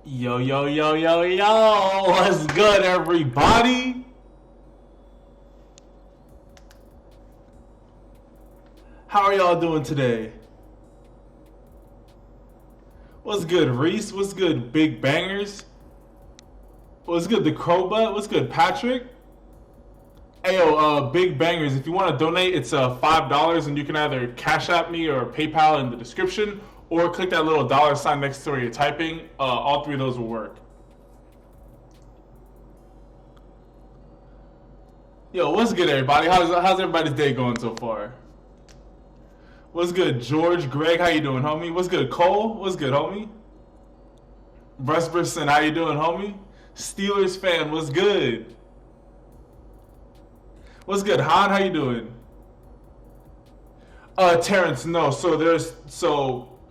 Yo, yo, yo, yo, yo! What's good, everybody? How are y'all doing today? What's good, Reese? What's good, Big Bangers? What's good, the Crowbutt? What's good, Patrick? Ayo, Big Bangers, if you want to donate, it's $5, and you can either Cash App me or PayPal in the description, or click that little dollar sign next to where you're typing. All three of those will work. Yo, what's good, everybody? How's everybody's day going so far? What's good, George? Greg, how you doing, homie? What's good, Cole? What's good, homie? Brusperson, how you doing, homie? Steelers fan, what's good? What's good, Han? How you doing? Terrence, no.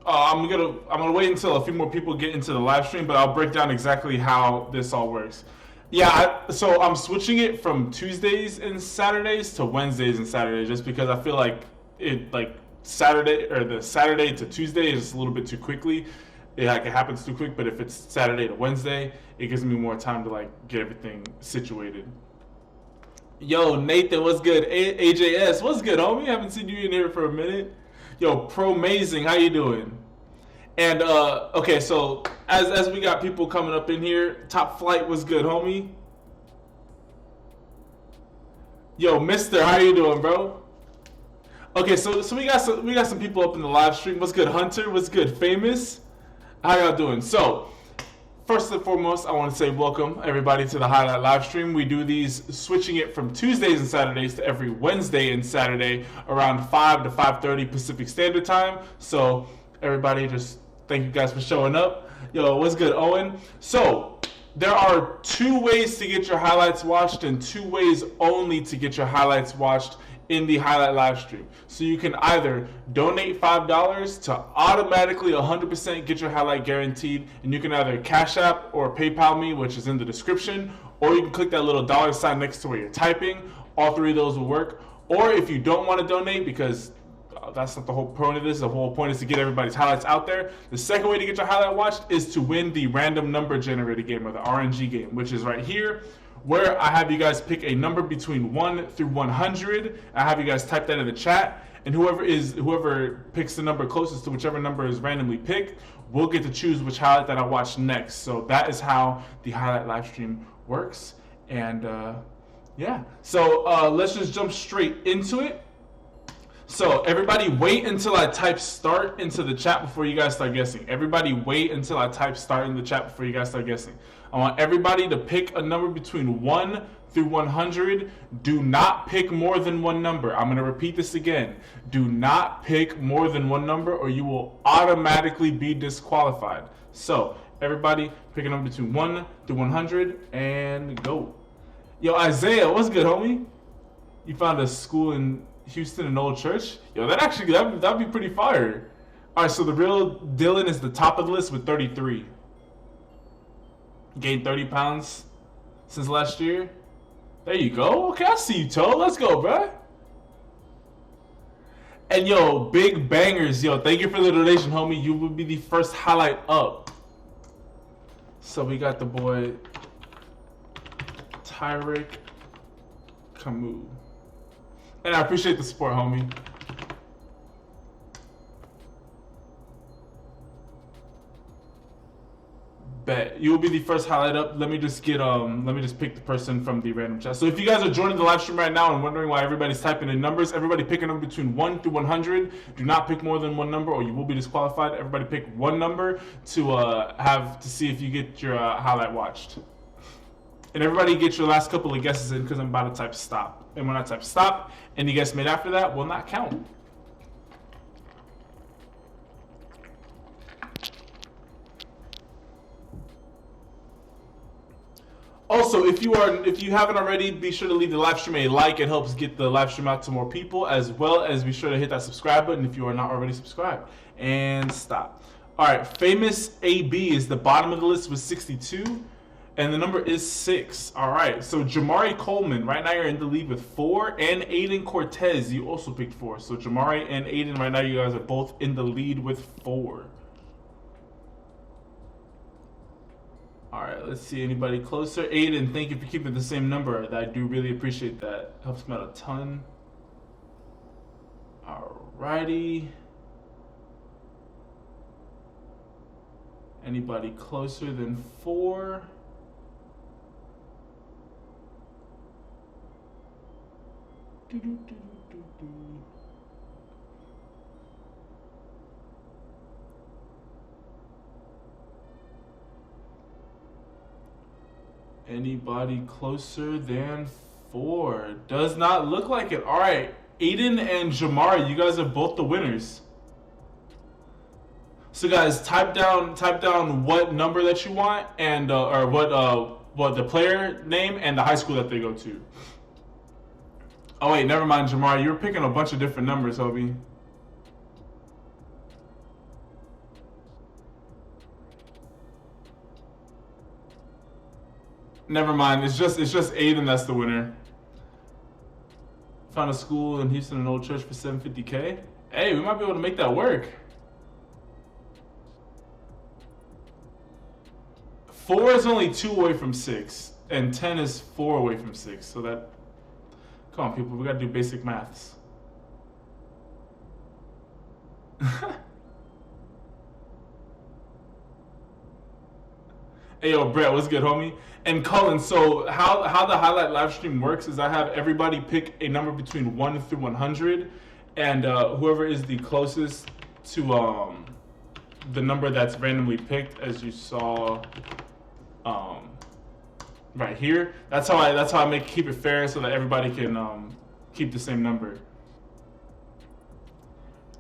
I'm gonna wait until a few more people get into the live stream, but I'll break down exactly how this all works. Yeah, so I'm switching it from Tuesdays and Saturdays to Wednesdays and Saturdays, just because I feel like the Saturday to Tuesday is a little bit too quickly. It happens too quick, but if it's Saturday to Wednesday, it gives me more time to get everything situated. Yo, Nathan, what's good? AJS, what's good, homie? Haven't seen you in here for a minute. Yo, Pro-mazing, how you doing? And okay, so as we got people coming up in here, Top Flight was good, homie. Yo, Mister, how you doing, bro? Okay, so we got some people up in the live stream. What's good, Hunter? What's good, Famous? How y'all doing? So, first and foremost, I want to say welcome everybody to the Highlight live stream. We do these switching it from Tuesdays and Saturdays to every Wednesday and Saturday around 5 to 5:30 Pacific Standard Time. So, everybody, just thank you guys for showing up. Yo, what's good, Owen? So, there are two ways to get your highlights watched and two ways only to get your highlights watched in the Highlight live stream. So you can either donate $5 to automatically 100% get your highlight guaranteed, and you can either Cash App or PayPal me, which is in the description, or you can click that little dollar sign next to where you're typing. All three of those will work. Or if you don't want to donate, because that's not the whole point of this. The whole point is to get everybody's highlights out there. The second way to get your highlight watched is to win the random number generator game, or the RNG game, which is right here, where I have you guys pick a number between 1 through 100. I have you guys type that in the chat, and whoever picks the number closest to whichever number is randomly picked will get to choose which highlight that I watch next. So that is how the highlight live stream works. And yeah, so let's just jump straight into it. So everybody wait until I type start into the chat before you guys start guessing. Everybody wait until I type start in the chat before you guys start guessing. I want everybody to pick a number between 1 through 100. Do not pick more than one number. I'm going to repeat this again. Do not pick more than one number, or you will automatically be disqualified. So everybody pick a number between 1 through 100 and go. Yo, Isaiah, what's good, homie? You found a school in Houston, an old church? Yo, that'd be pretty fire. All right, so the real Dylan is the top of the list with 33. Gained 30 pounds since last year. There you go. Okay, I see you, Toe. Let's go, bro. And yo, Big Bangers, yo, thank you for the donation, homie. You will be the first highlight up. So we got the boy Tyrick Camus. And I appreciate the support, homie. Bet. You will be the first highlight up. Let me just pick the person from the random chat. So if you guys are joining the live stream right now and wondering why everybody's typing in numbers, everybody pick a number between 1 through 100. Do not pick more than one number or you will be disqualified. Everybody pick one number to see if you get your highlight watched. And everybody get your last couple of guesses in, because I'm about to type stop. And when I type stop, any guess made after that will not count. Also, if you haven't already, be sure to leave the live stream a like. It helps get the live stream out to more people, as well as be sure to hit that subscribe button if you are not already subscribed. And stop. All right, Famous AB is the bottom of the list with 62. And the number is 6. All right. So Jamari Coleman, right now you're in the lead with 4. And Aiden Cortez, you also picked 4. So Jamari and Aiden, right now you guys are both in the lead with 4. All right, let's see anybody closer. Aiden, thank you for keeping the same number. I do really appreciate that. Helps me out a ton. Alrighty. Anybody closer than 4? Anybody closer than 4? Does not look like it. All right, Aiden and Jamari, you guys are both the winners. So guys, type down what number that you want and or what the player name and the high school that they go to. Oh wait, never mind, Jamari. You were picking a bunch of different numbers, Hobie. Never mind. It's just Aiden that's the winner. Found a school in Houston, an old church for $750K. Hey, we might be able to make that work. 4 is only 2 away from 6, and 10 is 4 away from 6. So that, come on, people, we gotta do basic maths. Hey yo, Brett, what's good, homie? And Cullen, so how the highlight live stream works is I have everybody pick a number between 1 through 100, and whoever is the closest to the number that's randomly picked, as you saw right here. That's how I keep it fair so that everybody can keep the same number.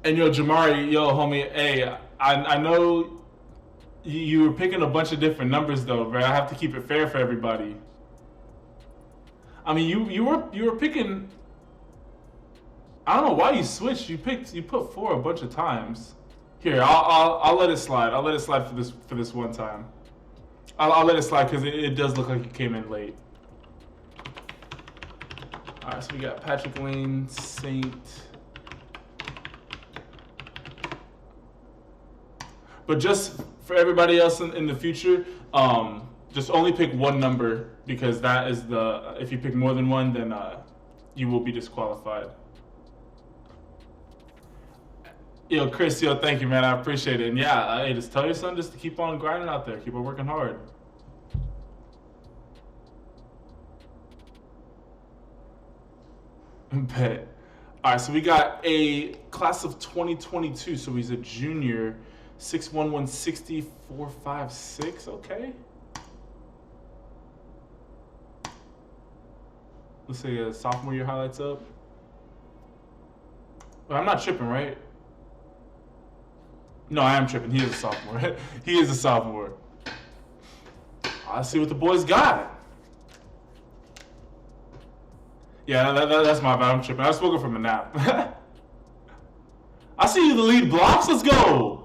And yo, Jamari, yo, homie, hey, I know you were picking a bunch of different numbers though, bro. I have to keep it fair for everybody. I mean, you were picking. I don't know why you switched. You put 4 a bunch of times. Here, I'll let it slide. I'll let it slide for this one time. I'll let it slide because it does look like you came in late. All right, so we got Patrick Lane, Saint. But just for everybody else in the future, just only pick one number because that is if you pick more than one, then you will be disqualified. Yo, Chris, yo, thank you, man. I appreciate it. And yeah, hey, just tell your son just to keep on grinding out there. Keep on working hard. Bet. All right, so we got a class of 2022. So he's a junior. 6'1", 160, 4'5", okay. Let's say a sophomore year highlights up. Well, I'm not tripping, right? No, I am tripping. He is a sophomore. He is a sophomore. Let's see what the boys got. Yeah, that's my bad. I'm tripping. I was spoken from a nap. I see you the lead blocks. Let's go.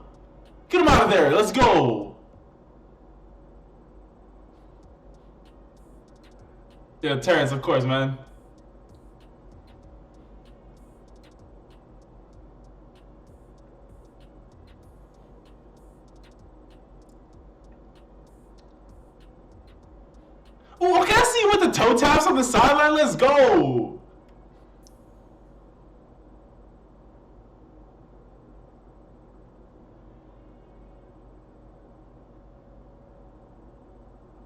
Get him out of there. Let's go. Yeah, Terrence, of course, man. Oh, okay, I see you with the toe taps on the sideline. Let's go.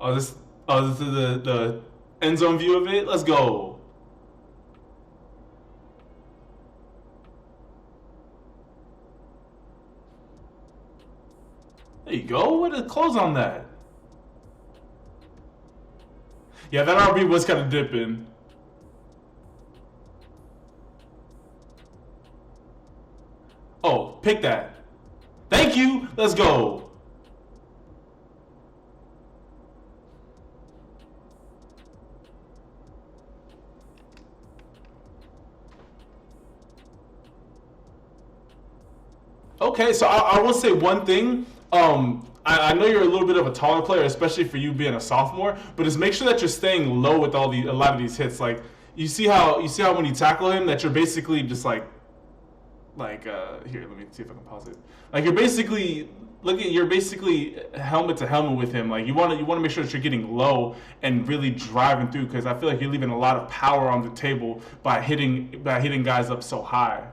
This is the end zone view of it. Let's go. There you go. What a close on that. Yeah, that RB was kind of dipping. Oh, pick that. Thank you. Let's go. Okay, so I will say one thing. I know you're a little bit of a taller player, especially for you being a sophomore, but just make sure that you're staying low with a lot of these hits. Like you see how when you tackle him that you're basically just like here, let me see if I can pause it. Like you're basically look at you're basically helmet to helmet with him. Like you want to make sure that you're getting low and really driving through, because I feel like you're leaving a lot of power on the table by hitting guys up so high.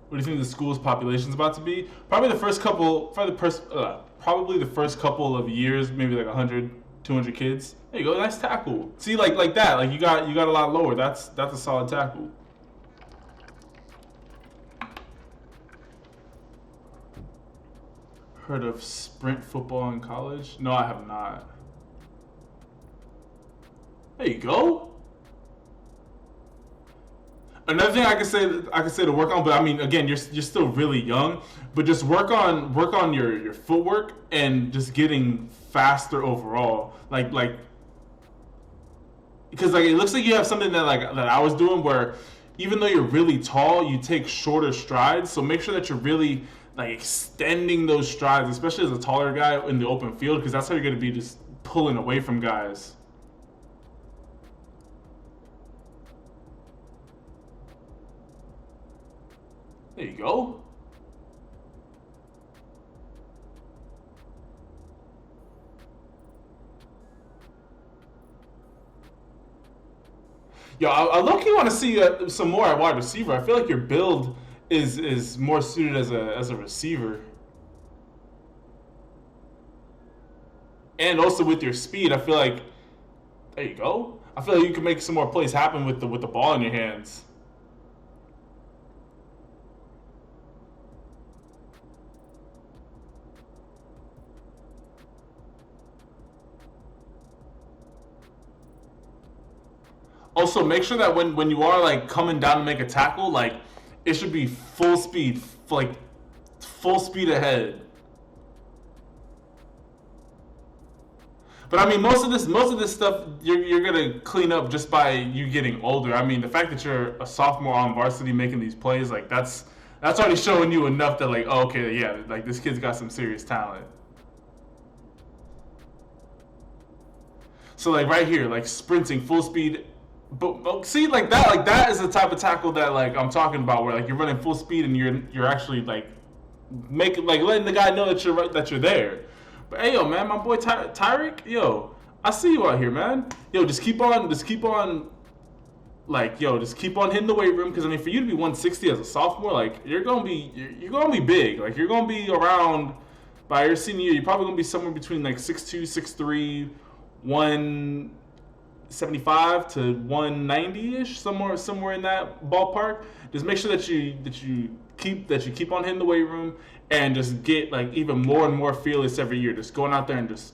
What do you think the school's population is about to be? Probably the first couple, probably the first couple of years, maybe like 100, 200 kids. There you go, nice tackle. See, like that, like you got a lot lower. That's a solid tackle. Heard of sprint football in college? No, I have not. There you go. Another thing I can say to work on, but I mean, again, you're still really young, but just work on your footwork and just getting faster overall. Like because like it looks like you have something that I was doing, where even though you're really tall, you take shorter strides. So make sure that you're really like extending those strides, especially as a taller guy in the open field, because that's how you're going to be just pulling away from guys. There you go. Yo, I low-key want to see some more at wide receiver. I feel like your build is more suited as a receiver, and also with your speed. I feel like there you go. I feel like you can make some more plays happen with the ball in your hands. Also, make sure that when you are like coming down to make a tackle, like it should be full speed, like full speed ahead. But I mean, most of this stuff you're gonna clean up just by you getting older. I mean, the fact that you're a sophomore on varsity making these plays, like that's already showing you enough that like, oh, okay, yeah, like this kid's got some serious talent. So like right here, like sprinting full speed. But see, like that is the type of tackle that like I'm talking about, where like you're running full speed and you're actually like making, like letting the guy know that you're there. But hey, yo, man, my boy Tyreek, yo, I see you out here, man. Yo, just keep on, like, yo, just keep on hitting the weight room, because I mean, for you to be 160 as a sophomore, like you're gonna be big, like you're gonna be around by your senior year. You're probably gonna be somewhere between like 6'2", 6'3", 175 to 190-ish, somewhere in that ballpark. Just make sure that you keep on hitting the weight room, and just get like even more and more fearless every year. Just going out there and just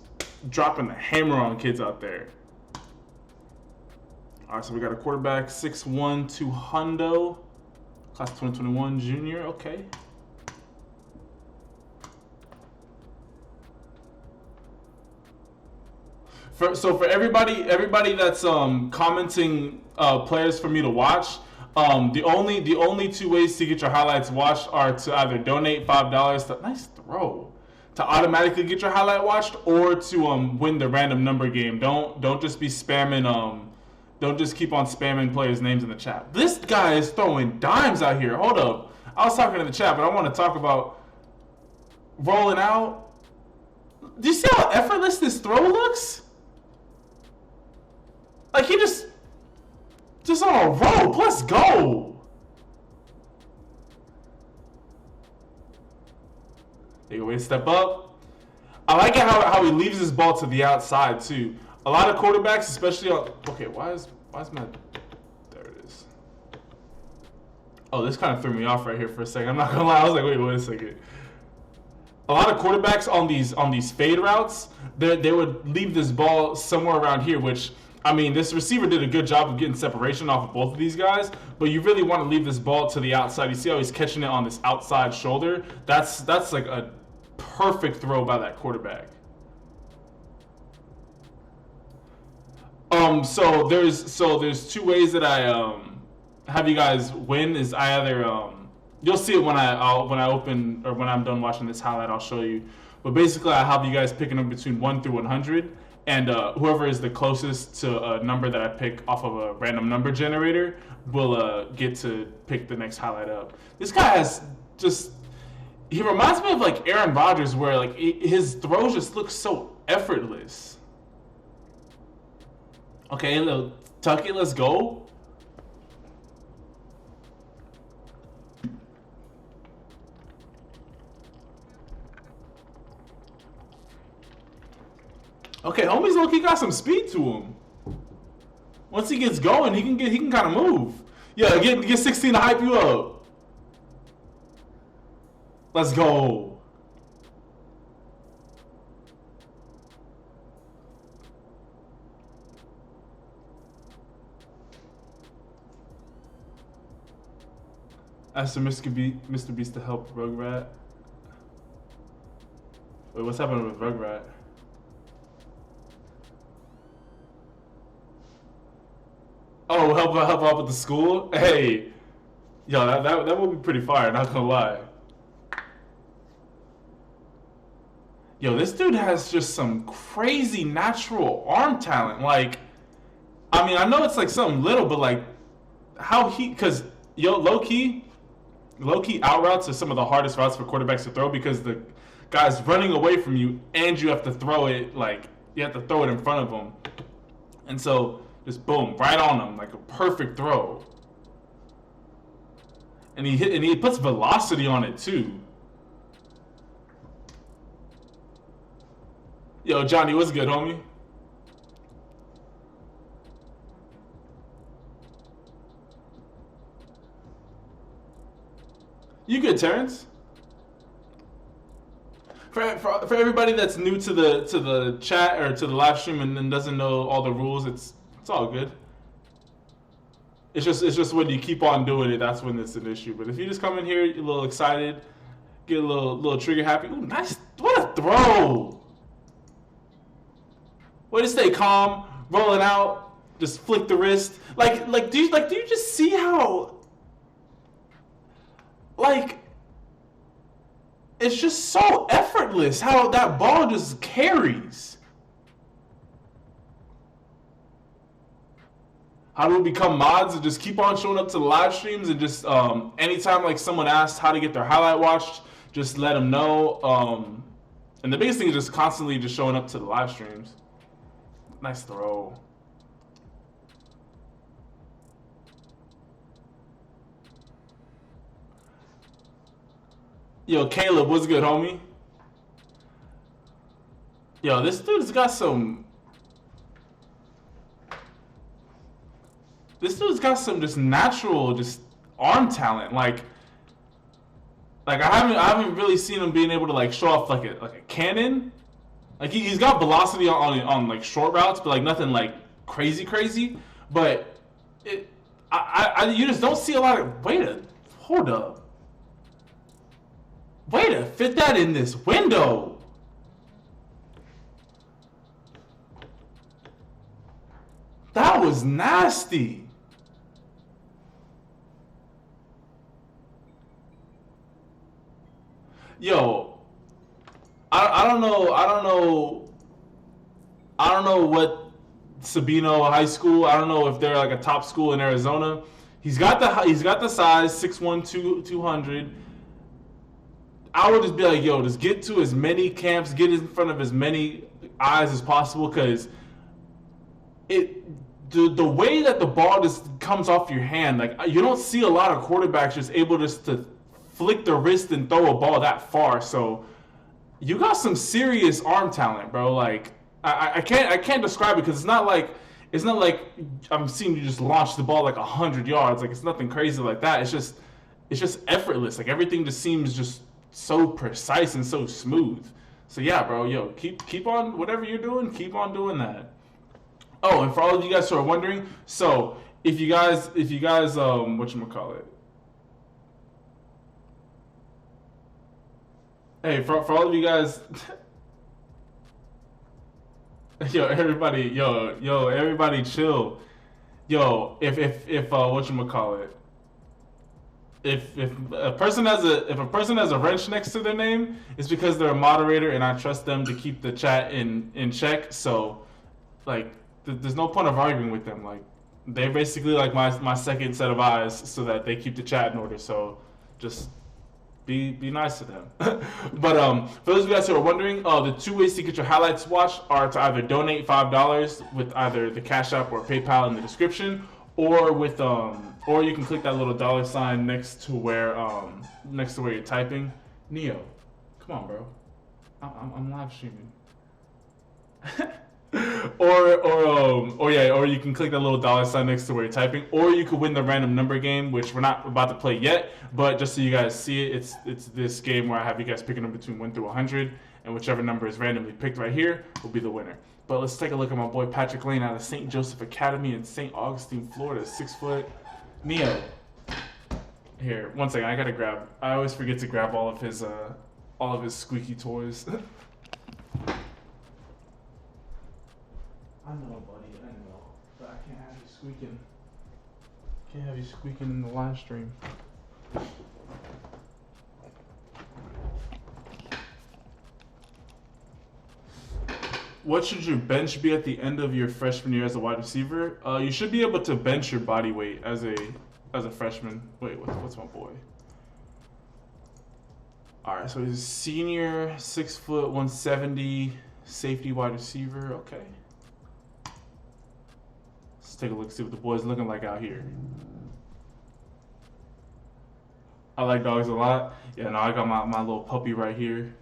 dropping the hammer on kids out there. All right, so we got a quarterback, 6'1", 200, class 2021 junior. Okay. So for everybody that's commenting players for me to watch, the only two ways to get your highlights watched are to either donate $5 to, nice throw, to automatically get your highlight watched, or to win the random number game. Don't just be spamming don't just keep on spamming players' names in the chat. This guy is throwing dimes out here. Hold up. I was talking in the chat, but I want to talk about rolling out. Do you see how effortless this throw looks? Like he just on a rope. Let's go. There you go. Way to step up. I like it how he leaves his ball to the outside too. A lot of quarterbacks, especially on. Okay, why is my? There it is. Oh, this kind of threw me off right here for a second. I'm not gonna lie. I was like, wait a second. A lot of quarterbacks on these fade routes, they would leave this ball somewhere around here, which, I mean, this receiver did a good job of getting separation off of both of these guys, but you really want to leave this ball to the outside. You see how he's catching it on this outside shoulder? That's like a perfect throw by that quarterback. So there's two ways that I have you guys win. Is I either you'll see it when I open, or when I'm done watching this highlight, I'll show you. But basically, I have you guys picking them between 1 through 100. and whoever is the closest to a number that I pick off of a random number generator will get to pick the next highlight up. This guy has just, he reminds me of like Aaron Rodgers, where like his throws just look so effortless. Okay, little tuck it, let's go. Okay, homie's low-key got some speed to him. Once he gets going, he can kind of move. Yeah, get 16 to hype you up. Let's go. Ask Mr. Beast to help Rugrat. Wait, what's happening with Rugrat? Oh, help out with the school? Hey, yo, that would be pretty fire, not gonna lie. Yo, this dude has just some crazy natural arm talent. Like, I mean, I know it's like something little, but like, how he, cause yo, low key out routes are some of the hardest routes for quarterbacks to throw, because the guy's running away from you and you have to throw it, like, you have to throw it in front of him. And so, just boom, right on him, like a perfect throw. And he puts velocity on it too. Yo, Johnny, what's good, homie? You good, Terrence? For everybody that's new to the chat or to the live stream and doesn't know all the rules, it's all good. It's just when you keep on doing it, that's when it's an issue. But if you just come in here, you're a little excited, get a little trigger happy. Ooh, nice! What a throw! Way to stay calm, rolling out, just flick the wrist. Do you just see how, like, it's just so effortless how that ball just carries. How do we become mods and just keep on showing up to the live streams, and just anytime like someone asks how to get their highlight watched, just let them know. And the biggest thing is just constantly just showing up to the live streams. Nice throw. Yo, Caleb, what's good, homie? Yo, this dude's got some. This dude's got some just natural, just arm talent. Like I haven't really seen him being able to like show off like a cannon. Like he's got velocity on like short routes, but like nothing like crazy. But you just don't see a lot of. Hold up. Way to fit that in this window. That was nasty. Yo, I don't know what Sabino High School. I don't know if they're like a top school in Arizona. He's got the size 6'1", 200. I would just be like, yo, just get to as many camps, get in front of as many eyes as possible, because the way that the ball just comes off your hand, like you don't see a lot of quarterbacks just able just to flick their wrist and throw a ball that far. So you got some serious arm talent, bro. Like I can't describe it, because it's not like I'm seeing you just launch the ball like 100 yards. Like it's nothing crazy like that. It's just effortless. Like everything just seems just so precise and so smooth. So yeah, bro, yo, keep on whatever you're doing, keep on doing that. Oh, and for all of you guys who are wondering, so if you guys whatchamacallit? Hey, for all of you guys everybody chill. Yo, if whatchamacallit? If a person has a wrench next to their name, it's because they're a moderator and I trust them to keep the chat in check. So like there's no point of arguing with them. Like they're basically like my second set of eyes, so that they keep the chat in order. So just be nice to them. But for those of you guys who are wondering, the two ways to get your highlights watched are to either donate $5 with either the Cash App or PayPal in the description, or with or you can click that little dollar sign next to where you're typing. Neo, come on, bro. I'm live streaming. or you can click that little dollar sign next to where you're typing, or you could win the random number game, which we're not about to play yet, but just so you guys see it, it's this game where I have you guys picking them between 1 through 100, and whichever number is randomly picked right here will be the winner. But let's take a look at my boy Patrick Lane out of St. Joseph Academy in St. Augustine, Florida. 6 foot. Neo. Here, one second. I always forget to grab all of his squeaky toys. I know, buddy. I know, but I can't have you squeaking. Can't have you squeaking in the live stream. What should your bench be at the end of your freshman year as a wide receiver? You should be able to bench your body weight as a freshman. Wait, what's my boy? All right, so he's a senior, 6 foot, 170, safety wide receiver. Okay. Let's take a look, see what the boy's looking like out here. I like dogs a lot. Yeah, no, I got my little puppy right here.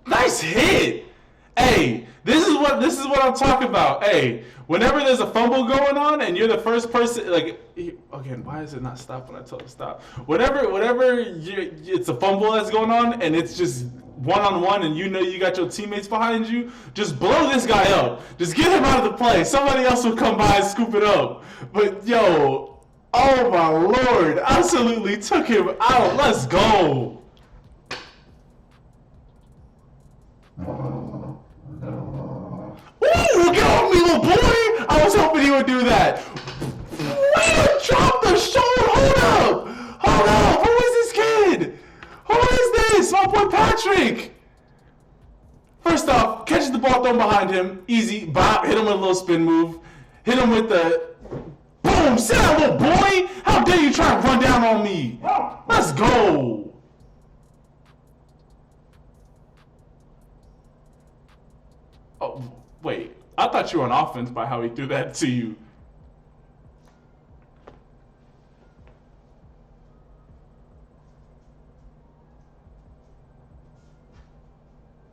Nice hit! Hey, this is what I'm talking about. Hey, whenever there's a fumble going on and you're the first person, like, again, why does it not stop when I tell it to stop? Whenever it's a fumble that's going on and it's just one-on-one and you know you got your teammates behind you, just blow this guy up. Just get him out of the play. Somebody else will come by and scoop it up. But yo, oh my Lord, absolutely took him out. Let's go. Ooh, get off me, little boy! I was hoping he would do that. Wait, drop the shoulder. Hold up. Who is this kid? Who is this? My boy Patrick. First off, catches the ball thrown behind him. Easy. Bop. Hit him with a little spin move. Hit him with the boom. Sit down, little boy. How dare you try to run down on me? Let's go. Oh, wait. I thought you were on offense by how he threw that to you.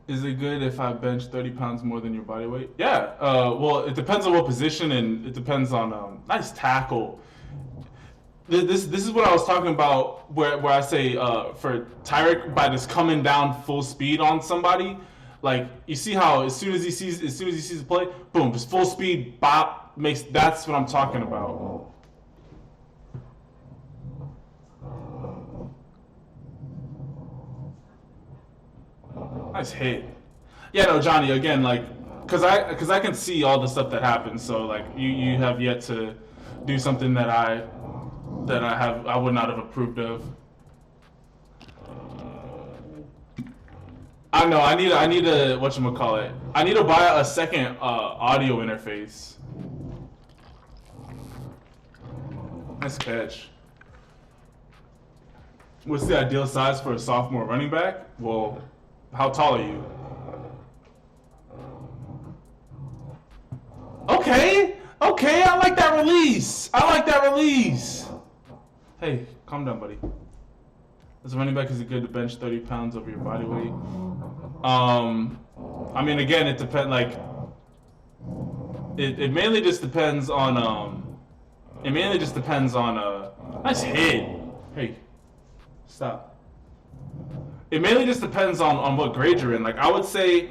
Is it good if I bench 30 pounds more than your body weight? Yeah. Well, it depends on what position, and it depends on nice tackle. This is what I was talking about, where I say for Tyreek, by just coming down full speed on somebody. Like, you see how as soon as he sees the play, boom, just full speed, bop, that's what I'm talking about. Nice hit. Yeah, no, Johnny, again, like, cause I can see all the stuff that happens, so like you have yet to do something that I would not have approved of. I know. I need a whatchamacallit. I need to buy a second audio interface. Nice catch. What's the ideal size for a sophomore running back? Well, how tall are you? Okay, I like that release. Hey, calm down, buddy. As a running back, is it good to bench 30 pounds over your body weight? I mean, again, it depends. Like, it mainly just depends on. Nice hit. Hey, stop. It mainly just depends on what grade you're in. Like, I would say,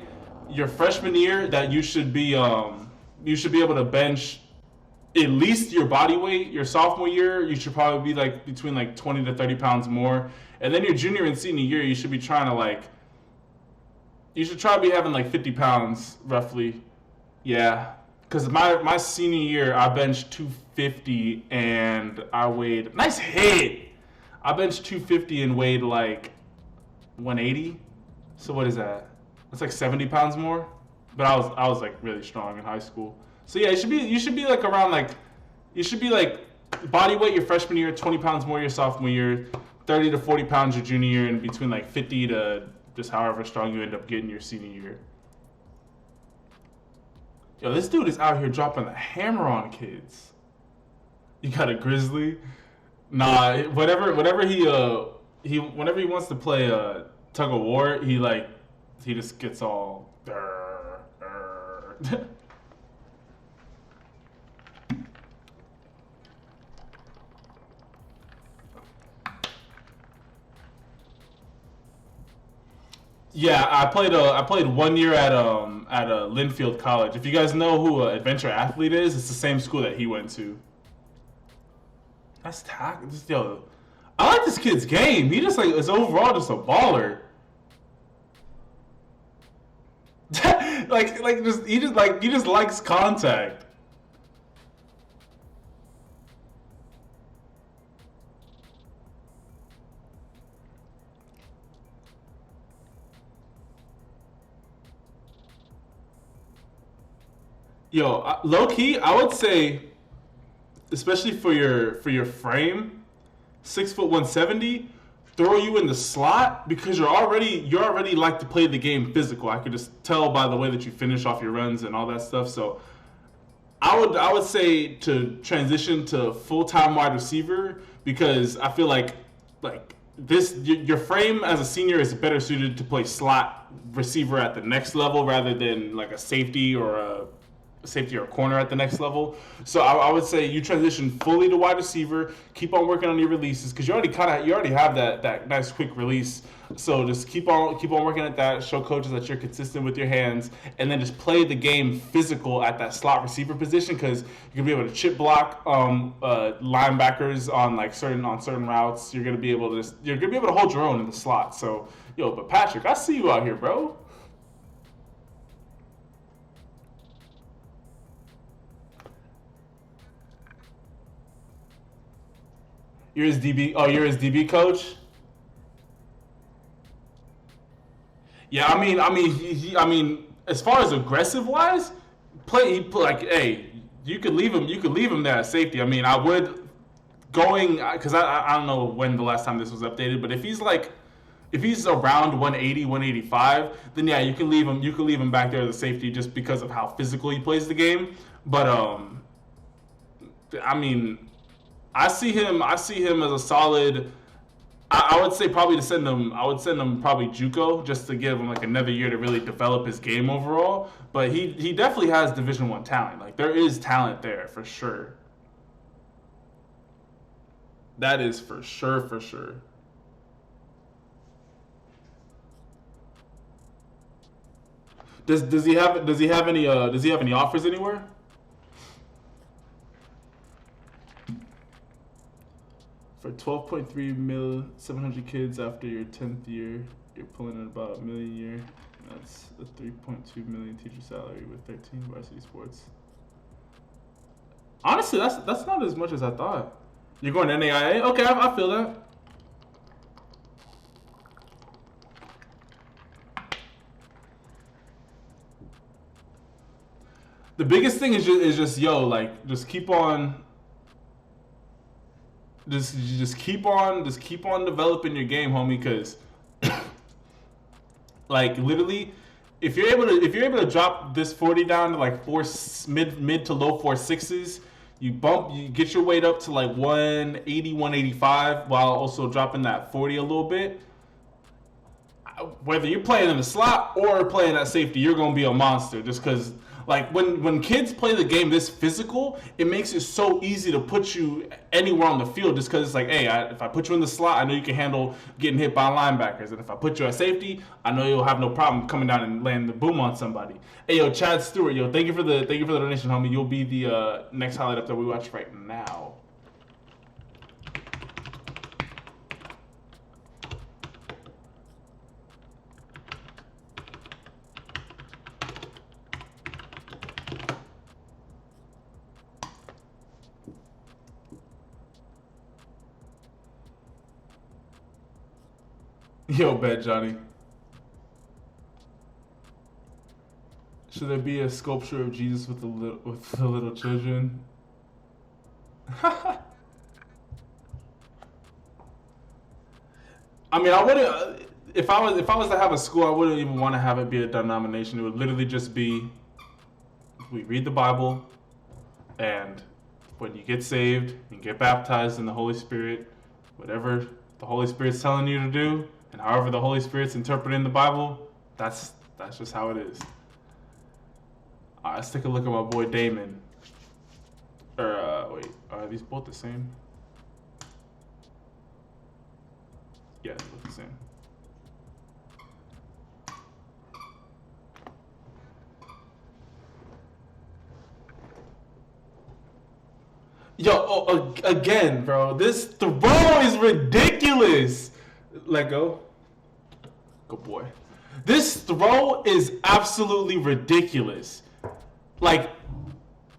your freshman year, that you should be able to bench at least your body weight. Your sophomore year, you should probably be like between like 20 to 30 pounds more. And then your junior and senior year, you should be trying to try to be having like 50 pounds roughly. Yeah. Because my senior year, I benched 250 and I weighed, nice hit. I benched 250 and weighed like 180. So what is that? That's like 70 pounds more. But I was like really strong in high school. So yeah, you should be like around like you should be like body weight your freshman year, 20 pounds more your sophomore year, 30 to 40 pounds your junior year, and between like 50 to just however strong you end up getting your senior year. Yo, this dude is out here dropping the hammer on kids. You got a grizzly? Nah, whenever he wants to play tug of war, he just gets all. Yeah, I played 1 year at Linfield College. If you guys know who Adventure Athlete is, it's the same school that he went to. That's tack. Just yo, I like this kid's game. He just like is overall just a baller. like just he just likes contact. Yo, low key, I would say, especially for your frame, 6 foot 170, throw you in the slot because you're already like to play the game physical. I could just tell by the way that you finish off your runs and all that stuff. So I would say to transition to full time wide receiver because I feel like this your frame as a senior is better suited to play slot receiver at the next level rather than like a safety or a corner at the next level. So I would say you transition fully to wide receiver. Keep on working on your releases because you already have that nice quick release. So just keep on working at that. Show coaches that you're consistent with your hands, and then just play the game physical at that slot receiver position because you're gonna be able to chip block linebackers on certain routes. You're gonna be able to hold your own in the slot. So yo, but Patrick, I see you out here, bro. You're his DB. Oh, you're his DB coach. Yeah, as far as aggressive wise, like, hey, you could leave him. You could leave him there at safety. I mean, I would going because I don't know when the last time this was updated, but if he's around 180, 185, then yeah, you can leave him. You can leave him back there as a safety just because of how physical he plays the game. But I mean, I see him as a solid. I would say probably to send him. I would send him probably JUCO just to give him like another year to really develop his game overall. But he definitely has Division 1 talent. Like there is talent there for sure. That is for sure, for sure. Does he have any offers anywhere? For 12.3 mil, 700 kids after your 10th year, you're pulling in about a million a year. That's a 3.2 million teacher salary with 13 varsity sports. Honestly, that's not as much as I thought. You're going to NAIA? Okay, I feel that. The biggest thing is just yo, like just keep on just keep on developing your game, homie, because like literally, if you're able to drop this 40 down to like mid to low 4.6s, you get your weight up to like 180, 185 while also dropping that 40 a little bit. Whether you're playing in the slot or playing at safety, you're gonna be a monster. Just because, like, when kids play the game this physical, it makes it so easy to put you anywhere on the field. Just because it's like, hey, if I put you in the slot, I know you can handle getting hit by linebackers, and if I put you at safety, I know you'll have no problem coming down and landing the boom on somebody. Hey, yo, Chad Stewart, yo, thank you for the donation, homie. You'll be the next highlight up that we watch right now. Yo, bet Johnny. Should there be a sculpture of Jesus with the little children? I mean, I wouldn't. If I was to have a school, I wouldn't even want to have it be a denomination. It would literally just be we read the Bible, and when you get saved, you get baptized in the Holy Spirit, whatever the Holy Spirit's telling you to do, and however the Holy Spirit's interpreting the Bible, that's just how it is. All right, let's take a look at my boy Damon. Wait, are these both the same? Yeah, they look the same. Yo, again, bro. This throw is ridiculous. Let go. Good boy. This throw is absolutely ridiculous. Like,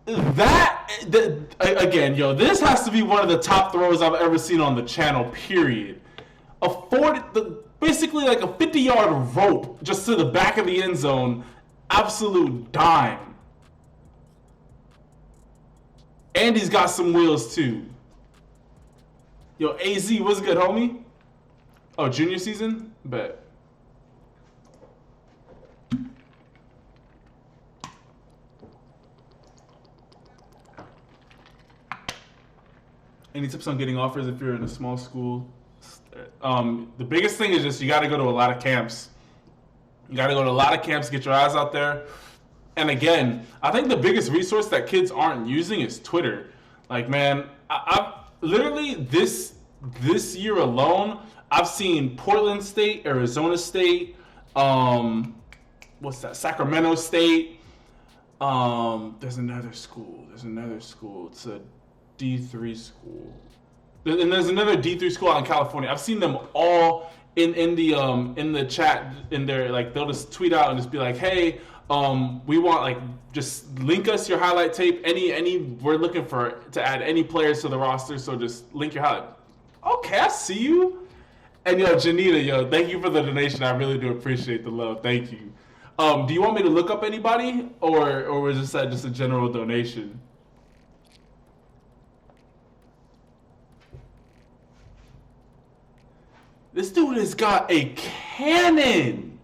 again, yo, this has to be one of the top throws I've ever seen on the channel, period. Basically like a 50-yard rope just to the back of the end zone. Absolute dime. And he's got some wheels too. Yo, AZ, what's good, homie? Oh, junior season? Bet. Any tips on getting offers if you're in a small school? The biggest thing is just you got to go to a lot of camps. You got to go to a lot of camps, get your eyes out there. And again, I think the biggest resource that kids aren't using is Twitter. Like, man, I've literally this year alone, I've seen Portland State, Arizona State, Sacramento State. There's another school. It's a D3 school. And there's another D3 school out in California. I've seen them all in the chat in there. Like, they'll just tweet out and just be like, hey, we want, like, just link us your highlight tape. We're looking to add any players to the roster, so just link your highlight. Okay, I see you. And yo, Janita, thank you for the donation. I really do appreciate the love. Thank you. Do you want me to look up anybody, or was that just a general donation? This dude has got a cannon.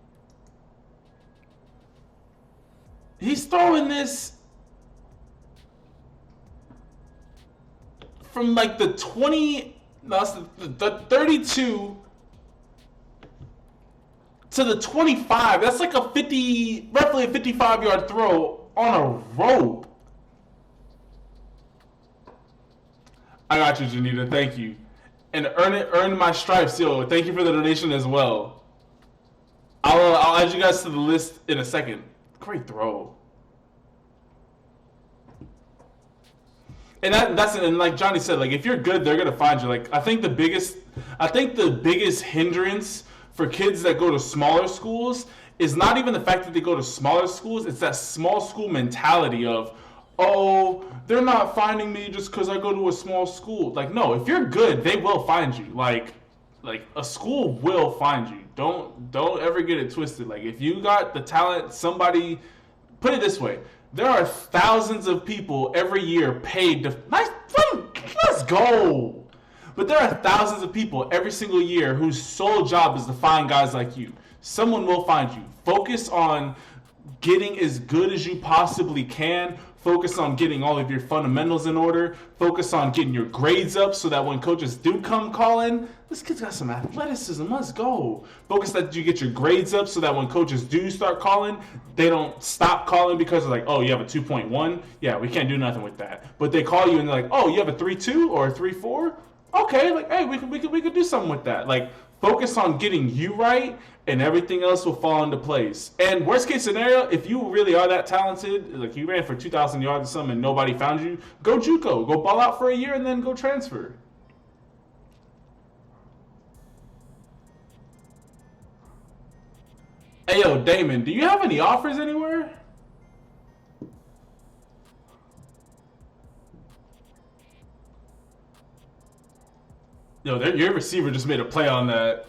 He's throwing this from like the 32 to the 25. That's like roughly a 55-yard throw on a rope. I got you, Janita. Thank you. And earn my stripes, yo. Thank you for the donation as well. I'll add you guys to the list in a second. Great throw. And and like Johnny said, like, if you're good, they're gonna find you. Like, I think the biggest hindrance for kids that go to smaller schools is not even the fact that they go to smaller schools. It's that small school mentality of, oh, they're not finding me just because I go to a small school. Like, no, if you're good, they will find you. Like a school will find you. Don't ever get it twisted. Like, if you got the talent, somebody, put it this way, there are thousands of people every year paid to, let's go. But there are thousands of people every single year whose sole job is to find guys like you. Someone will find you. Focus on getting as good as you possibly can. Focus on getting all of your fundamentals in order. Focus on getting your grades up so that when coaches do come calling, this kid's got some athleticism, let's go. Focus that you get your grades up so that when coaches do start calling, they don't stop calling because they're like, oh, you have a 2.1? Yeah, we can't do nothing with that. But they call you and they're like, oh, you have a 3.2 or a 3.4? Okay, like, hey, we could do something with that. Like, focus on getting you right, and everything else will fall into place. And worst case scenario, if you really are that talented, like you ran for 2,000 yards or something and nobody found you, go JUCO, go ball out for a year and then go transfer. Hey, yo, Damon, do you have any offers anywhere? Yo, your receiver just made a play on that.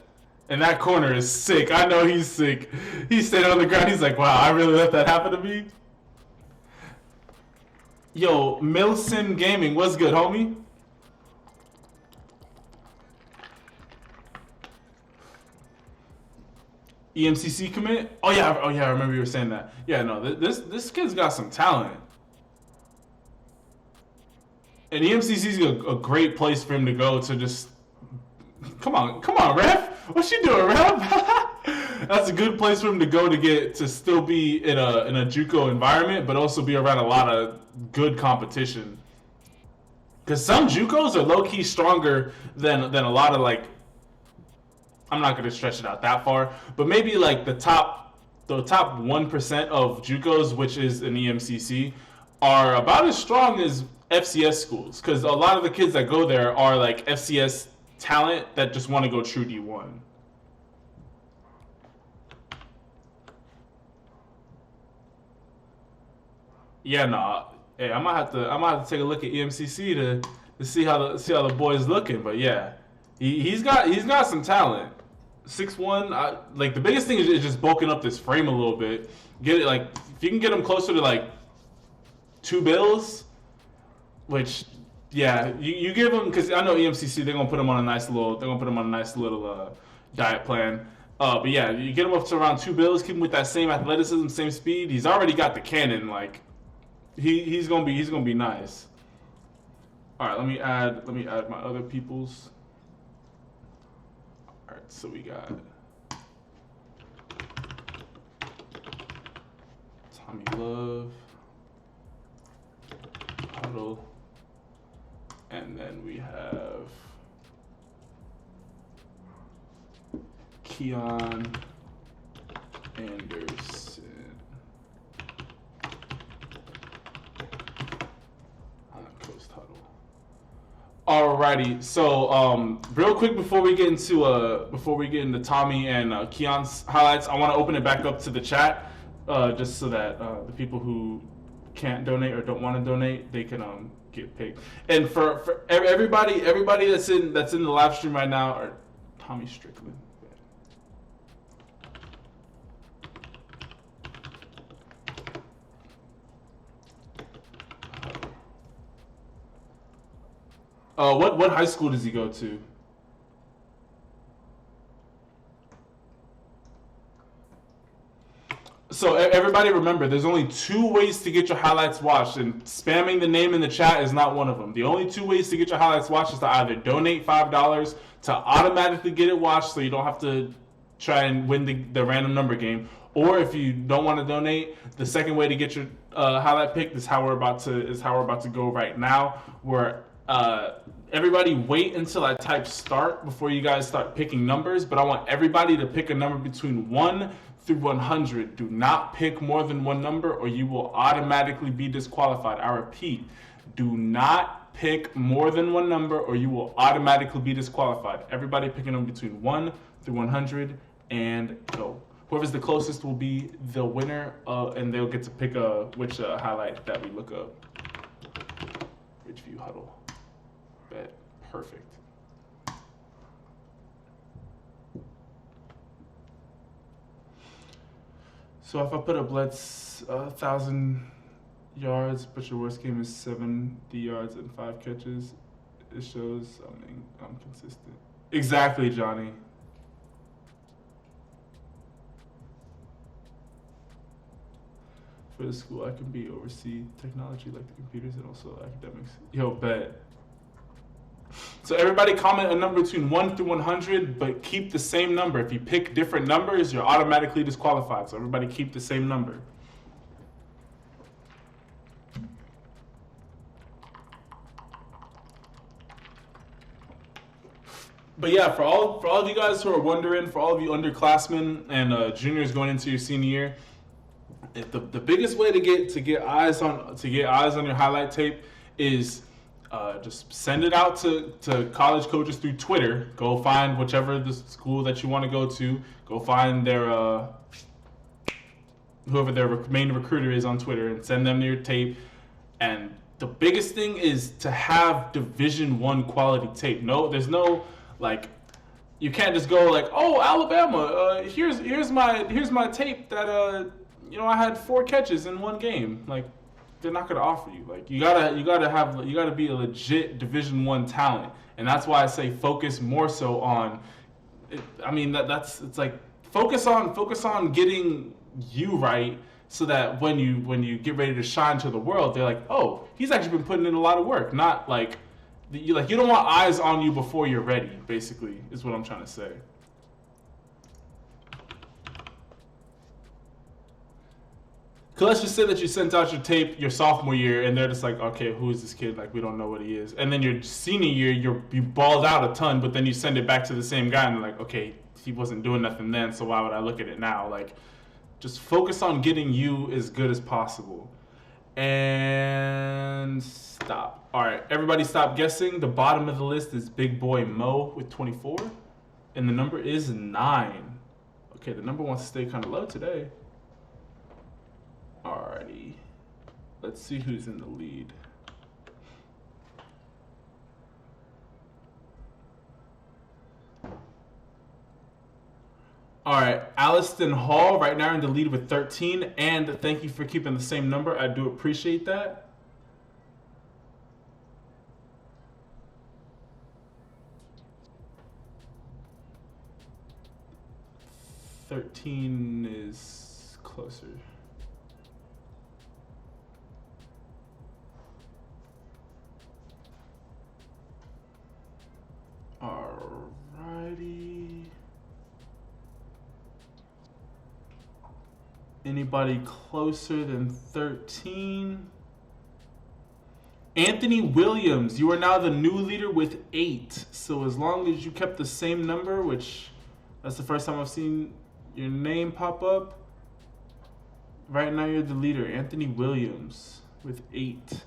And that corner is sick. I know he's sick. He's sitting on the ground. He's like, wow, I really let that happen to me. Yo, Milsim Gaming, what's good, homie? EMCC commit? Oh yeah, I remember you were saying that. Yeah, no, this kid's got some talent. And EMCC's a great place for him to go to just come on, ref. What you doing, ref? That's a good place for him to go to get to still be in a JUCO environment, but also be around a lot of good competition. Because some JUCOs are low key stronger than a lot of like. I'm not gonna stretch it out that far, but maybe like the top 1% of JUCOs, which is an EMCC, are about as strong as FCS schools. Because a lot of the kids that go there are like FCS talent that just want to go true D1. Yeah, no. Hey, I might have to take a look at EMCC to see how the boy's looking. But yeah, he's got some talent. 6'1", like the biggest thing is just bulking up this frame a little bit. Get it like if you can get him closer to like 2 bills, which yeah, you give him because I know EMCC they're gonna put him on a nice little diet plan. But yeah, you get him up to around 2 bills, keep him with that same athleticism, same speed. He's already got the cannon. Like he's gonna be nice. All right, let me add my other peoples. All right, so we got Tommy Love, Huddle, and then we have Keon Anderson. Coast Huddle. Alrighty, so real quick before we get into Tommy and Keon's highlights, I want to open it back up to the chat, just so that the people who can't donate or don't want to donate, they can get picked. And for everybody that's in the live stream right now, or Tommy Strickland. What high school does he go to? So everybody remember, there's only 2 ways to get your highlights watched, and spamming the name in the chat is not one of them. The only 2 ways to get your highlights watched is to either donate $5 to automatically get it watched so you don't have to try and win the random number game, or if you don't want to donate, the second way to get your highlight picked is how we're about to go right now, where everybody wait until I type start before you guys start picking numbers, but I want everybody to pick a number between 1 through 100. Do not pick more than one number or you will automatically be disqualified. I repeat, do not pick more than one number or you will automatically be disqualified. Everybody pick a number between 1 through 100 and go. Whoever's the closest will be the winner, and they'll get to pick which highlight that we look up. Ridgeview Huddle. Bet. Perfect. So if I put up let's 1,000 yards, but your worst game is 70 yards and 5 catches, it shows I'm consistent. Exactly, Johnny. For the school, I can oversee technology like the computers and also academics. Yo, bet. So everybody comment a number between 1 through 100, but keep the same number. If you pick different numbers, you're automatically disqualified. So everybody keep the same number. But yeah, for all of you guys who are wondering, for all of you underclassmen and juniors going into your senior year, if the biggest way to get eyes on your highlight tape is just send it out to college coaches through Twitter. Go find whichever the school that you want to go to. Go find their whoever their main recruiter is on Twitter and send them your tape. And the biggest thing is to have Division I quality tape. No, there's no like You can't just go like, oh, Alabama, here's my tape that I had 4 catches in one game. Like, they're not gonna offer you. Like, you gotta be a legit Division I talent, and that's why I say focus more so on. I mean it's like focus on getting you right, so that when you get ready to shine to the world, they're like, oh, he's actually been putting in a lot of work. Not like you don't want eyes on you before you're ready. Basically, is what I'm trying to say. Cause let's just say that you sent out your tape your sophomore year, and they're just like, okay, who is this kid? Like, we don't know what he is. And then your senior year, you balled out a ton, but then you send it back to the same guy, and they're like, okay, he wasn't doing nothing then, so why would I look at it now? Like, just focus on getting you as good as possible. And stop. All right, everybody stop guessing. The bottom of the list is Big Boy Mo with 24, and the number is 9. Okay, the number wants to stay kind of low today. Alrighty, let's see who's in the lead. All right, Alliston Hall right now in the lead with 13, and thank you for keeping the same number. I do appreciate that. $13 is closer. Alrighty. Anybody closer than 13? Anthony Williams, you are now the new leader with 8. So as long as you kept the same number, which that's the first time I've seen your name pop up, right now you're the leader. Anthony Williams with 8.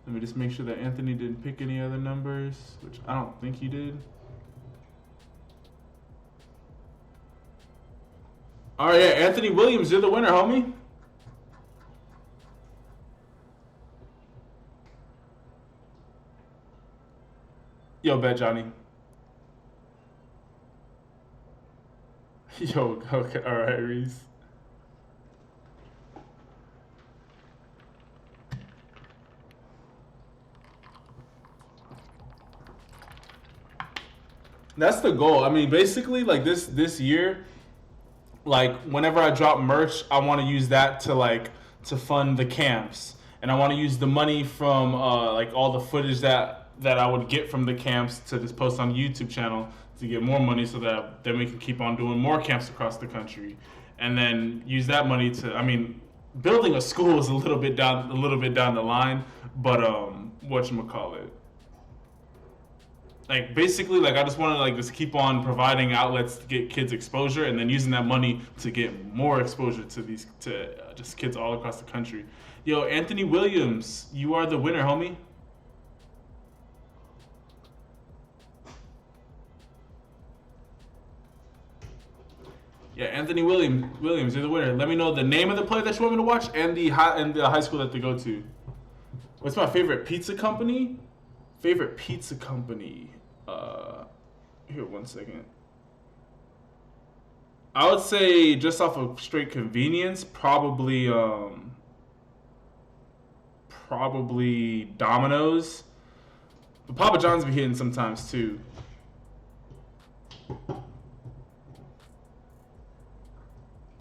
Let me just make sure that Anthony didn't pick any other numbers, which I don't think he did. All right, yeah, Anthony Williams, you're the winner, homie. Yo, bet Johnny. Yo, okay, all right, Reese. That's the goal. I mean, basically, like this year, like whenever I drop merch, I want to use that to fund the camps, and I want to use the money from like all the footage that I would get from the camps to just post on the YouTube channel to get more money, so that then we can keep on doing more camps across the country, and then use that money to. I mean, building a school is a little bit down the line, but whatchamacallit. Like basically, like I just want to like just keep on providing outlets to get kids exposure, and then using that money to get more exposure to these just kids all across the country. Yo, Anthony Williams, you are the winner, homie. Yeah, Anthony Williams, you're the winner. Let me know the name of the play that you want me to watch and the high school that they go to. What's my favorite pizza company? Favorite pizza company. Here, 1 second. I would say just off of straight convenience, probably Domino's. But Papa John's be hitting sometimes too.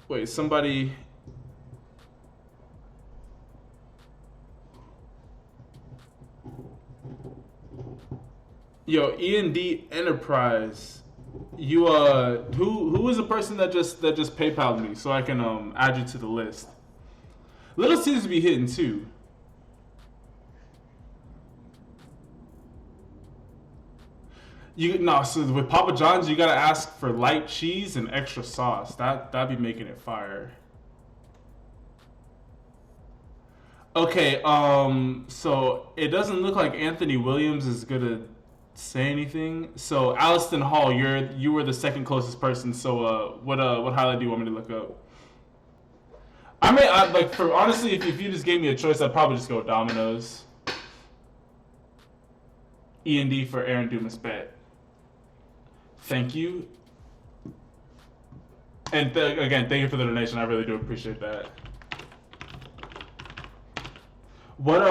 Wait, somebody. Yo, E&D Enterprise. You who is the person that just PayPal'd me so I can add you to the list? Little Caesars be hitting too. So with Papa John's you gotta ask for light cheese and extra sauce. That'd be making it fire. Okay, so it doesn't look like Anthony Williams is gonna say anything. So Alliston Hall, you were the second closest person. So what highlight do you want me to look up? Honestly, if you just gave me a choice, I'd probably just go with Domino's. E&D for Aaron Dumas bet. Thank you. And again, thank you for the donation. I really do appreciate that. What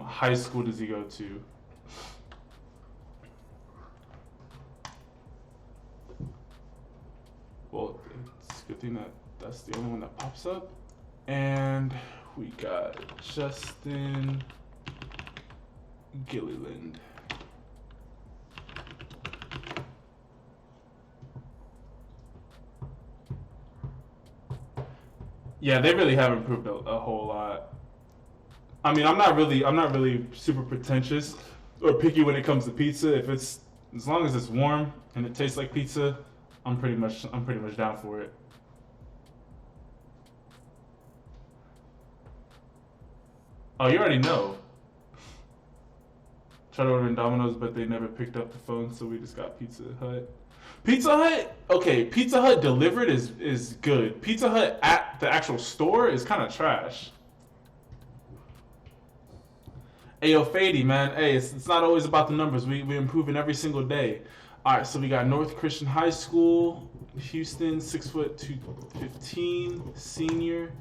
high school does he go to? Well, it's a good thing that that's the only one that pops up. And we got Justin Gilliland. Yeah, they really have improved a whole lot. I mean, I'm not really super pretentious or picky when it comes to pizza. If it's as long as it's warm and it tastes like pizza, I'm pretty much down for it. Oh, you already know. Tried ordering Domino's, but they never picked up the phone, so we just got Pizza Hut. Pizza Hut, okay, Pizza Hut delivered is good. Pizza Hut at the actual store is kind of trash. Ayo, Fady, man. Hey, it's not always about the numbers. We improving every single day. All right, so we got North Christian High School, Houston, 6'2", senior.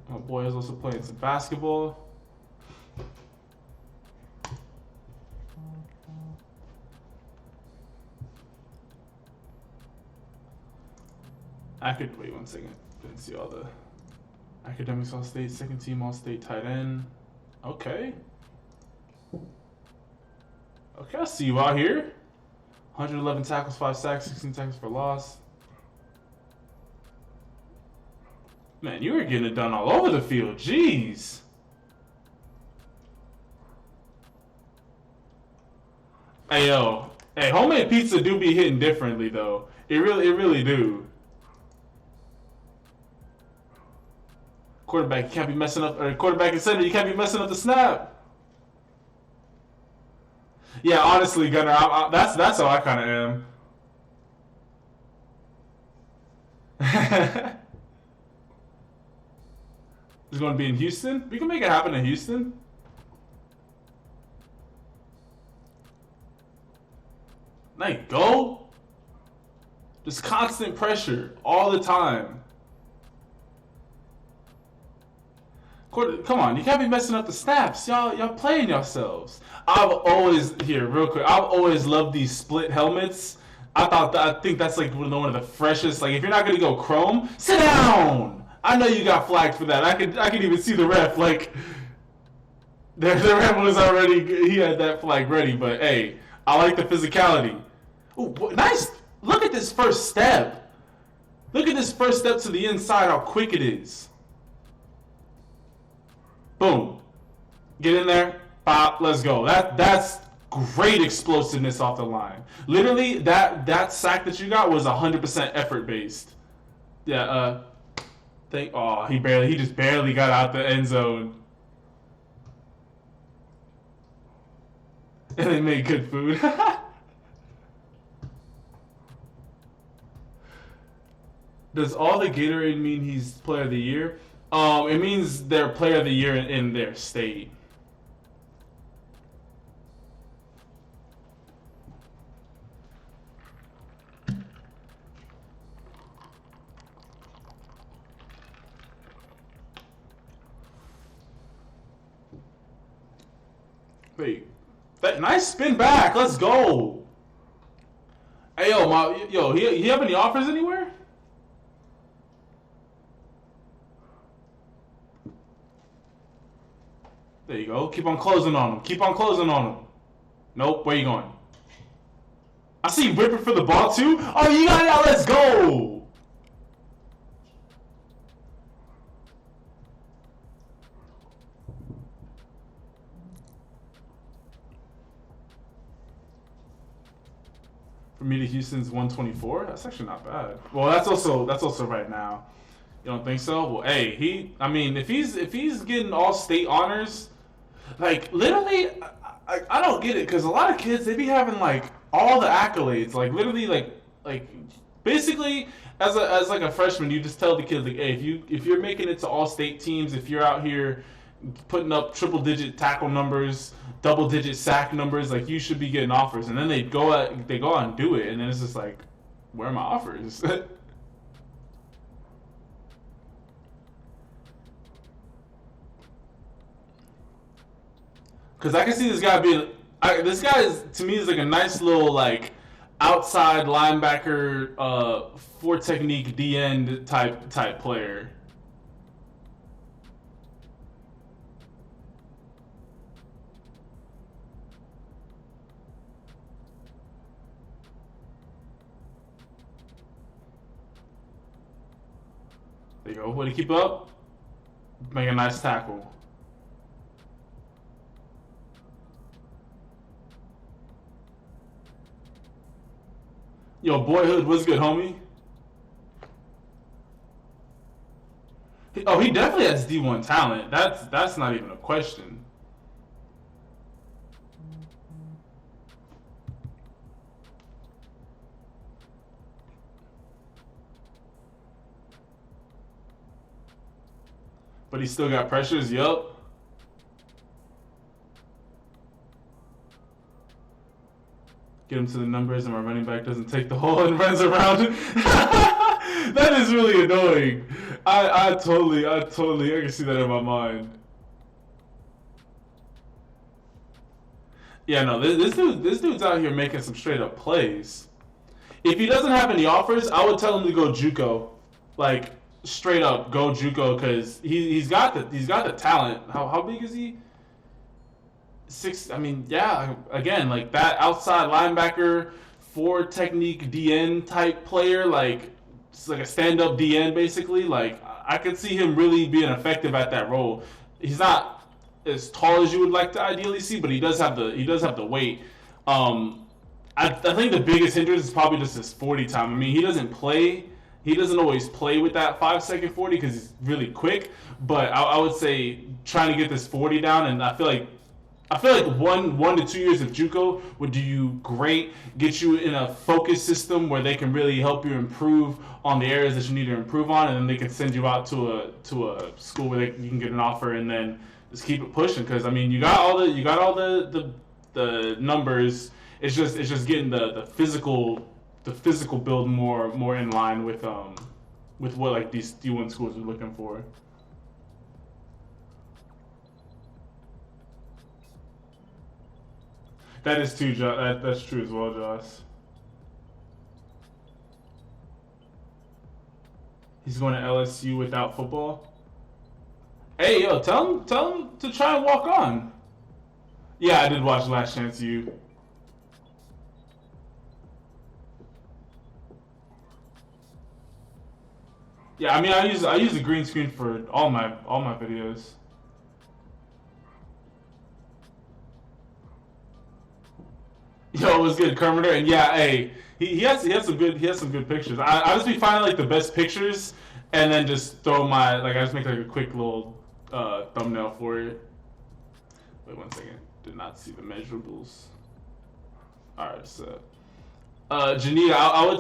My boy is also playing some basketball. Wait 1 second. Didn't see all the academics all state, second team all state tight end. Okay. Okay, I see you out here. 111 tackles, 5 sacks, 16 tackles for loss. Man, you were getting it done all over the field. Jeez. Hey, yo. Hey, homemade pizza do be hitting differently, though. It really do. Quarterback, you can't be messing up, or quarterback and center, you can't be messing up the snap. Yeah, honestly, Gunner, that's how I kind of am. He's going to be in Houston. We can make it happen in Houston. There you go. Just constant pressure all the time. Come on, you can't be messing up the snaps. Y'all playing yourselves. I've always loved these split helmets. I think that's like one of the freshest. Like, if you're not gonna go chrome, sit down. I know you got flagged for that. I could even see the ref. Like, the ref was already. He had that flag ready. But hey, I like the physicality. Ooh, nice. Look at this first step. Look at this first step to the inside. How quick it is. Boom. Get in there. Pop. Let's go. That's great explosiveness off the line. Literally, that sack that you got was 100% effort based. Yeah. He just barely got out the end zone. And they made good food. Does all the Gatorade mean he's player of the year? It means they're player of the year in their state. Wait, that nice spin back. Let's go. Hey, he have any offers anywhere? There you go. Keep on closing on him. Nope. Where you going? I see you ripping for the ball too. Oh, you got it out. Let's go. For me to Houston's 124. That's actually not bad. Well, that's also right now. You don't think so? Well, hey, if he's getting all state honors, like literally, I don't get it because a lot of kids they be having like all the accolades, like literally like Basically, as like a freshman, you just tell the kids like, hey, if you're making it to all state teams, if you're out here putting up triple digit tackle numbers, double digit sack numbers, like you should be getting offers. And then they go out and do it, and then it's just like, where are my offers? Because I can see this guy being. This guy is to me is like a nice little like outside linebacker, four technique D end type player. There you go. Way to keep up. Make a nice tackle. Yo, boyhood was good, homie. Oh, he definitely has D1 talent. That's not even a question. But he still got pressures. Yup. Get him to the numbers, and my running back doesn't take the hole and runs around it. That is really annoying. I can see that in my mind. Yeah, no, this dude's out here making some straight up plays. If he doesn't have any offers, I would tell him to go JUCO, like straight up go JUCO, because he's got the talent. How big is he? 6. I mean, yeah. Again, like that outside linebacker, four technique DN type player, like it's like a stand up DN basically. Like I could see him really being effective at that role. He's not as tall as you would like to ideally see, but he does have the weight. I think the biggest hindrance is probably just his 40 time. I mean, he doesn't always play with that 5-second 40 because he's really quick. But I would say trying to get this 40 down, and I feel like 1 to 2 years of JUCO would do you great, get you in a focus system where they can really help you improve on the areas that you need to improve on, and then they can send you out to a school where you can get an offer, and then just keep it pushing. Because I mean, you got all the numbers. It's just getting the physical build more in line with what like these D1 schools are looking for. That is too, that's true as well, Josh. He's going to LSU without football. Hey, yo, tell him to try and walk on. Yeah, I did watch Last Chance U. Yeah, I mean, I use the green screen for all my videos. Yo, it was good, Kermiter, and yeah, hey, he has some good pictures. I just be finding like the best pictures, and then just throw I just make like a quick little thumbnail for it. Wait 1 second, did not see the measurables. All right, so Janita, I would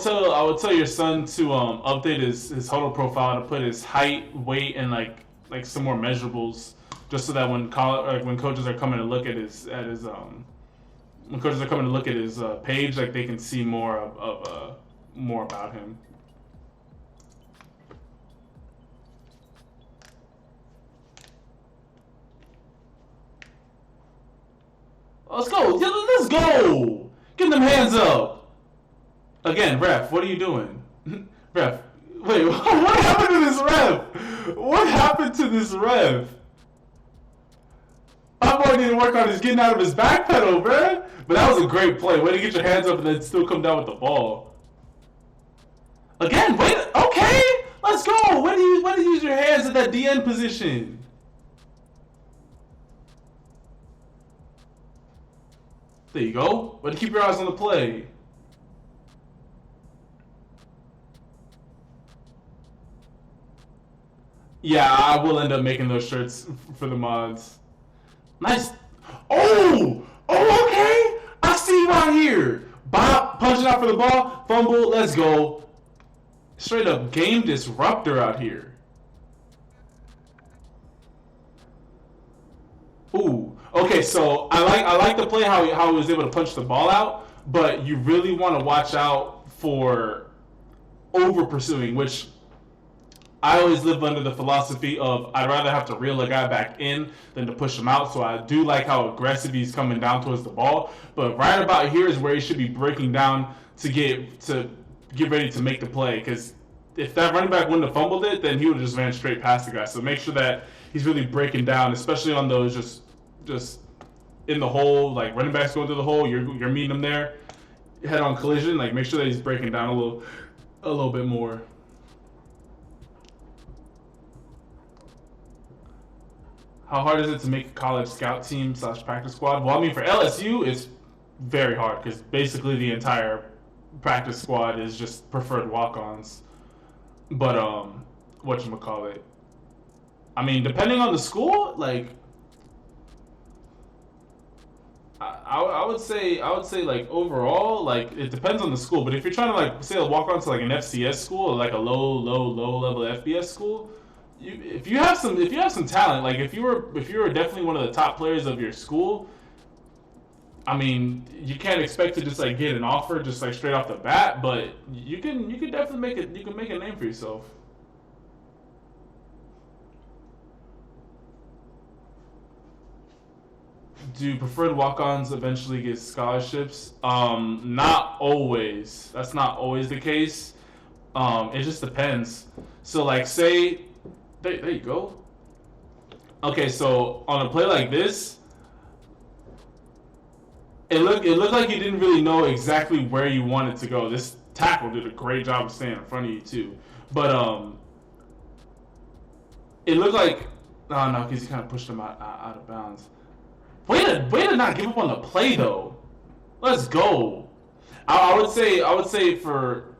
tell your son to update his huddle profile to put his height, weight, and like some more measurables, just so that when coaches are coming to look at his when coaches are coming to look at his page, like they can see more of more about him. Let's go! Let's go! Get them hands up! Again, ref, what are you doing? Ref, wait, what happened to this ref? What happened to this ref? My boy didn't work on his getting out of his back pedal, bruh. But that was a great play. Way to get your hands up and then still come down with the ball. Again, wait, okay, let's go. Way to use your hands at that DN position. There you go. Way to keep your eyes on the play. Yeah, I will end up making those shirts for the mods. Nice. Oh, okay. I see right here. Bob punching out for the ball. Fumble. Let's go. Straight up game disruptor out here. Ooh. Okay, so I like the play how he was able to punch the ball out, but you really want to watch out for over pursuing, which I always live under the philosophy of I'd rather have to reel a guy back in than to push him out. So I do like how aggressive he's coming down towards the ball, but right about here is where he should be breaking down to get ready to make the play. Because if that running back wouldn't have fumbled it, then he would have just ran straight past the guy. So make sure that he's really breaking down, especially on those just in the hole, like running backs going through the hole. You're meeting them there, head on collision. Like make sure that he's breaking down a little bit more. How hard is it to make a college scout team / practice squad? Well, I mean, for LSU, it's very hard because basically the entire practice squad is just preferred walk-ons. But whatchamacallit? I mean, depending on the school, like I would say like overall, like it depends on the school. But if you're trying to like say walk on to like an FCS school or like a low level FBS school, if you have some talent, like if you were definitely one of the top players of your school, I mean, you can't expect to just like get an offer just like straight off the bat, but you can definitely make a name for yourself. Do preferred walk-ons eventually get scholarships? Not always. That's not always the case. It just depends. So like say there you go. Okay, so on a play like this, it looked like you didn't really know exactly where you wanted to go. This tackle did a great job of staying in front of you too. But it looked like no, because he kind of pushed him out of bounds. Way to not give up on the play though. Let's go. I would say for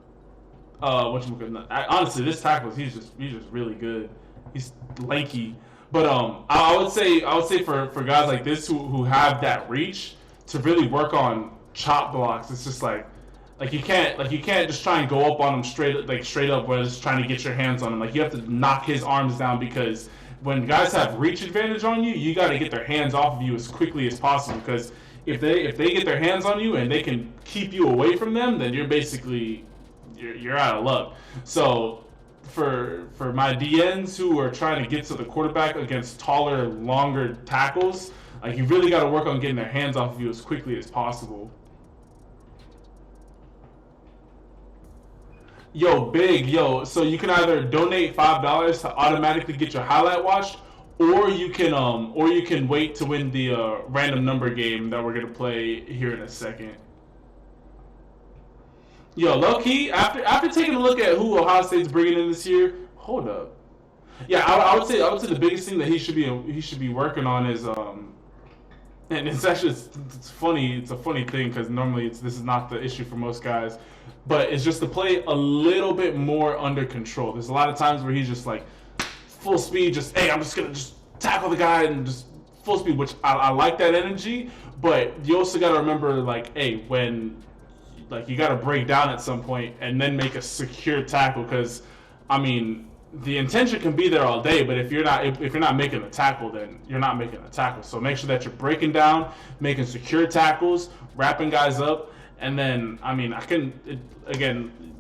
honestly, this tackle he's just really good. He's lanky, but I would say for guys like this who have that reach to really work on chop blocks. It's just like you can't just try and go up on him straight up when it's trying to get your hands on him. Like you have to knock his arms down because when guys have reach advantage on you, you got to get their hands off of you as quickly as possible. Because if they get their hands on you and they can keep you away from them, then you're basically you're out of luck. So for my DNs who are trying to get to the quarterback against taller, longer tackles, like you really got to work on getting their hands off of you as quickly as possible. So you can either donate $5 to automatically get your highlight watched, or you can wait to win the random number game that we're gonna play here in a second. Yo, low key, after taking a look at who Ohio State's bringing in this year, hold up. Yeah, I would say the biggest thing that he should be working on is and it's actually it's funny. It's a funny thing because normally this is not the issue for most guys, but it's just to play a little bit more under control. There's a lot of times where he's just like full speed, just hey, I'm just gonna just tackle the guy and just full speed, which I like that energy. But you also got to remember like, hey, when like you got to break down at some point and then make a secure tackle because I mean. The intention can be there all day, but if you're not making the tackle, then you're not making the tackle. So make sure that you're breaking down, making secure tackles, wrapping guys up, and then I mean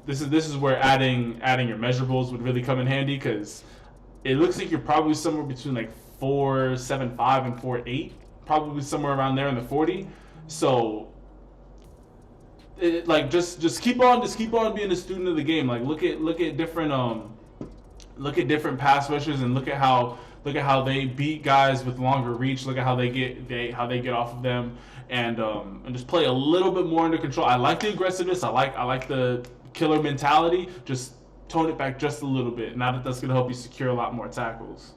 this is where adding your measurables would really come in handy because it looks like you're probably somewhere between like 4.75 and 4.8, probably somewhere around there in the 40. So just keep on being a student of the game. Like look at different pass rushers and look at how they beat guys with longer reach. Look at how they get off of them and just play a little bit more under control. I like the aggressiveness. I like the killer mentality. Just tone it back just a little bit. Now that's going to help you secure a lot more tackles.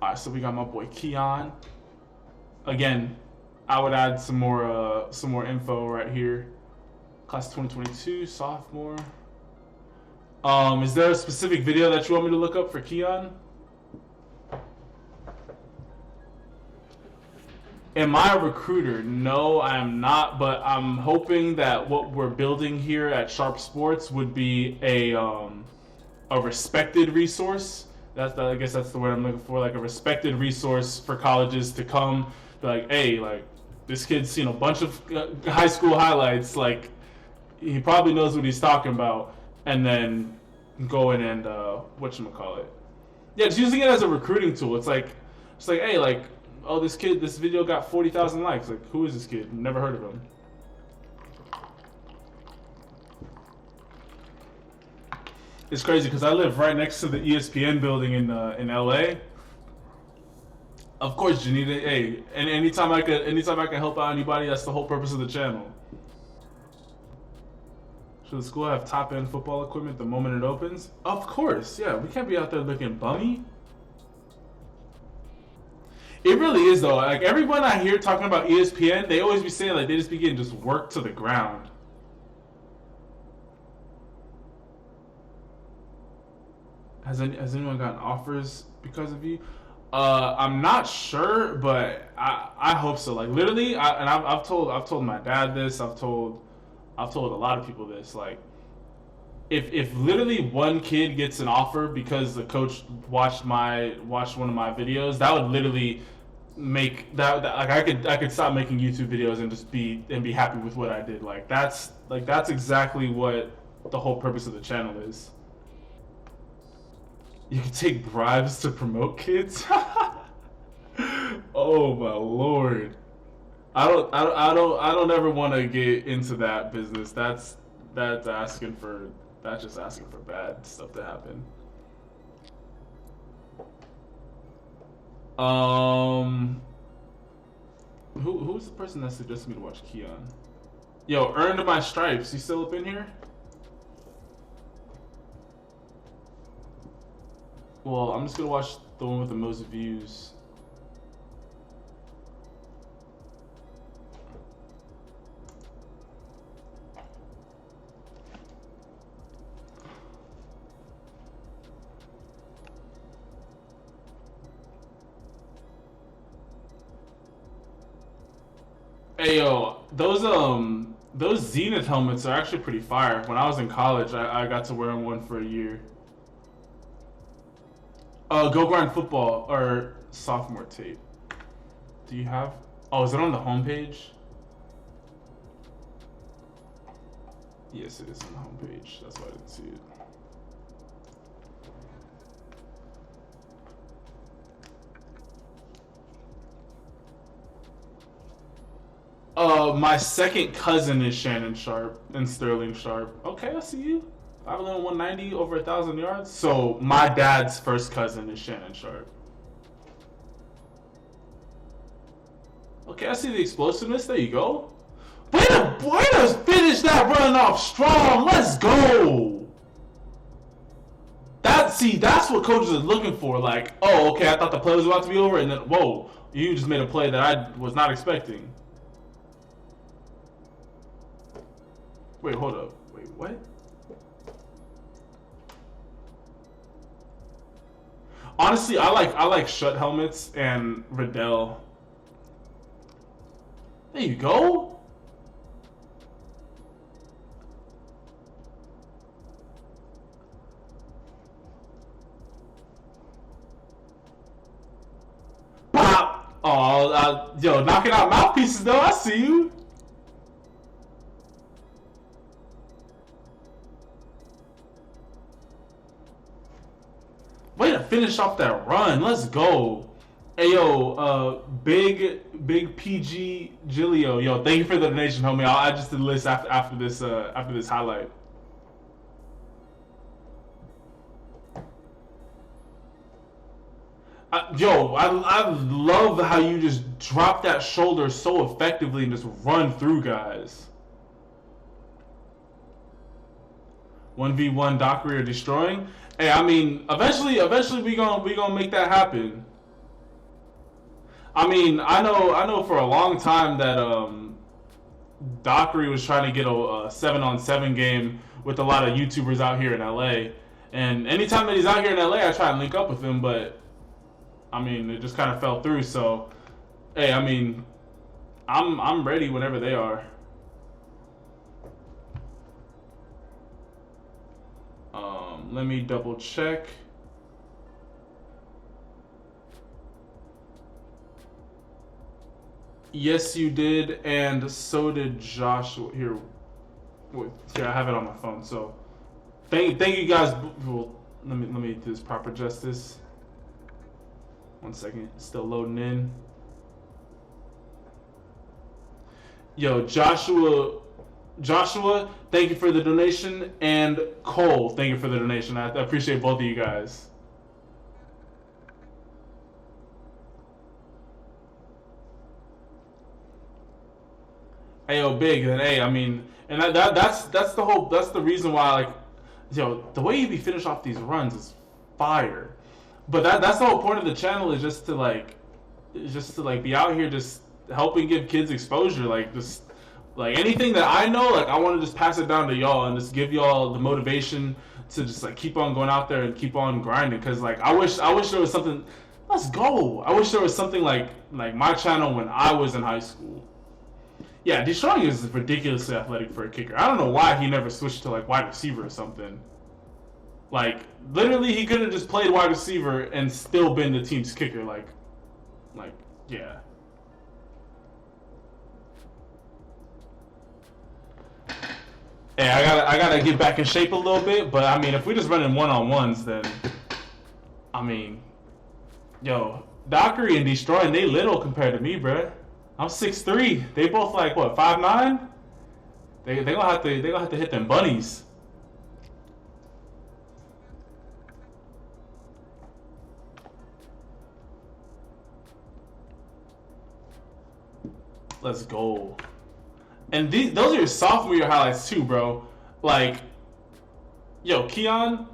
All right, so we got my boy Keon. Again, I would add some more info right here. Class 2022, sophomore. Is there a specific video that you want me to look up for Keon? Am I a recruiter? No, I am not. But I'm hoping that what we're building here at SharpeSports would be a respected resource. I guess that's the word I'm looking for. Like a respected resource for colleges to come. Be like, hey, like this kid's seen a bunch of high school highlights. Like he probably knows what he's talking about, and then go in and whatchamacallit. Yeah, just using it as a recruiting tool. It's like, hey, like, oh, this video got 40,000 likes. Like, who is this kid? Never heard of him. It's crazy because I live right next to the ESPN building in LA. Of course, Janita. Hey, and anytime I can help out anybody, that's the whole purpose of the channel. Should the school have top-end football equipment the moment it opens? Of course, yeah. We can't be out there looking bummy. It really is though. Like everyone I hear talking about ESPN, they always be saying like they just be getting just worked to the ground. Has anyone gotten offers because of you? I'm not sure, but I hope so. Like literally, I've told my dad this. I've told a lot of people this. Like, if literally one kid gets an offer because the coach watched one of my videos, that would literally make that like I could stop making YouTube videos and just be happy with what I did. That's exactly what the whole purpose of the channel is. You can take bribes to promote kids. Oh my lord. I don't ever want to get into that business. That's just asking for bad stuff to happen. Who's the person that suggested me to watch Keon? Yo, earned my stripes. You still up in here? Well, I'm just gonna watch the one with the most views. Hey yo, those Zenith helmets are actually pretty fire. When I was in college, I got to wear one for a year. Go Grind Football or sophomore tape. Do you have? Oh, is it on the homepage? Yes, it is on the homepage. That's why I didn't see it. My second cousin is Shannon Sharpe and Sterling Sharpe. Okay, I see you. 5'11", 190, over 1,000 yards. So my dad's first cousin is Shannon Sharpe. Okay, I see the explosiveness. There you go. Way to finish that run off strong. Let's go. That's what coaches are looking for. Like, oh, okay, I thought the play was about to be over, and then whoa, you just made a play that I was not expecting. Wait, hold up. Wait, what? Honestly, I like Shut helmets and Riddell. There you go. Pop. Oh, yo, knocking out mouthpieces though. I see you. Way to finish off that run. Let's go. Hey, yo, big PG Gilio. Yo, thank you for the donation, homie. I just did the list after this highlight. I love how you just drop that shoulder so effectively and just run through guys. 1v1 Dockery or destroying. Hey, I mean, eventually we gonna make that happen. I mean, I know for a long time that Dockery was trying to get a 7-on-7 game with a lot of YouTubers out here in LA. And anytime that he's out here in LA, I try and link up with him, but I mean, it just kind of fell through. So, hey, I mean, I'm ready whenever they are. Let me double check. Yes, you did, and so did Joshua. Here, I have it on my phone. So, thank you guys. Well, let me do this proper justice. 1 second, still loading in. Yo, Joshua, thank you for the donation, and Cole, thank you for the donation. I appreciate both of you guys. Hey, yo, big, and hey, I mean, and that's the reason why, like, yo, the way you finish off these runs is fire. But that's the whole point of the channel is just to like be out here just helping give kids exposure, like just like anything that I know, like I want to just pass it down to y'all and just give y'all the motivation to just like keep on going out there and keep on grinding. Cause like I wish there was something. Let's go. I wish there was something like my channel when I was in high school. Yeah, Deshaun is ridiculously athletic for a kicker. I don't know why he never switched to like wide receiver or something. Like literally, he could have just played wide receiver and still been the team's kicker. Like yeah. Hey, I gotta get back in shape a little bit, but I mean, if we just running one-on-ones, then I mean, yo, Dockery and Destroying, they little compared to me, bruh. I'm 6'3". They both like what 5'9". They gonna have to hit them bunnies. Let's go. And those are your sophomore year highlights too, bro. Like, yo, Keon,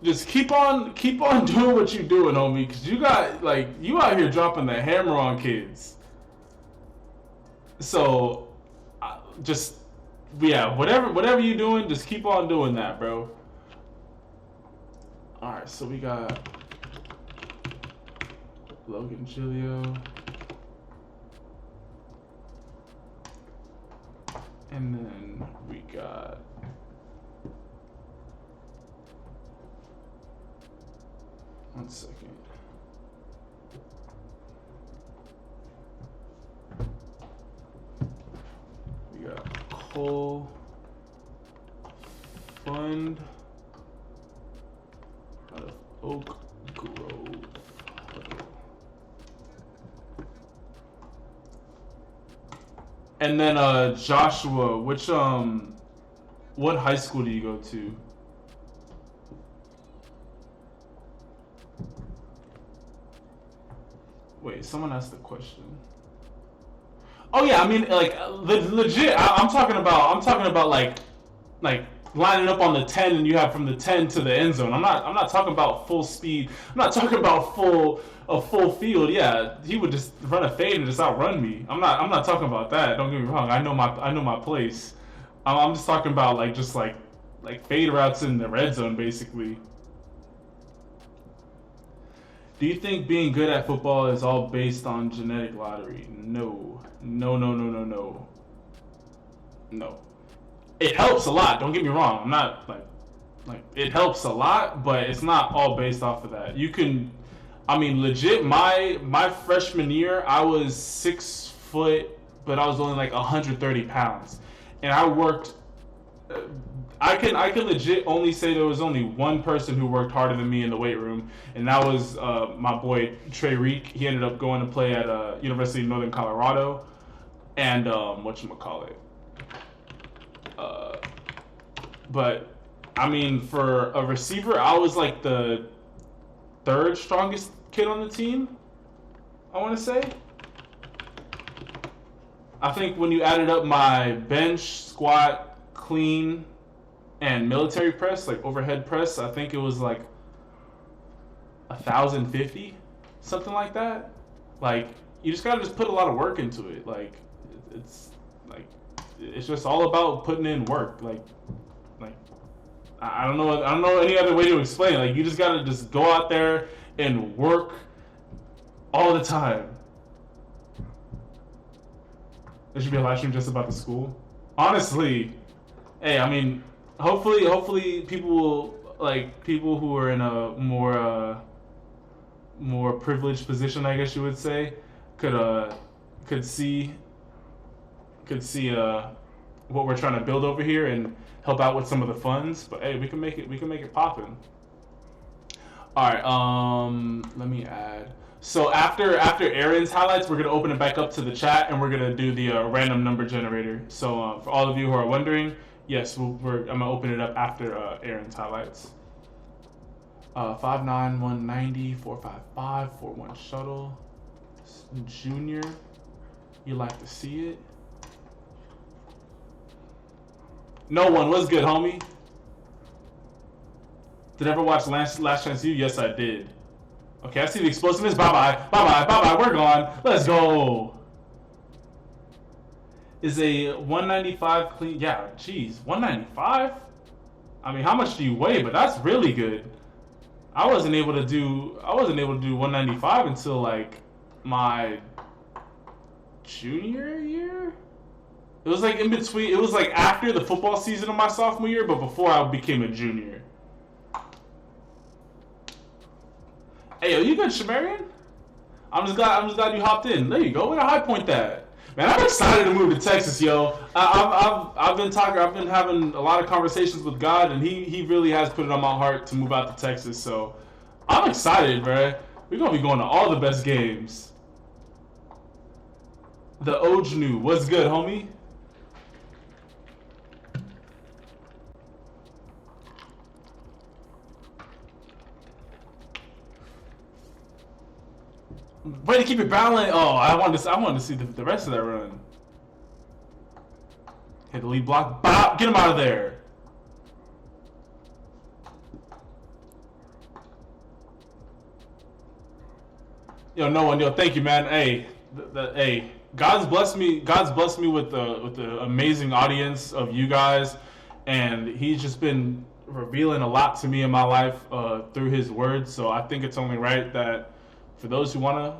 just keep on doing what you're doing, homie. Cause you out here dropping the hammer on kids. So, just yeah, whatever you're doing, just keep on doing that, bro. All right, so we got Logan Giglio. And then we got one second. We got Cole Fund out of Oak Grove. And then Joshua, what high school do you go to? Wait, someone asked the question. Oh yeah, I mean like legit. I'm talking about like lining up on the 10 and you have from the 10 to the end zone. I'm not talking about full speed. I'm not talking about a full field. Yeah, he would just run a fade and just outrun me. I'm not talking about that. Don't get me wrong. I know my place. I'm just talking about like fade routes in the red zone basically. Do you think being good at football is all based on genetic lottery? No. No. It helps a lot. Don't get me wrong. I'm not like it helps a lot, but it's not all based off of that. You can, I mean, legit. My freshman year, I was 6 foot, but I was only like 130 pounds, and I worked. I can legit only say there was only one person who worked harder than me in the weight room, and that was my boy Trey Reek. He ended up going to play at University of Northern Colorado, and whatchamacallit. But I mean, for a receiver, I was like the third strongest kid on the team, I want to say. I think when you added up my bench, squat, clean, and military press, like overhead press, I think it was like 1,050, something like that. Like, you just gotta put a lot of work into it. Like, it's just all about putting in work. Like I don't know any other way to explain it. Like, you just gotta just go out there and work all the time. There should be a live stream just about the school. Honestly, hey, I mean, hopefully people will, like, people who are in a more privileged position, I guess you would say, could see what we're trying to build over here and help out with some of the funds. But hey, we can make it poppin'. All right, let me add. So after Aaron's highlights, we're gonna open it back up to the chat and we're gonna do the random number generator. So for all of you who are wondering, yes, I'm gonna open it up after Aaron's highlights. 59190 455 41 shuttle. Junior, you like to see it? No one. What's good, homie? Did I ever watch Last Chance U? Yes, I did. Okay, I see the explosiveness. Bye-bye. We're gone. Let's go. Is a 195 clean? Yeah, geez, 195? I mean, how much do you weigh? But that's really good. I wasn't able to do 195 until like my junior year. It was like in between. It was like after the football season of my sophomore year, but before I became a junior. Hey, yo, you good, Shamarian? I'm just glad you hopped in. There you go. Where the high point that? Man, I'm excited to move to Texas, yo. I've been having a lot of conversations with God, and he really has put it on my heart to move out to Texas. So I'm excited, bro. We're gonna be going to all the best games. The Ojnu, what's good, homie? Way to keep it balanced. Oh, I wanted to see the rest of that run. Hit the lead block. Bop! Get him out of there. Yo, no one. Yo, thank you, man. Hey, hey, God's blessed me with the amazing audience of you guys, and He's just been revealing a lot to me in my life through His Word. So I think it's only right that for those who wanna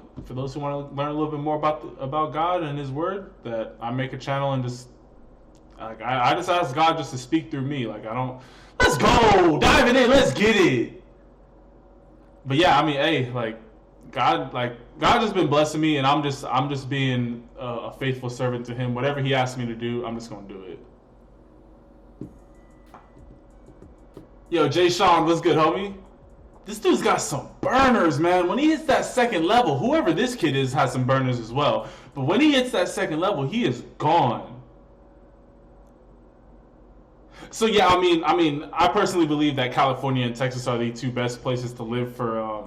learn a little bit more about God and His Word, that I make a channel and just like I just ask God just to speak through me. Like let's go, diving in, let's get it. But yeah, I mean, hey, God has been blessing me, and I'm just being a faithful servant to Him. Whatever He asks me to do, I'm just gonna do it. Yo, Jay Sean, what's good, homie? This dude's got some burners, man. When he hits that second level, whoever this kid is has some burners as well. But when he hits that second level, he is gone. So yeah, I mean, I personally believe that California and Texas are the two best places to live for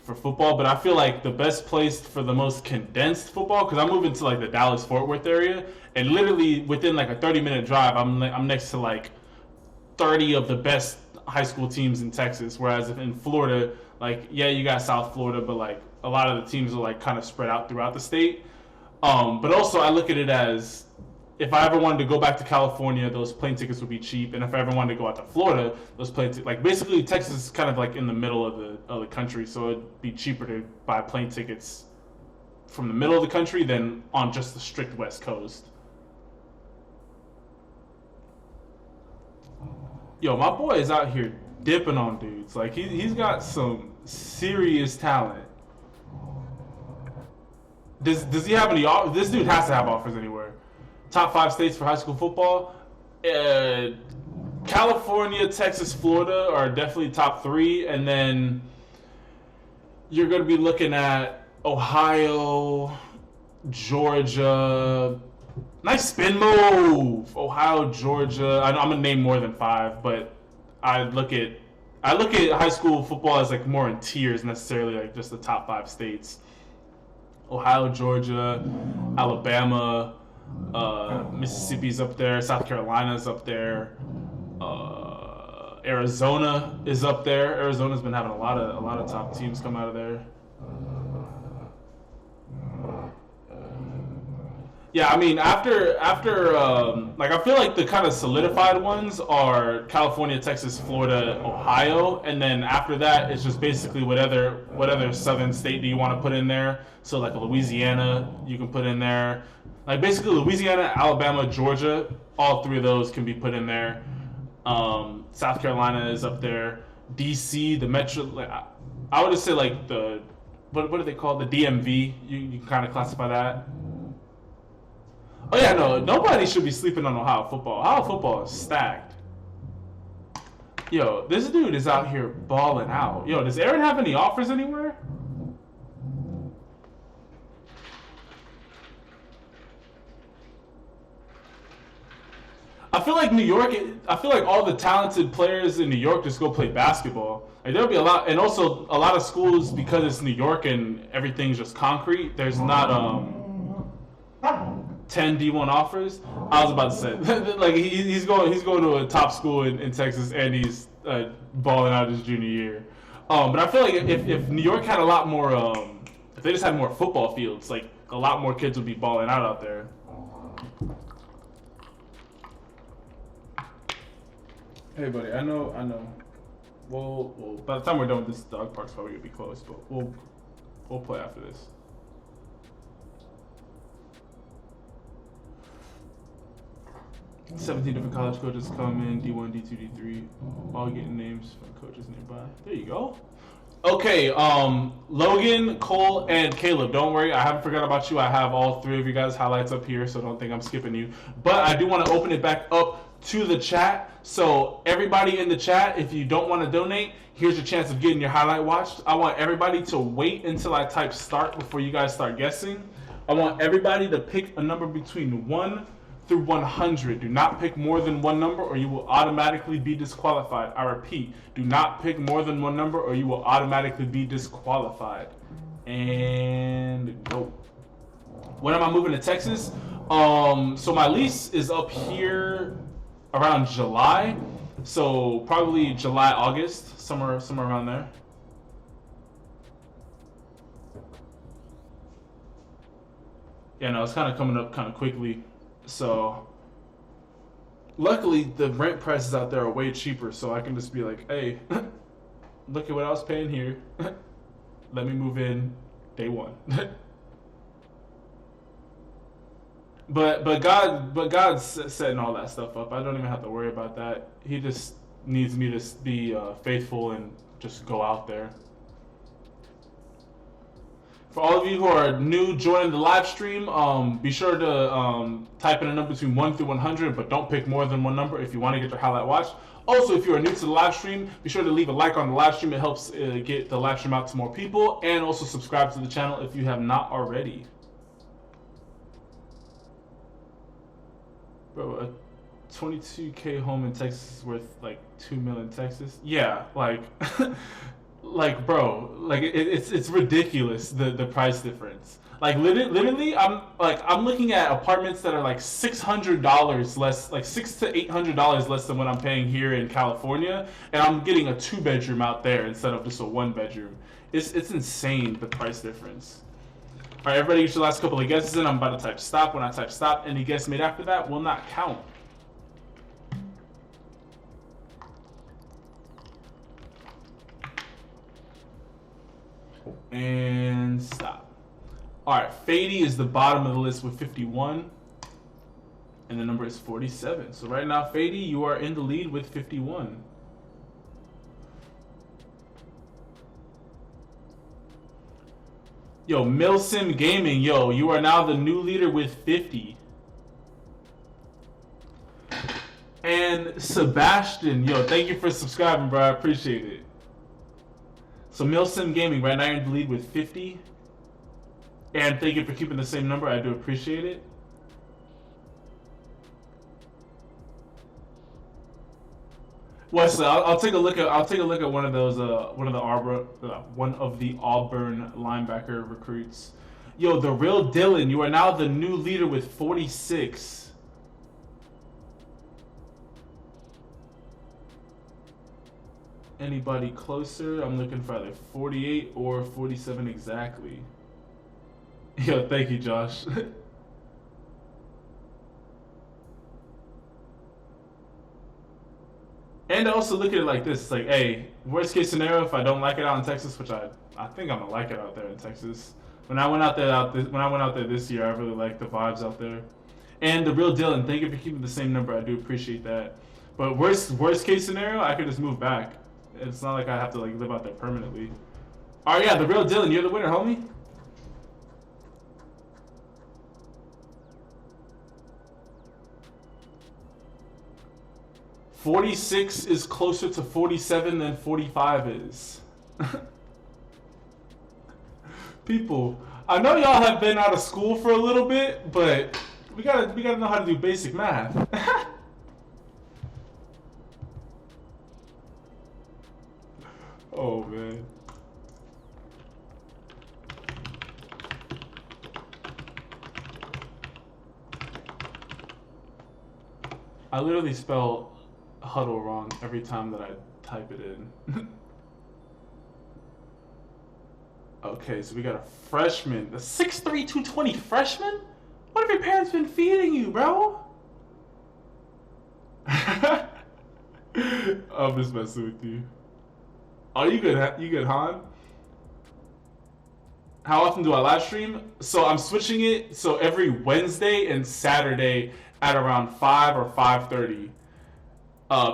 football. But I feel like the best place for the most condensed football, because I'm moving to like the Dallas-Fort Worth area, and literally within like a 30-minute drive, I'm next to like 30 of the best high school teams in Texas, whereas in Florida, like, yeah, you got South Florida, but like a lot of the teams are like kind of spread out throughout the state. But also I look at it as, if I ever wanted to go back to California, those plane tickets would be cheap, and if I ever wanted to go out to Florida, those plane tickets, like basically Texas is kind of like in the middle of the country, so it'd be cheaper to buy plane tickets from the middle of the country than on just the strict West Coast. Yo, my boy is out here dipping on dudes. Like, he's got some serious talent. Does he have any offers? This dude has to have offers anywhere. Top 5 states for high school football. California, Texas, Florida are definitely top 3. And then you're going to be looking at Ohio, Georgia. Nice spin move. Ohio, Georgia. I'm gonna name more than 5, but I look at high school football as like more in tiers, necessarily like just the top 5 states. Ohio, Georgia, Alabama, Mississippi's up there, South Carolina's up there, Arizona is up there. Arizona's been having a lot of top teams come out of there. Yeah, I mean, after like, I feel like the kind of solidified ones are California, Texas, Florida, Ohio, and then after that, it's just basically what other southern state do you want to put in there? So like Louisiana, you can put in there. Like basically Louisiana, Alabama, Georgia, all three of those can be put in there. South Carolina is up there. DC, the Metro. Like, I would just say like the what do they call it? The DMV? You can kind of classify that. Oh yeah, no, nobody should be sleeping on Ohio football. Ohio football is stacked. Yo, this dude is out here balling out. Yo, does Aaron have any offers anywhere? I feel like New York. I feel like all the talented players in New York just go play basketball. Like there'll be a lot, and also a lot of schools because it's New York and everything's just concrete. There's not 10 D1 offers. I was about to say like he's going to a top school in Texas and he's balling out his junior year. But I feel like if New York had a lot more, if they just had more football fields, like a lot more kids would be balling out there. Hey, buddy, I know. Well, by the time we're done with this, dog park's probably gonna be closed, but we'll play after this. $17 different college coaches coming, D1, D2, D3, all getting names from coaches nearby. There you go. Okay, Logan, Cole, and Caleb. Don't worry, I haven't forgot about you. I have all three of you guys' highlights up here, so don't think I'm skipping you. But I do want to open it back up to the chat. So everybody in the chat, if you don't want to donate, here's your chance of getting your highlight watched. I want everybody to wait until I type start before you guys start guessing. I want everybody to pick a number between 1 through 100. Do not pick more than one number or you will automatically be disqualified. I repeat, do not pick more than one number or you will automatically be disqualified. And go. When am I moving to Texas? So my lease is up here around July. So probably July, August, somewhere around there. Yeah, no, it's kind of coming up kind of quickly. So luckily the rent prices out there are way cheaper, so I can just be like, hey, look at what I was paying here. Let me move in day one. But God's setting all that stuff up. I don't even have to worry about that. He just needs me to be faithful and just go out there. For all of you who are new joining the live stream, be sure to type in a number between 1 through 100, but don't pick more than one number if you want to get your highlight watched. Also, if you are new to the live stream, be sure to leave a like on the live stream. It helps get the live stream out to more people. And also subscribe to the channel if you have not already. Bro, a 22K home in Texas is worth like $2 million in Texas? Yeah, like... Like, bro, like it's ridiculous the price difference. Like literally, I'm looking at apartments that are like $600 less, like $600 to $800 less than what I'm paying here in California, and I'm getting a 2-bedroom out there instead of just a 1-bedroom. It's insane the price difference. All right, everybody, get your last couple of guesses in. I'm about to type stop. When I type stop, any guess made after that will not count. And stop. All right, Fady is the bottom of the list with 51, and the number is 47. So right now, Fady, you are in the lead with 51. Yo, Milsim Gaming, yo, you are now the new leader with 50. And Sebastian, yo, thank you for subscribing, bro. I appreciate it. So Milsim Gaming, right now you're in the lead with 50. And thank you for keeping the same number. I do appreciate it. Wesley, I'll take a look at one of those one of the Auburn linebacker recruits. Yo, the real Dylan, you are now the new leader with 46. Anybody closer? I'm looking for either 48 or 47 exactly. Yo, thank you, Josh. And also look at it like this. It's like, hey, worst case scenario, if I don't like it out in Texas, which I think I'm going to like it out there in Texas, When I went out there this year, I really liked the vibes out there. And the real Dylan, thank you for keeping the same number. I do appreciate that. But worst case scenario, I could just move back. It's not like I have to like live out there permanently. All right, yeah, the real Dylan, you're the winner, homie. 46 is closer to 47 than 45 is. People, I know y'all have been out of school for a little bit, but we gotta know how to do basic math. Oh man. I literally spell huddle wrong every time that I type it in. Okay, so we got a freshman. A 6'3", 220 freshman? What have your parents been feeding you, bro? I'm just messing with you. Oh, you good? You good, Han? How often do I live stream? So I'm switching it. So every Wednesday and Saturday at around 5 or 5:30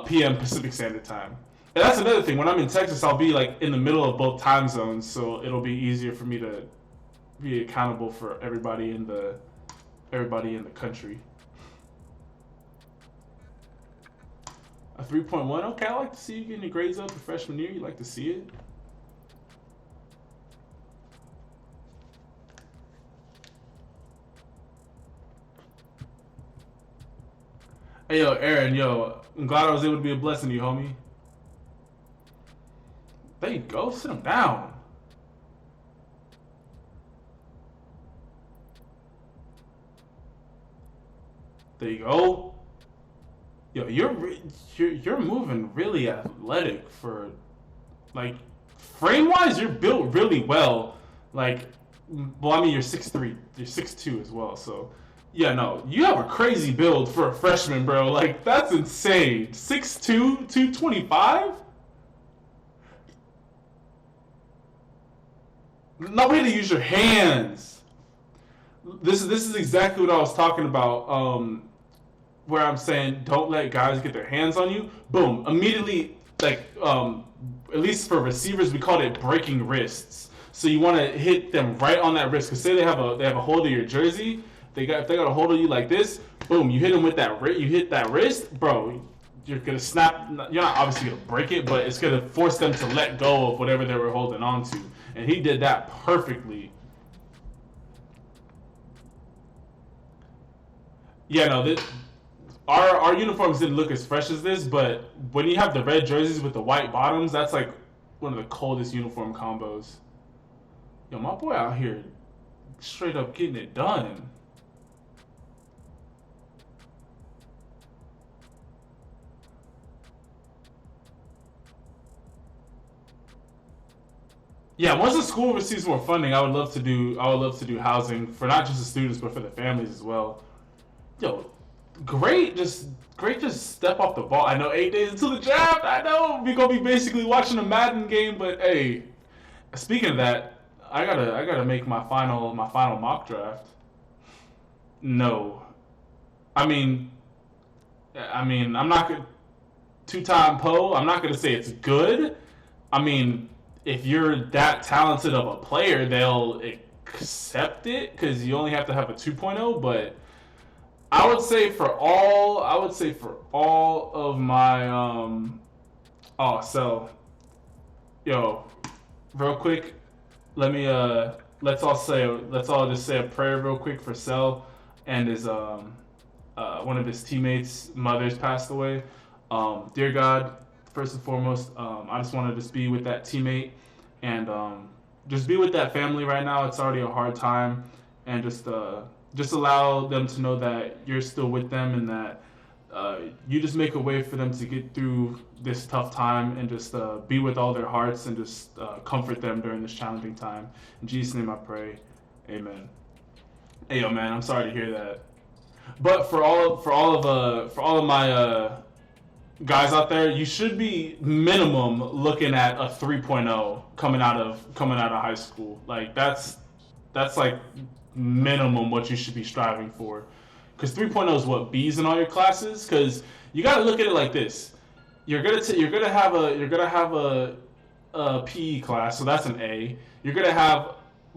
p.m. Pacific Standard Time. And that's another thing. When I'm in Texas, I'll be like in the middle of both time zones, so it'll be easier for me to be accountable for everybody in the country. A 3.1. Okay, I like to see you getting your grades up for freshman year. You like to see it. Hey, yo, Aaron, yo, I'm glad I was able to be a blessing to you, homie. There you go. Sit him down. There you go. Yo, you're moving really athletic for, like, frame wise. You're built really well. Like, well, I mean, you're 6'3", you're 6'2" as well. So, yeah, no, you have a crazy build for a freshman, bro. Like, that's insane. 6'2", 225. No way to use your hands. This is exactly what I was talking about. Where I'm saying don't let guys get their hands on you. Boom, immediately, like at least for receivers, we call it breaking wrists. So you want to hit them right on that wrist. Cause say they have a hold of your jersey, if they got a hold of you like this, boom, you hit them with that you hit that wrist, bro. You're gonna snap. You're not obviously gonna break it, but it's gonna force them to let go of whatever they were holding on to. And he did that perfectly. Yeah, no, our uniforms didn't look as fresh as this, but when you have the red jerseys with the white bottoms, that's like one of the coldest uniform combos. Yo, my boy out here straight up getting it done. Yeah, once the school receives more funding, I would love to do housing for not just the students but for the families as well. Yo, great just step off the ball. I know 8 days until the draft. I know we're gonna be basically watching a Madden game, but hey, speaking of that, I gotta make my final mock draft. No, I mean, I'm not gonna two-time Poe. I'm not gonna say it's good. I mean, if you're that talented of a player, they'll accept it because you only have to have a 2.0. But I would say for all of my so yo, real quick, let's all just say a prayer real quick for Cell and his one of his teammates' mothers passed away. Dear God, first and foremost, I just want to just be with that teammate and just be with that family right now. It's already a hard time, and just allow them to know that you're still with them and that you just make a way for them to get through this tough time and just be with all their hearts and just comfort them during this challenging time. In Jesus' name I pray, amen. Hey, yo, man, I'm sorry to hear that. But for all of my guys out there, you should be minimum looking at a 3.0 coming out of high school. Like that's That's like minimum what you should be striving for. Because 3.0 is what B's in all your classes. Because you got to look at it like this: you're gonna have a PE class, so that's an A. You're gonna have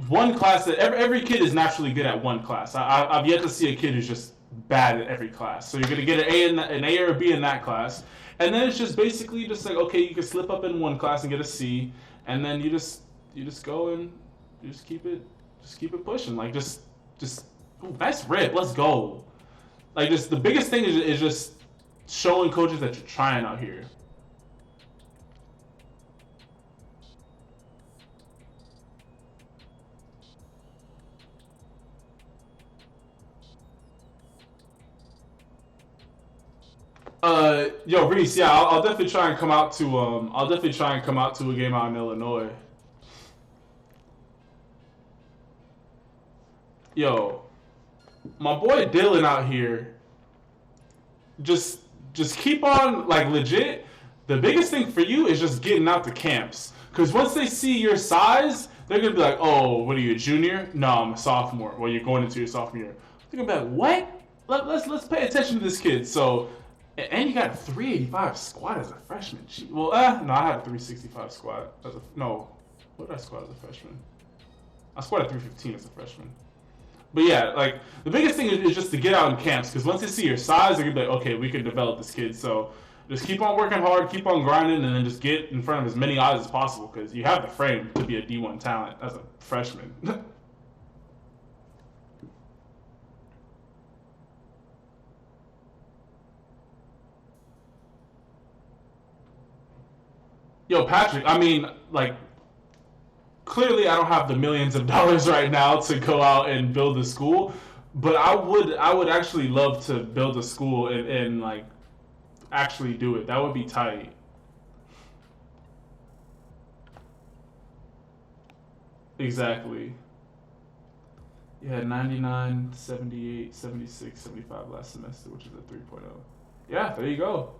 one class that every kid is naturally good at one class. I've yet to see a kid who's just bad at every class. So you're gonna get an A or a B in that class, and then it's just basically just like, okay, you can slip up in one class and get a C, and then you just go and you just keep it pushing. Like just ooh, nice rip, let's go. Like just the biggest thing is just showing coaches that you're trying out here. Yo, Reese, yeah, I'll definitely try and come out to I'll definitely try and come out to a game out in Illinois. Yo, my boy Dylan out here, just just keep on like legit. The biggest thing for you is just getting out the camps, because once they see your size, they're gonna be like, oh, what are you, a junior? No, I'm a sophomore. Well, you're going into your sophomore year. They're gonna be like, what? Let's pay attention to this kid. So. And you got a 385 squat as a freshman. Well, no, I had a 365 squat as a no. What did I squat as a freshman? I squatted 315 as a freshman. But yeah, like the biggest thing is just to get out in camps, because once they see your size, they're gonna be like, okay, we can develop this kid. So just keep on working hard, keep on grinding, and then just get in front of as many eyes as possible, because you have the frame to be a D1 talent as a freshman. Yo, Patrick, I mean, like, clearly I don't have the millions of dollars right now to go out and build a school, but I would actually love to build a school and like actually do it. That would be tight. Exactly. Yeah, 99, 78, 76, 75 last semester, which is a 3.0. Yeah, there you go.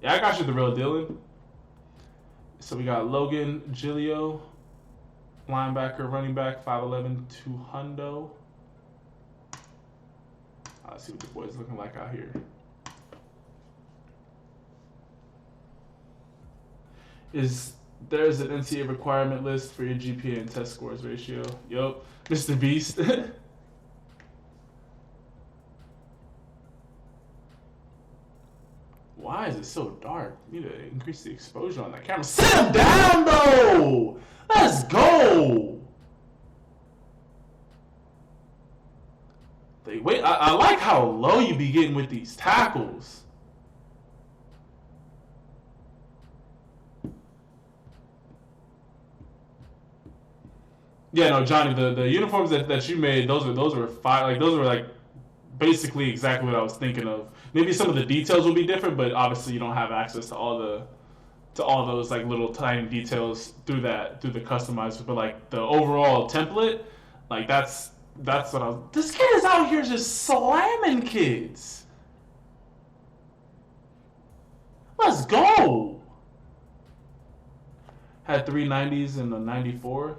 Yeah, I got you the real Dylan. So we got Logan Gilio, linebacker, running back, 5'11", 200. Let's see what the boys looking like out here. There's an NCAA requirement list for your GPA and test scores ratio. Yup, Mr. Beast. Why is it so dark? You need to increase the exposure on that camera. Sit him down, though! Let's go! Wait, I like how low you be getting with these tackles. Yeah, no, Johnny, the uniforms that you made, those were fire. Like those were like basically exactly what I was thinking of. Maybe some of the details will be different, but obviously you don't have access to all those like little tiny details through the customized. But like the overall template, like that's what I was. This kid is out here just slamming kids. Let's go. Had 390s and a 94.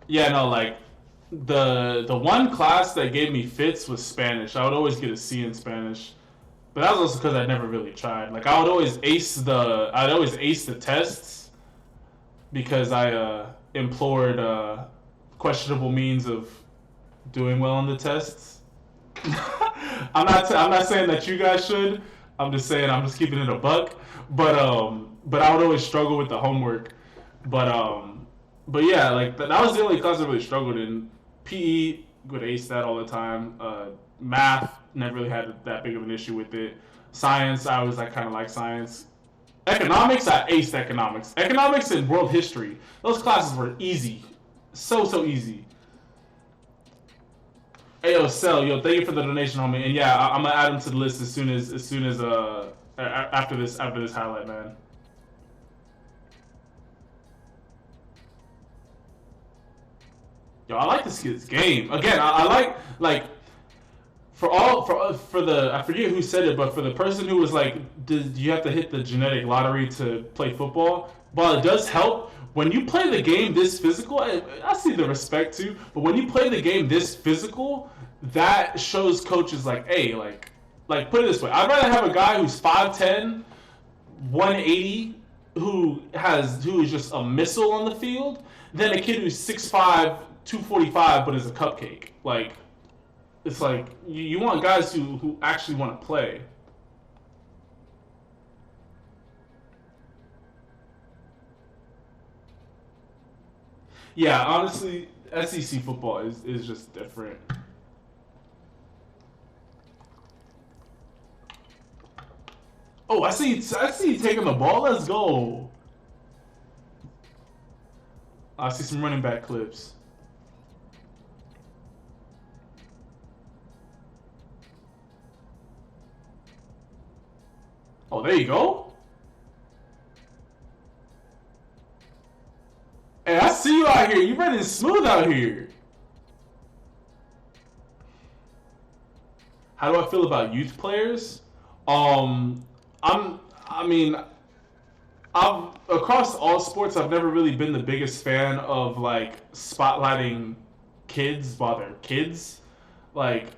Yeah, no, like the one class that gave me fits was Spanish. I would always get a C in Spanish, but that was also because I never really tried. Like I'd always ace the tests because I implored questionable means of doing well on the tests. I'm not saying that you guys should. I'm just saying I'm just keeping it a buck. But I would always struggle with the homework. But yeah, like that was the only class I really struggled in. PE would ace that all the time. Math never really had that big of an issue with it. Science, I always kind of like science. Economics, I aced economics. Economics and world history, those classes were easy, so easy. Hey yo, Cell, yo, thank you for the donation, homie. And yeah, I'm gonna add him to the list as soon as after this highlight, man. Yo, I like this kid's game. Again, I like For the, I forget who said it, but for the person who was like, did you have to hit the genetic lottery to play football? While it does help, when you play the game this physical, I see the respect too. But when you play the game this physical, that shows coaches like, hey, like put it this way, I'd rather have a guy who's 5'10", 180, who is just a missile on the field, than a kid who's 6'5", 245, but is a cupcake. Like, it's like you want guys who actually want to play. Yeah, honestly, SEC football is just different. Oh, I see you taking the ball. Let's go. I see some running back clips. Oh, there you go. Hey, I see you out here. You running smooth out here. How do I feel about youth players? Um, I mean, I've across all sports, I've never really been the biggest fan of like spotlighting kids while they're kids. Like,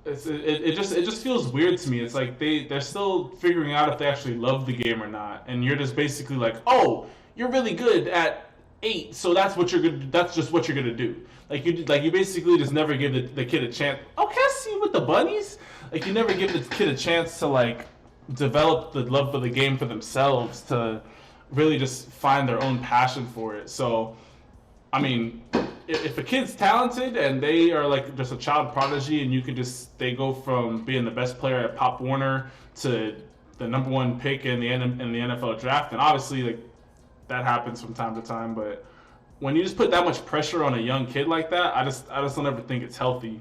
it just feels weird to me. It's like they're still figuring out if they actually love the game or not, and you're just basically like, oh, you're really good at 8, so that's what you're gonna. That's just what you're gonna do. You basically just never give the kid a chance. Oh, can I see you with the bunnies? Like, you never give the kid a chance to like develop the love for the game for themselves, to really just find their own passion for it. So, I mean, if a kid's talented and they are like just a child prodigy, and you can just they go from being the best player at Pop Warner to the number one pick in the NFL draft, and obviously like that happens from time to time. But when you just put that much pressure on a young kid like that, I just don't ever think it's healthy.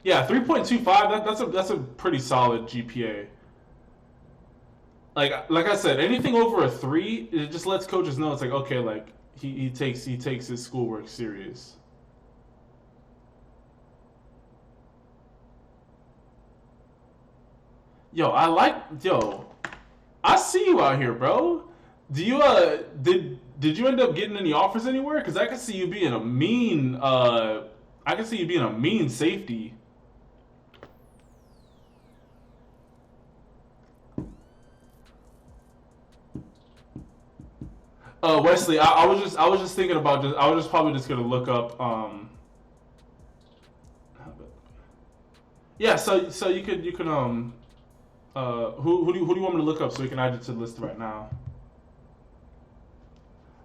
Yeah, 3.25. That's a pretty solid GPA. Like I said, anything over a 3, it just lets coaches know it's like, okay, like he takes his schoolwork serious. Yo, I see you out here, bro. Do you did you end up getting any offers anywhere? Because I can see you being a mean I can see you being a mean safety. Wesley, I was just thinking about just I was just probably just gonna look up yeah, so you could who do you want me to look up so we can add you to the list right now?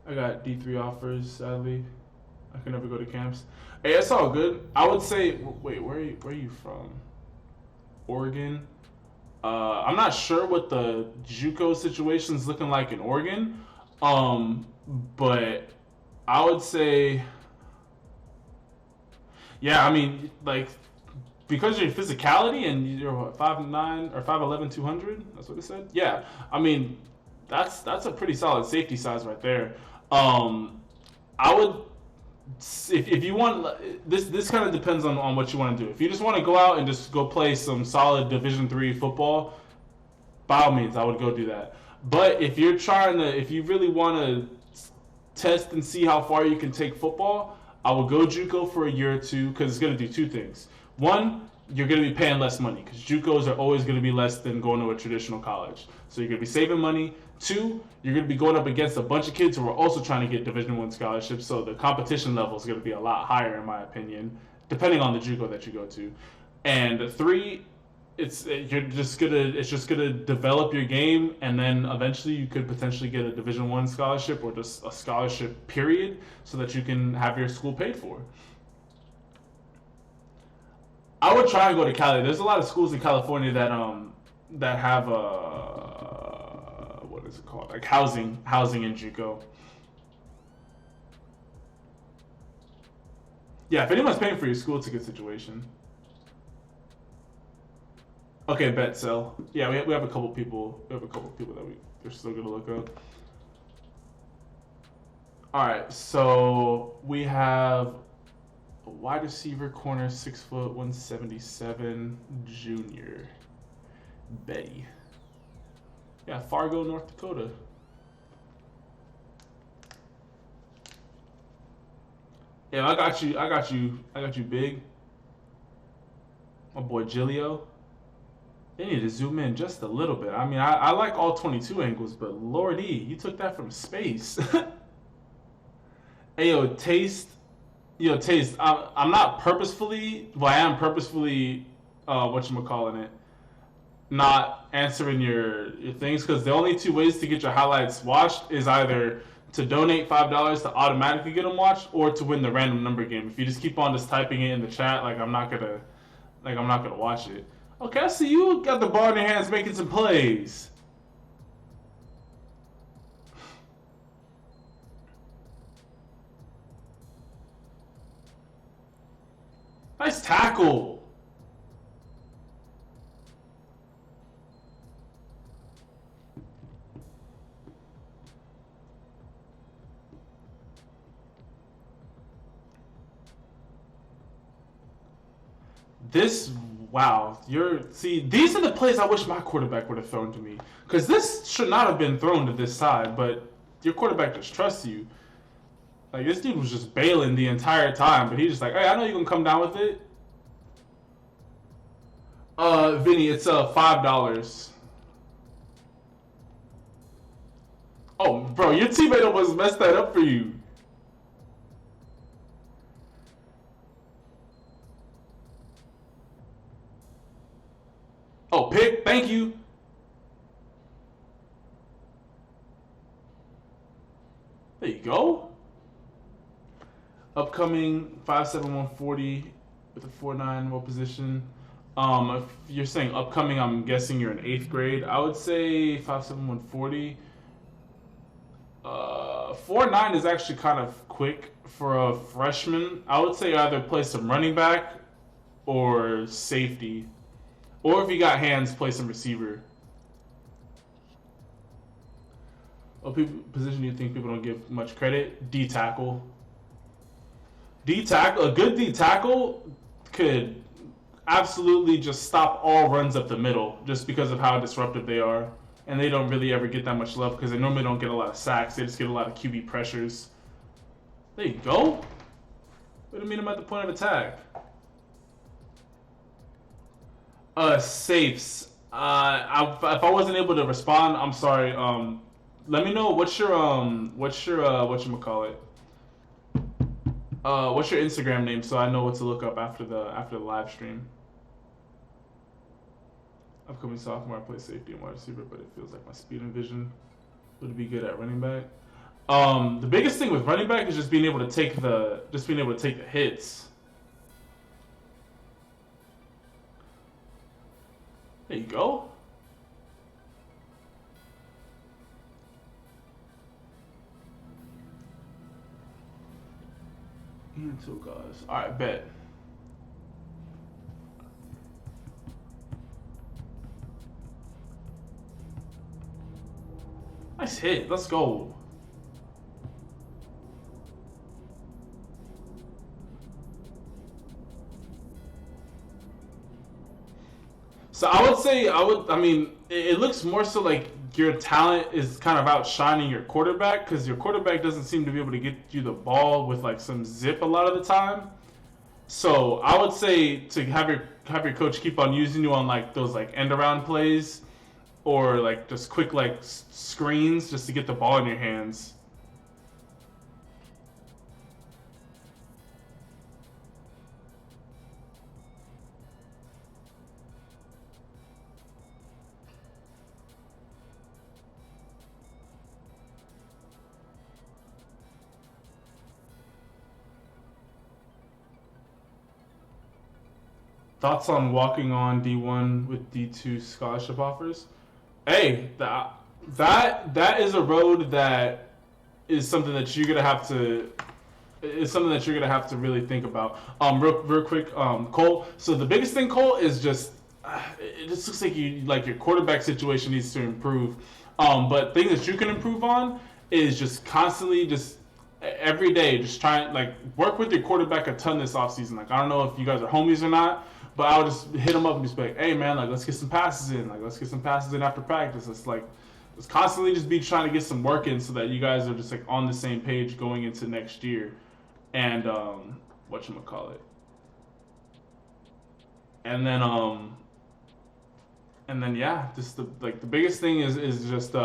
I got D3 offers, sadly. I can never go to camps. Hey, it's all good. I would say wait, where are you from? Oregon. I'm not sure what the JUCO situation's looking like in Oregon. Um, but I would say, yeah, I mean, like, because of your physicality and you're what, 5'9" or 5'11", 200. That's what it said. Yeah, I mean, that's a pretty solid safety size right there. Um, I would, if you want, this kind of depends on what you want to do. If you just want to go out and just go play some solid Division 3 football, by all means, I would go do that. But if you really want to test and see how far you can take football, I would go JUCO for a year or two, because it's going to do two things. One, you're going to be paying less money, because JUCOs are always going to be less than going to a traditional college. So you're going to be saving money. Two, you're going to be going up against a bunch of kids who are also trying to get Division 1 scholarships, so the competition level is going to be a lot higher, in my opinion, depending on the JUCO that you go to. And three, it's just gonna develop your game, and then eventually you could potentially get a Division 1 scholarship, or just a scholarship period, so that you can have your school paid for. I would try and go to Cali. There's a lot of schools in California that have what is it called, like housing in JUCO. Yeah, if anyone's paying for your school, it's a good situation. Okay, bet sell. Yeah, we have a couple people. We have a couple people that we're still gonna look up. All right, so we have A wide receiver, corner, 6 foot, 177, junior. Betty. Yeah, Fargo, North Dakota. Yeah, I got you. I got you. I got you, big. My boy Gilio. They need to zoom in just a little bit. I mean, I like all 22 angles, but Lordy, you took that from space. Hey, yo, taste. Yo, taste. I'm not purposefully. Well, I am purposefully. Whatchamacallit it? Not answering your things because the only two ways to get your highlights watched is either to donate $5 to automatically get them watched or to win the random number game. If you just keep on just typing it in the chat, I'm not gonna watch it. Okay, I see you got the ball in your hands making some plays. Nice tackle. Wow, these are the plays I wish my quarterback would have thrown to me. Because this should not have been thrown to this side, but your quarterback just trusts you. Like, this dude was just bailing the entire time, but he's just like, hey, I know you're going to come down with it. Vinny, it's $5. Oh, bro, your teammate almost messed that up for you. Oh, pick, thank you. There you go. Upcoming 5'7", 140 with a 4'9" what position? If you're saying upcoming, I'm guessing you're in 8th grade. I would say 5'7", 140. 4'9" is actually kind of quick for a freshman. I would say either play some running back or safety. Or if you got hands, play some receiver. What position do you think people don't give much credit? D tackle. D tackle, a good D tackle could absolutely just stop all runs up the middle just because of how disruptive they are. And they don't really ever get that much love because they normally don't get a lot of sacks. They just get a lot of QB pressures. There you go. Way to meet him at the point of attack. Safes. If I wasn't able to respond, I'm sorry. Let me know what's your whatchamacallit? What's your Instagram name so I know what to look up after the live stream. Upcoming sophomore, I play safety and wide receiver, but it feels like my speed and vision would be good at running back. The biggest thing with running back is just being able to take the hits. There you go. And two guys. All right, bet. Nice hit. Let's go. So I mean, it looks more so like your talent is kind of outshining your quarterback because your quarterback doesn't seem to be able to get you the ball with like some zip a lot of the time. So I would say to have your coach keep on using you on like those like end around plays or like just quick like screens just to get the ball in your hands. Thoughts on walking on D1 with D2 scholarship offers? Hey, that is a road that is something that you're gonna have to really think about. Real quick, Cole. So the biggest thing, Cole, is just it just looks like your quarterback situation needs to improve. But things that you can improve on is just constantly just every day, just try and like work with your quarterback a ton this offseason. Like I don't know if you guys are homies or not, but I'll just hit him up and just be like, hey man, like let's get some passes in. Like let's get some passes in after practice. Let's constantly just be trying to get some work in so that you guys are just like on the same page going into next year. And whatchamacallit. And then yeah, just the biggest thing is just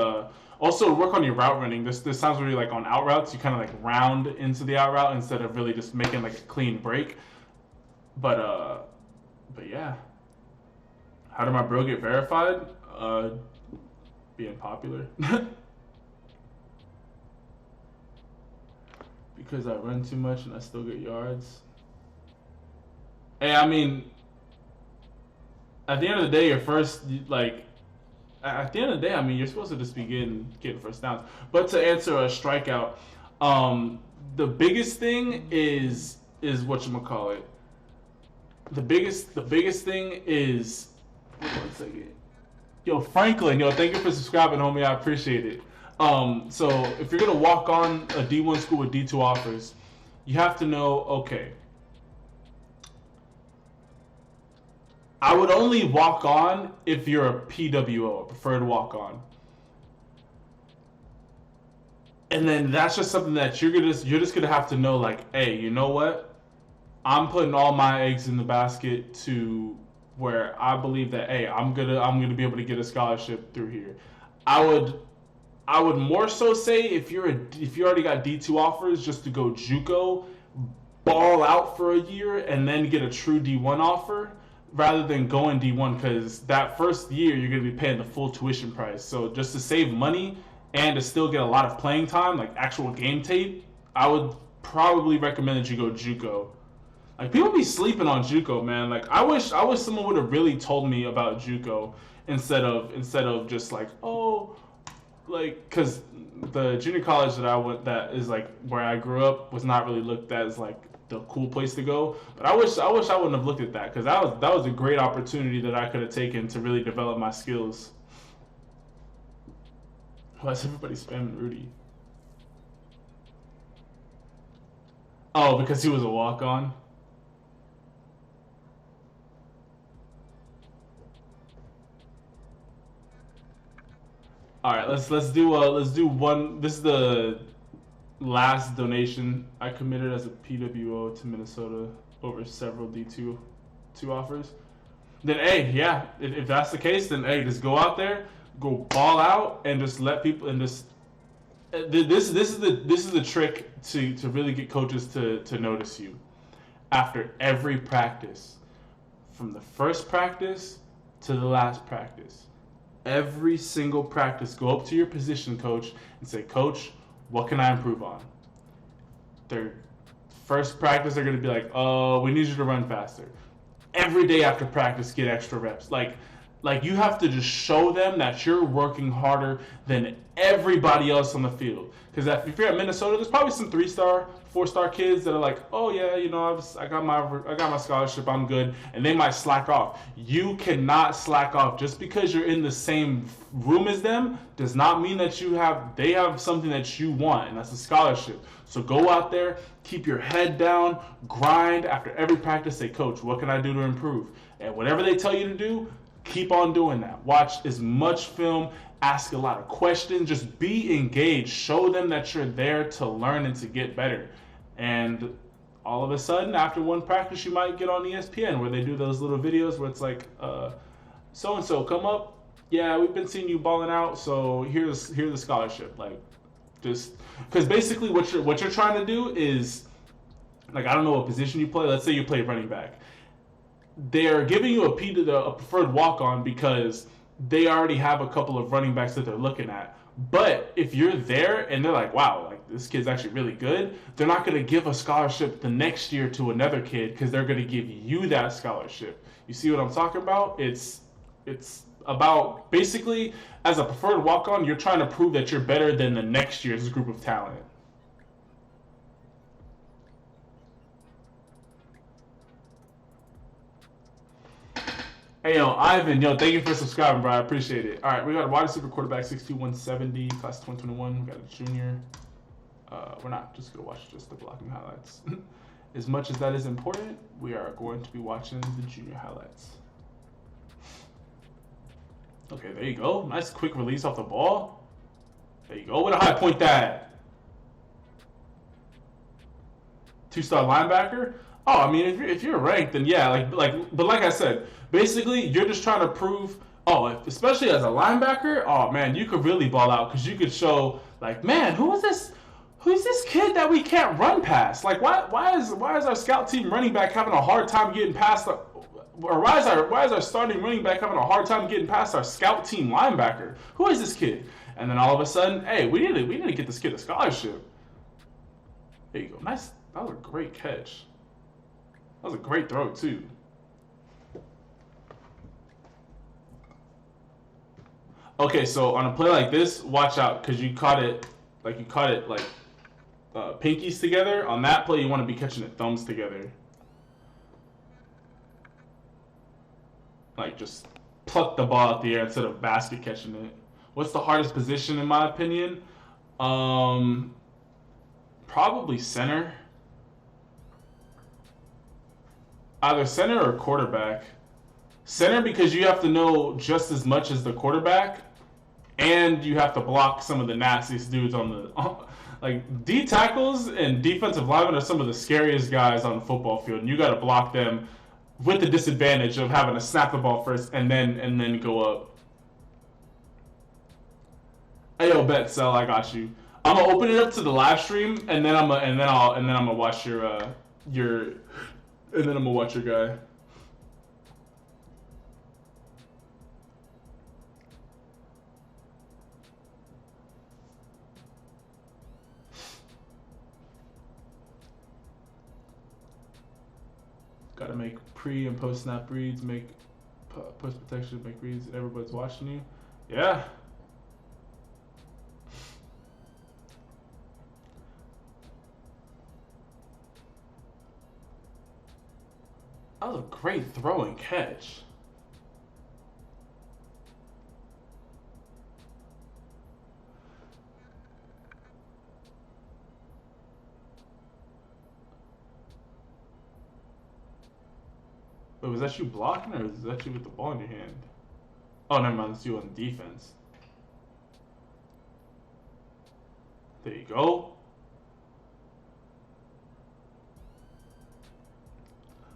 also work on your route running. This sounds really like on out routes, you kind of like round into the out route instead of really just making like a clean break. But yeah. How did my bro get verified? Being popular. Because I run too much and I still get yards. Hey, I mean, at the end of the day, at the end of the day, I mean, you're supposed to just be getting first downs. But to answer a strikeout, the biggest thing is whatchamacallit. The biggest thing is, one second. Yo, Franklin, thank you for subscribing, homie. I appreciate it. So if you're gonna walk on a D1 school with D2 offers, you have to know, okay, I would only walk on if you're a PWO, a preferred walk on. And then that's just something that you're just gonna have to know, like, hey, you know what? I'm putting all my eggs in the basket to where I believe that, hey, I'm gonna be able to get a scholarship through here. I would more so say if you already got D2 offers, just to go JUCO, ball out for a year, and then get a true D1 offer, rather than going D1, because that first year you're going to be paying the full tuition price. So just to save money and to still get a lot of playing time, like actual game tape, I would probably recommend that you go JUCO. Like people be sleeping on JUCO, man. Like I wish someone would have really told me about JUCO instead of just like, oh, like, because the junior college that I went, that is like where I grew up, was not really looked at as like the cool place to go. But I wish I wouldn't have looked at that, because that was a great opportunity that I could have taken to really develop my skills. Why is everybody spamming Rudy? Oh, because he was a walk-on. All right, let's do one. This is the last donation I committed as a PWO to Minnesota over several D2 offers. Then hey, yeah, if that's the case, then hey, just go out there, go ball out, and just let people, and just this is the trick to really get coaches to notice you. After every practice, from the first practice to the last practice, every single practice, go up to your position coach and say, Coach, what can I improve on? Their first practice, they're going to be like, oh, we need you to run faster. Every day after practice, get extra reps. Like you have to just show them that you're working harder than everybody else on the field. Because if you're at Minnesota, there's probably some 3-star, 4-star kids that are like, oh yeah, I got my scholarship, I'm good, and they might slack off. You cannot slack off. Just because you're in the same room as them does not mean that they have something that you want, and that's a scholarship. So go out there, keep your head down, grind. After every practice, say, Coach, what can I do to improve? And whatever they tell you to do, keep on doing that. Watch as much film, ask a lot of questions, just be engaged. Show them that you're there to learn and to get better. And all of a sudden, after one practice, you might get on ESPN where they do those little videos where it's like, so-and-so, come up. Yeah, we've been seeing you balling out, so here's the scholarship. Like, just because basically what you're trying to do is, like, I don't know what position you play. Let's say you play running back. They're giving you a preferred walk-on because they already have a couple of running backs that they're looking at. But if you're there and they're like, wow, like this kid's actually really good, they're not going to give a scholarship the next year to another kid because they're going to give you that scholarship. You see what I'm talking about? It's about basically, as a preferred walk-on, you're trying to prove that you're better than the next year's group of talent. Hey, yo, Ivan, thank you for subscribing, bro. I appreciate it. All right, we got a wide receiver quarterback, 6'2", 170, class 2021. We got a junior. We're not just going to watch just the blocking highlights. As much as that is important, we are going to be watching the junior highlights. Okay, there you go. Nice quick release off the ball. There you go. What a high point that. 2-star linebacker. Oh, I mean, if you're ranked, then yeah, but like I said, basically you're just trying to prove. Oh, especially as a linebacker, oh man, you could really ball out because you could show like, man, who is this? Who's this kid that we can't run past? Like, why is our scout team running back having a hard time getting past the, or why is our starting running back having a hard time getting past our scout team linebacker? Who is this kid? And then all of a sudden, hey, we need to get this kid a scholarship. There you go. Nice. That was a great catch. That was a great throw too. Okay, so on a play like this, watch out because you caught it pinkies together. On that play, you want to be catching it thumbs together. Like just pluck the ball out the air instead of basket catching it. What's the hardest position in my opinion? Probably center. Either center or quarterback. Center because you have to know just as much as the quarterback, and you have to block some of the nastiest dudes on the like D tackles and defensive linemen are some of the scariest guys on the football field, and you got to block them with the disadvantage of having to snap the ball first and then go up. Hey, yo, bet Cell, I got you. I'm gonna open it up to the live stream, and then I'm gonna watch your guy. Gotta make pre and post snap reads, make post protection, make reads, and everybody's watching you. Yeah. That was a great throw and catch. Wait, was that you blocking or was that you with the ball in your hand? Oh, never mind. It's you on defense. There you go.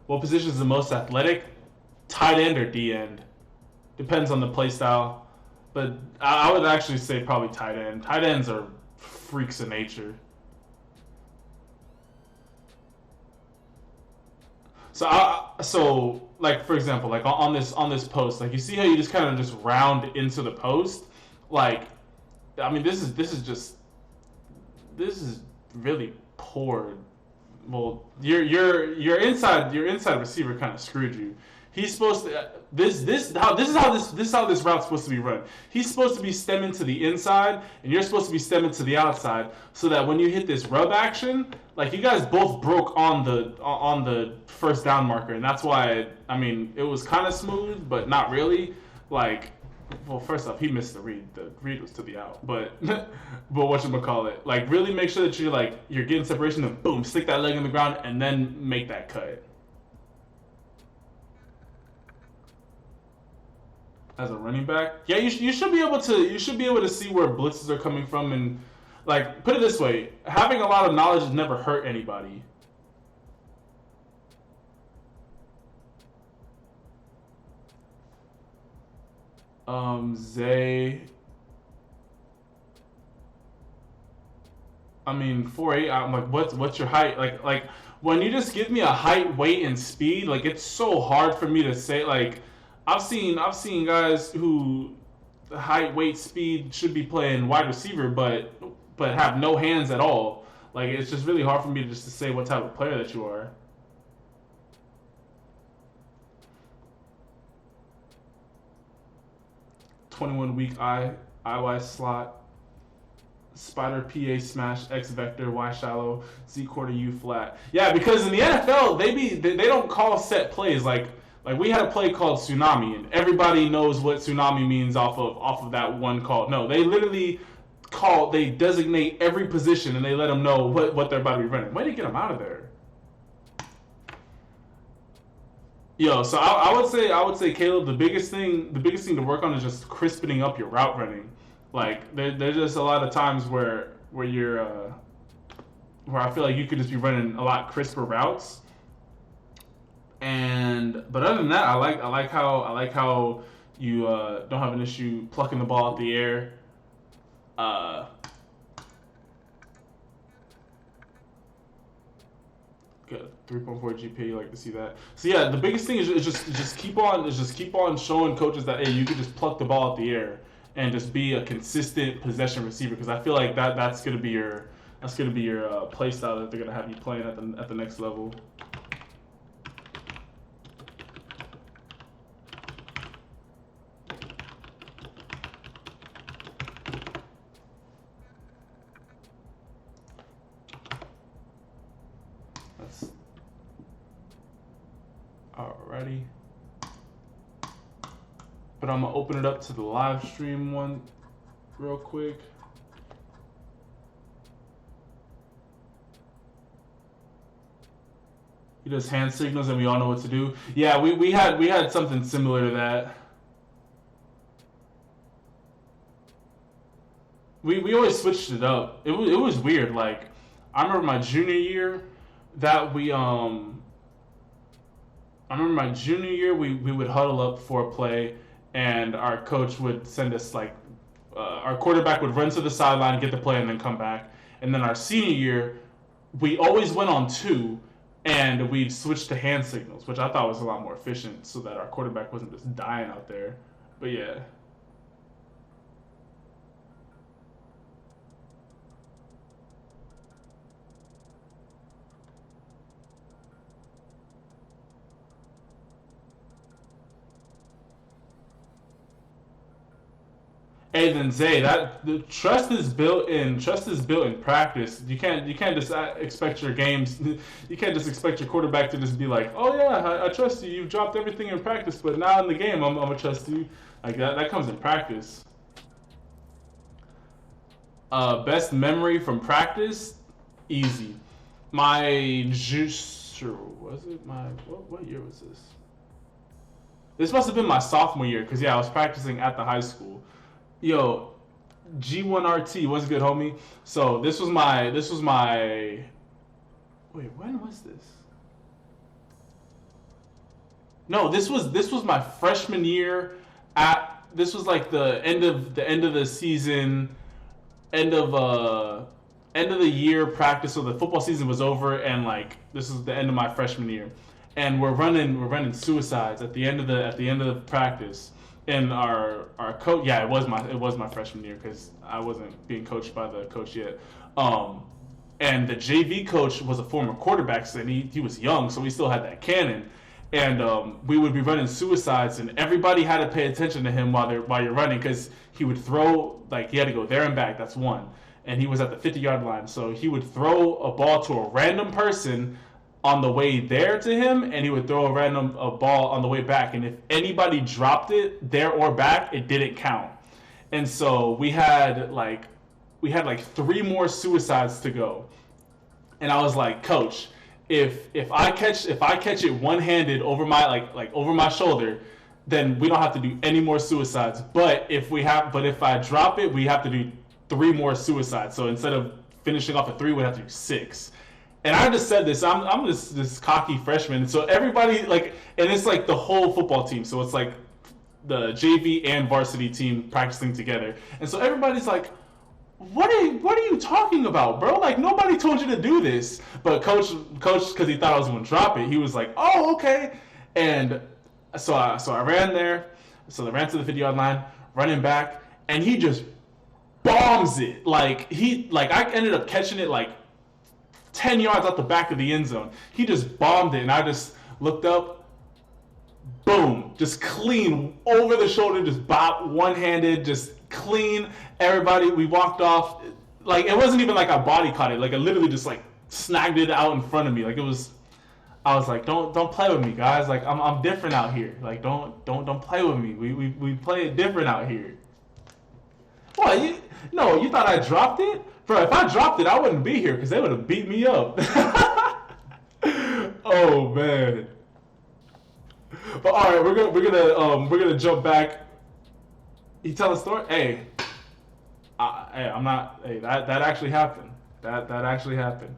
What position is the most athletic? Tight end or D end? Depends on the play style. But I would actually say probably tight end. Tight ends are freaks of nature. So like for example, like on this post, like you see how you just kind of just round into the post, like I mean this is really poor. Well, your inside receiver kind of screwed you. He's supposed to this is how this route's supposed to be run. He's supposed to be stemming to the inside, and you're supposed to be stemming to the outside, so that when you hit this rub action, like you guys both broke on the first down marker, and that's why I mean it was kind of smooth, but not really. Like, well, first off, he missed the read. The read was to the out, but whatchamacallit, like really make sure that you're getting separation, and boom, stick that leg in the ground, and then make that cut. As a running back, yeah, you should be able to see where blitzes are coming from, and like put it this way, having a lot of knowledge has never hurt anybody. Zay. I mean, 4'8". I'm like, what's your height? Like when you just give me a height, weight, and speed, like it's so hard for me to say. Like I've seen guys who the height, weight, speed should be playing wide receiver, but have no hands at all. Like it's just really hard for me to say what type of player that you are. .21 weak IY slot, spider PA smash, X vector, Y shallow, Z quarter U flat. Yeah, because in the NFL they don't call set plays like we had a play called Tsunami, and everybody knows what Tsunami means off of that one call. No, they literally they designate every position and they let them know what they're about to be running. Way to get them out of there. Yo, so I would say Caleb, the biggest thing to work on is just crispening up your route running. Like there's just a lot of times where you're where I feel like you could just be running a lot crisper routes. But other than that, I like how you don't have an issue plucking the ball out the air. Good 3.4 GPA. You like to see that. So yeah, the biggest thing is just keep on showing coaches that, hey, you can just pluck the ball out the air and just be a consistent possession receiver, because I feel like that's gonna be your play style that they're gonna have you playing at the next level. Alrighty. But I'm gonna open it up to the live stream one real quick. He does hand signals and we all know what to do. Yeah, we had something similar to that. We always switched it up. It was weird. Like, I remember my junior year that we would huddle up for a play, and our coach would send us like our quarterback would run to the sideline, get the play, and then come back. And then our senior year, we always went on 2, and we'd switch to hand signals, which I thought was a lot more efficient, so that our quarterback wasn't just dying out there. But yeah. Hey, then Zay, that the trust is built in. Trust is built in practice. You can't just expect your games. You can't just expect your quarterback to just be like, oh yeah, I trust you. You've dropped everything in practice, but now in the game, I'm gonna trust you. Like that comes in practice. Best memory from practice, easy. My was it my what year was this? This must have been my sophomore year, because yeah, I was practicing at the high school. Yo, G1RT, what's good, homie? So this was my wait, when was this? No, this was my freshman year. This was like the end of the season, end of the year practice. So the football season was over, and like this is the end of my freshman year, and we're running suicides at the end of the practice. And our coach, yeah, it was my freshman year, because I wasn't being coached by the coach yet. And the JV coach was a former quarterback, so he was young, so we still had that cannon. And we would be running suicides, and everybody had to pay attention to him while you're running, because he would throw, like, he had to go there and back. That's one, and he was at the 50-yard line, so he would throw a ball to a random person on the way there to him, and he would throw a ball on the way back, and if anybody dropped it there or back, it didn't count. And so we had like 3 more suicides to go, and I was like, Coach, if I catch it one-handed over my like over my shoulder, then we don't have to do any more suicides. But if I drop it, we have to do 3 more suicides. So instead of finishing off at 3, we have to do 6. And I just said this, I'm this cocky freshman, so everybody, like, and it's like the whole football team, so it's like the JV and varsity team practicing together, and so everybody's like, what are you talking about, bro? Like, nobody told you to do this. But coach, because he thought I was going to drop it, he was like, oh, okay. And so I ran there, so I ran to the 50-yard line, running back, and he just bombs it. I ended up catching it like 10 yards out the back of the end zone. He just bombed it, and I just looked up, boom, just clean, over the shoulder, just bop, one-handed, just clean. Everybody, we walked off. Like, it wasn't even like I body caught it. Like, I literally just, like, snagged it out in front of me. Like, I was like, don't play with me, guys. Like, I'm different out here. Like, don't play with me. We play it different out here. What? No, you thought I dropped it? Bro, if I dropped it, I wouldn't be here because they would have beat me up. Oh man. But all right, we're gonna jump back. You tell a story. Hey, hey, I'm not. Hey, that actually happened. That actually happened.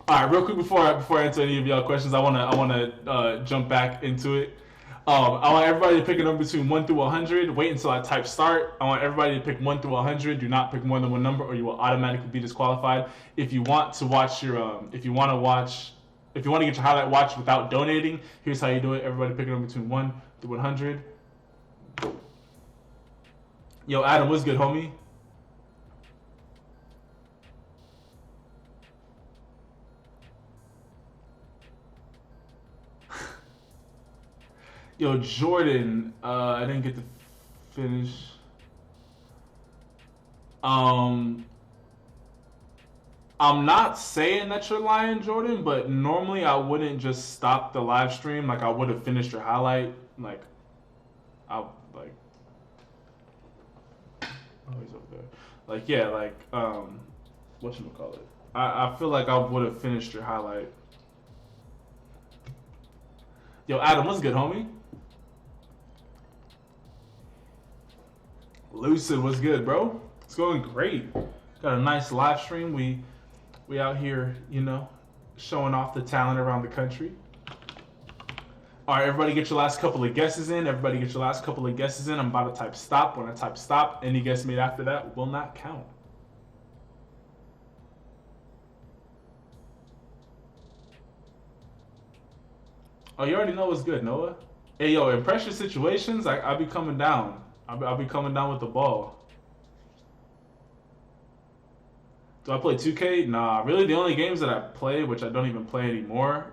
All right, real quick before I answer any of y'all questions, I wanna jump back into it. I want everybody to pick a number between 1 through 100. Wait until I type start. I want everybody to pick 1 through 100. Do not pick more than one number, or you will automatically be disqualified. If you want to watch your, if you want to get your highlight watched without donating, here's how you do it. Everybody pick a number between 1 through 100. Yo, Adam, what's good, homie? Yo, Jordan, I didn't get to finish. Um, I'm not saying that you're lying, Jordan, but normally I wouldn't just stop the live stream. Like I would have finished your highlight. Like, I like. Oh, he's over there. Like yeah, like whatchamacallit. I feel like I would have finished your highlight. Yo, Adam, what's good, homie? Lucid, what's good, bro? It's going great. Got a nice live stream. We out here, you know, showing off the talent around the country. All right, everybody get your last couple of guesses in. Everybody get your last couple of guesses in. I'm about to type stop. When I type stop, any guess made after that will not count. Oh, you already know what's good, Noah. Hey, yo, in pressure situations, I'll be coming down. I'll be coming down with the ball. Do I play 2K? Nah, really the only games that I play, which I don't even play anymore,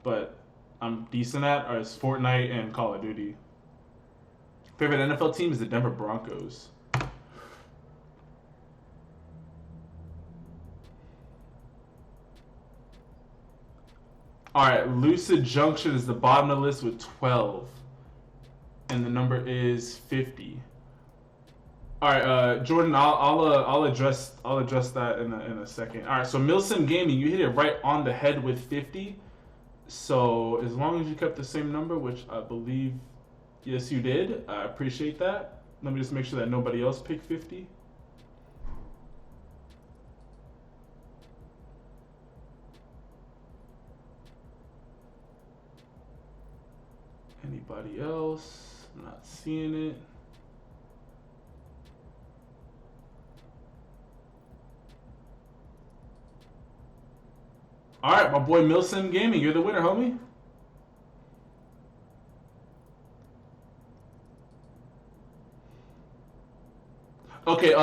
but I'm decent at, are Fortnite and Call of Duty. Favorite NFL team is the Denver Broncos. All right, Lucid Junction is the bottom of the list with 12, and the number is 50. All right, Jordan, I'll address that in a second. All right, so Milsim Gaming, you hit it right on the head with 50. So as long as you kept the same number, which I believe, yes, you did. I appreciate that. Let me just make sure that nobody else picked 50. Anybody else? I'm not seeing it. All right, my boy Milsim Gaming, you're the winner, homie. Okay,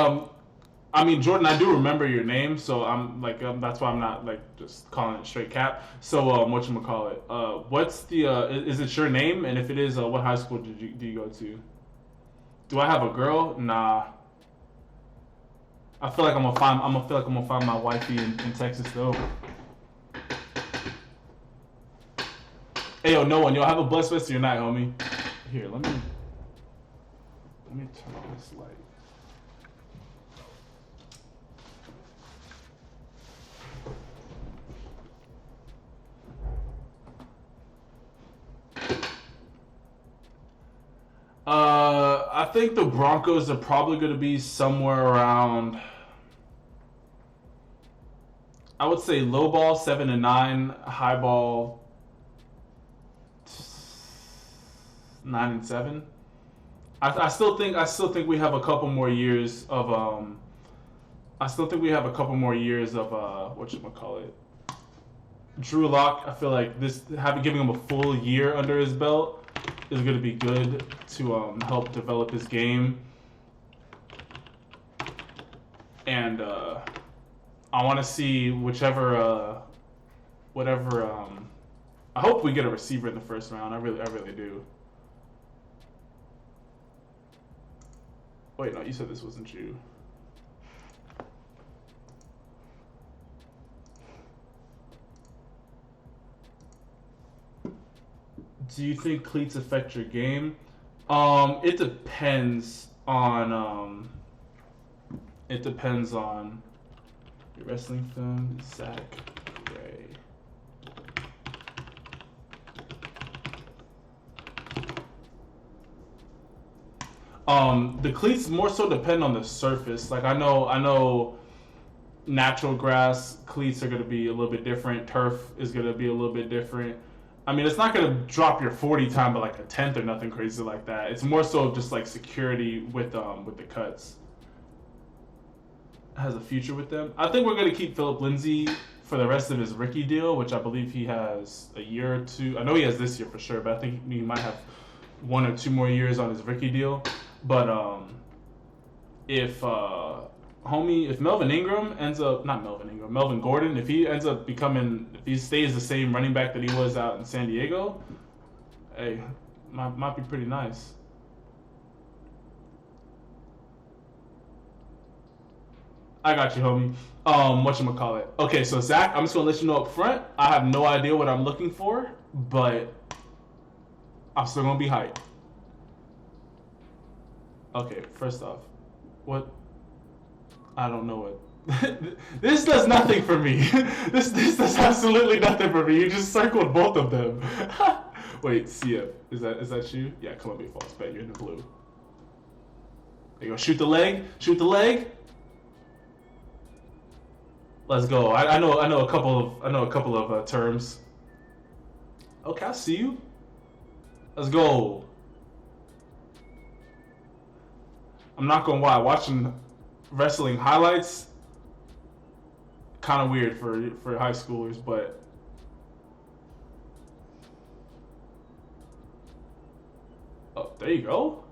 I mean Jordan, I do remember your name, so I'm like that's why I'm not like just calling it straight cap. So whatchamacallit? What's the is it your name? And if it is, what high school do you go to? Do I have a girl? Nah. I feel like I'm gonna find my wifey in Texas though. Hey yo, no one, yo, have a blessed rest of your night, homie. Here, let me turn on this light. I think the Broncos are probably going to be somewhere around, I would say low ball 7-9, high ball 9-7. I still think we have a couple more years of whatchamacallit. Drew Lock, I feel like giving him a full year under his belt is going to be good to help develop his game. And I want to see whatever. I hope we get a receiver in the first round. I really do. Wait, no, you said this wasn't you. Do you think cleats affect your game? It depends on It depends on your wrestling film. Zach Gray. The cleats more so depend on the surface. Like I know natural grass cleats are going to be a little bit different. Turf is going to be a little bit different. I mean, it's not going to drop your 40 time by like a tenth or nothing crazy like that. It's more so just like security with the cuts. Has a future with them. I think we're going to keep Philip Lindsay for the rest of his rookie deal, which I believe he has a year or two. I know he has this year for sure, but I think he might have 1 or 2 more years on his rookie deal. But if Melvin Ingram ends up, not Melvin Ingram, Melvin Gordon, if he ends up if he stays the same running back that he was out in San Diego, hey, might be pretty nice. I got you, homie. Whatchamacallit. Okay, so Zach, I'm just gonna let you know up front, I have no idea what I'm looking for, but I'm still gonna be hyped. Okay, first off, what? I don't know what. This does nothing for me. This does absolutely nothing for me. You just circled both of them. Wait, CF, is that you? Yeah, Columbia Falls. Bet you're in the blue. There you go. Shoot the leg. Shoot the leg. Let's go. I know a couple of terms. Okay, I see you. Let's go. I'm not gonna lie, watching wrestling highlights kind of weird for high schoolers, but oh, there you go.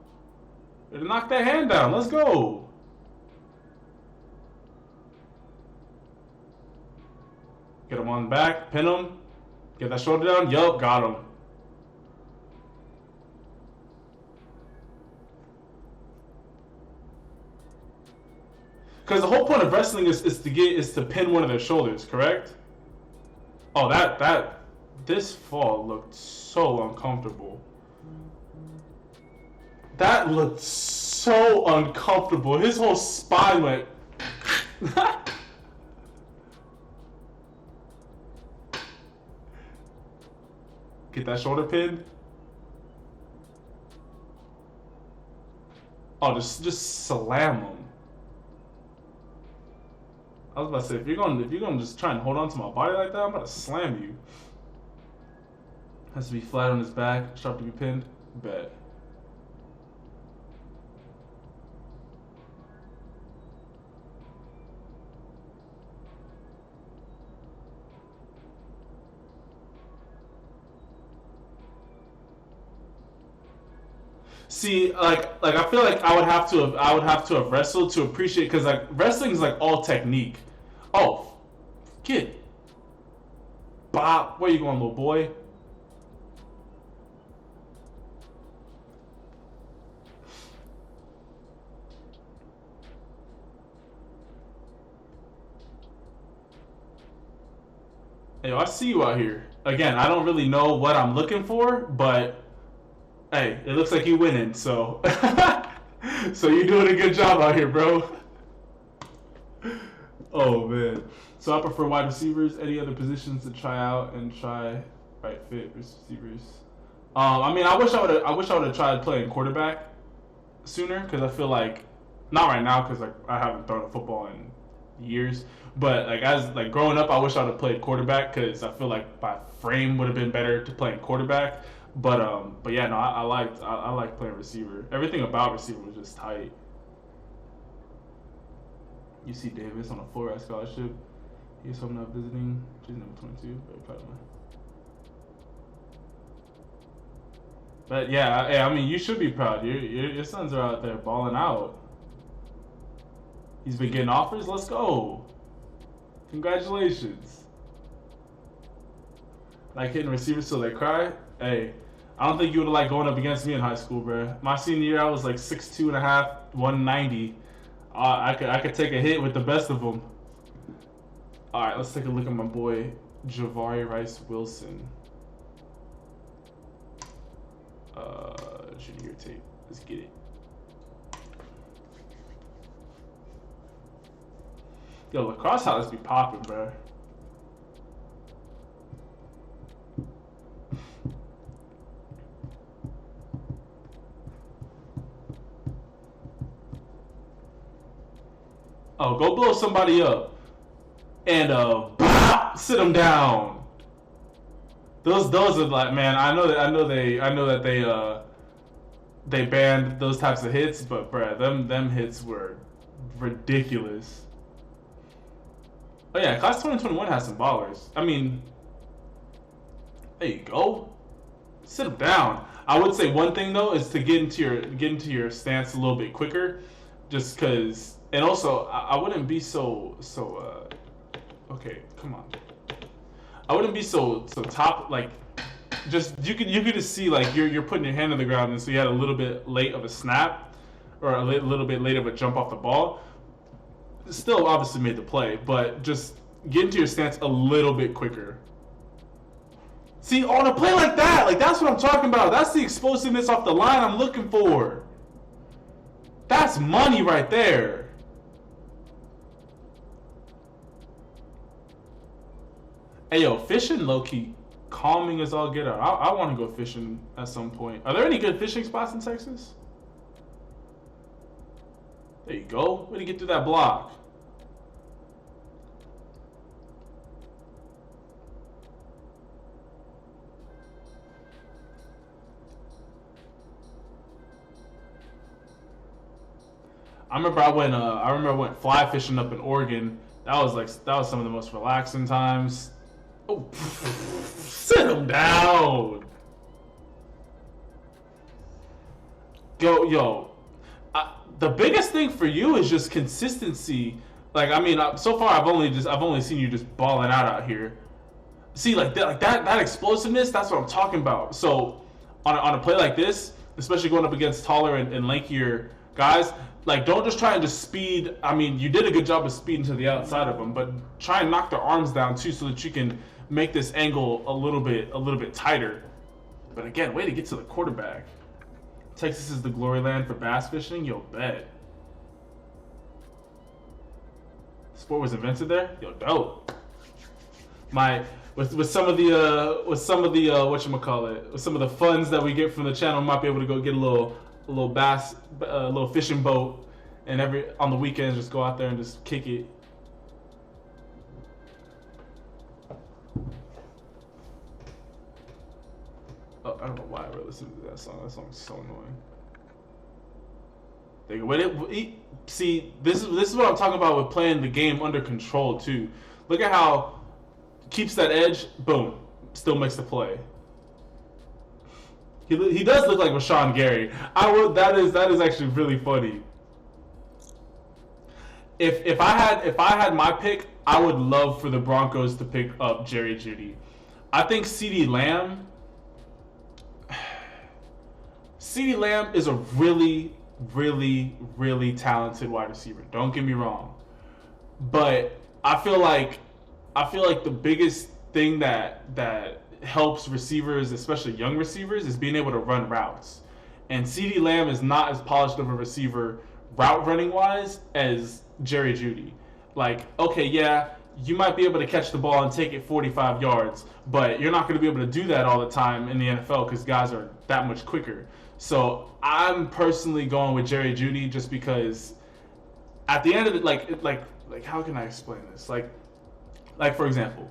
Knock that hand down. Let's go. Get him on the back, pin him, get that shoulder down. Yup, got him. Because the whole point of wrestling is to pin one of their shoulders, correct? Oh, this fall looked so uncomfortable. That looked so uncomfortable. His whole spine went. Get that shoulder pinned. Oh, just slam him. I was about to say, if you're gonna just try and hold on to my body like that, I'm about to slam you. Has to be flat on his back, sharp to be pinned. Bet. See, like I feel like I would have to have wrestled to appreciate, because like wrestling is like all technique. Oh, kid. Bob, where you going, little boy? Hey, I see you out here. Again, I don't really know what I'm looking for, but hey, it looks like you winning, so so you're doing a good job out here, bro. Oh man. So I prefer wide receivers. Any other positions to try out and try right fit receivers? I mean, I wish I would have tried playing quarterback sooner, because I feel like not right now, because like I haven't thrown a football in years. But like as like growing up, I wish I would have played quarterback, because I feel like my frame would have been better to playing quarterback. But yeah, no, I liked playing receiver. Everything about receiver was just tight. UC Davis on a full-ride scholarship. He's hoping up visiting. She's number 22. Very proud of him. But yeah, I mean, you should be proud. Your sons are out there balling out. He's been getting offers. Let's go. Congratulations. Like hitting receivers till they cry. Hey, I don't think you would have liked going up against me in high school, bro. My senior year, I was like 6'2 and a half, 190. I could take a hit with the best of them. All right, let's take a look at my boy Javari Rice Wilson. Junior tape. Let's get it. Yo, lacrosse highlights be popping, bro. Oh, go blow somebody up and sit them down. Those are like, man. I know that they banned those types of hits, but bruh, them hits were ridiculous. Oh yeah, class 2021 has some ballers. I mean, there you go. Sit them down. I would say one thing though is to get into your stance a little bit quicker, just because. And also, I wouldn't be so. Okay, come on. I wouldn't be so top like. Just you could just see like you're putting your hand on the ground, and so you had a little bit late of a snap, or a little bit late of a jump off the ball. Still obviously made the play, but just get into your stance a little bit quicker. See, on a play like that, like that's what I'm talking about. That's the explosiveness off the line I'm looking for. That's money right there. Hey yo, fishing low key calming as all get out. I want to go fishing at some point. Are there any good fishing spots in Texas? There you go. Way to get through that block. I remember I went fly fishing up in Oregon. That was some of the most relaxing times. Oh, sit him down. Yo. The biggest thing for you is just consistency. Like, I mean, so far I've only seen you just balling out here. See, like that explosiveness. That's what I'm talking about. So, on a play like this, especially going up against taller and lankier guys, like don't just try and just speed. I mean, you did a good job of speeding to the outside of them, but try and knock their arms down too, so that you can make this angle a little bit tighter. But again, way to get to the quarterback. Texas is the glory land for bass fishing. Yo, bet. Sport was invented there. Yo, dope. With some of the whatchamacallit, with some of the funds that we get from the channel, we might be able to go get a little bass, a little fishing boat, and on the weekends just go out there and just kick it. Oh, I don't know why I really listened to that song. That song's so annoying. See, this is what I'm talking about with playing the game under control too. Look at how keeps that edge. Boom, still makes the play. He does look like Rashawn Gary. That is actually really funny. If I had my pick, I would love for the Broncos to pick up Jerry Jeudy. I think CeeDee Lamb is a really, really, really talented wide receiver. Don't get me wrong, but I feel like the biggest thing that helps receivers, especially young receivers, is being able to run routes. And CeeDee Lamb is not as polished of a receiver route running wise as Jerry Jeudy. Like, okay, yeah, you might be able to catch the ball and take it 45 yards, but you're not going to be able to do that all the time in the NFL because guys are that much quicker. So I'm personally going with Jerry Jeudy just because at the end of it, like how can I explain this? Like for example,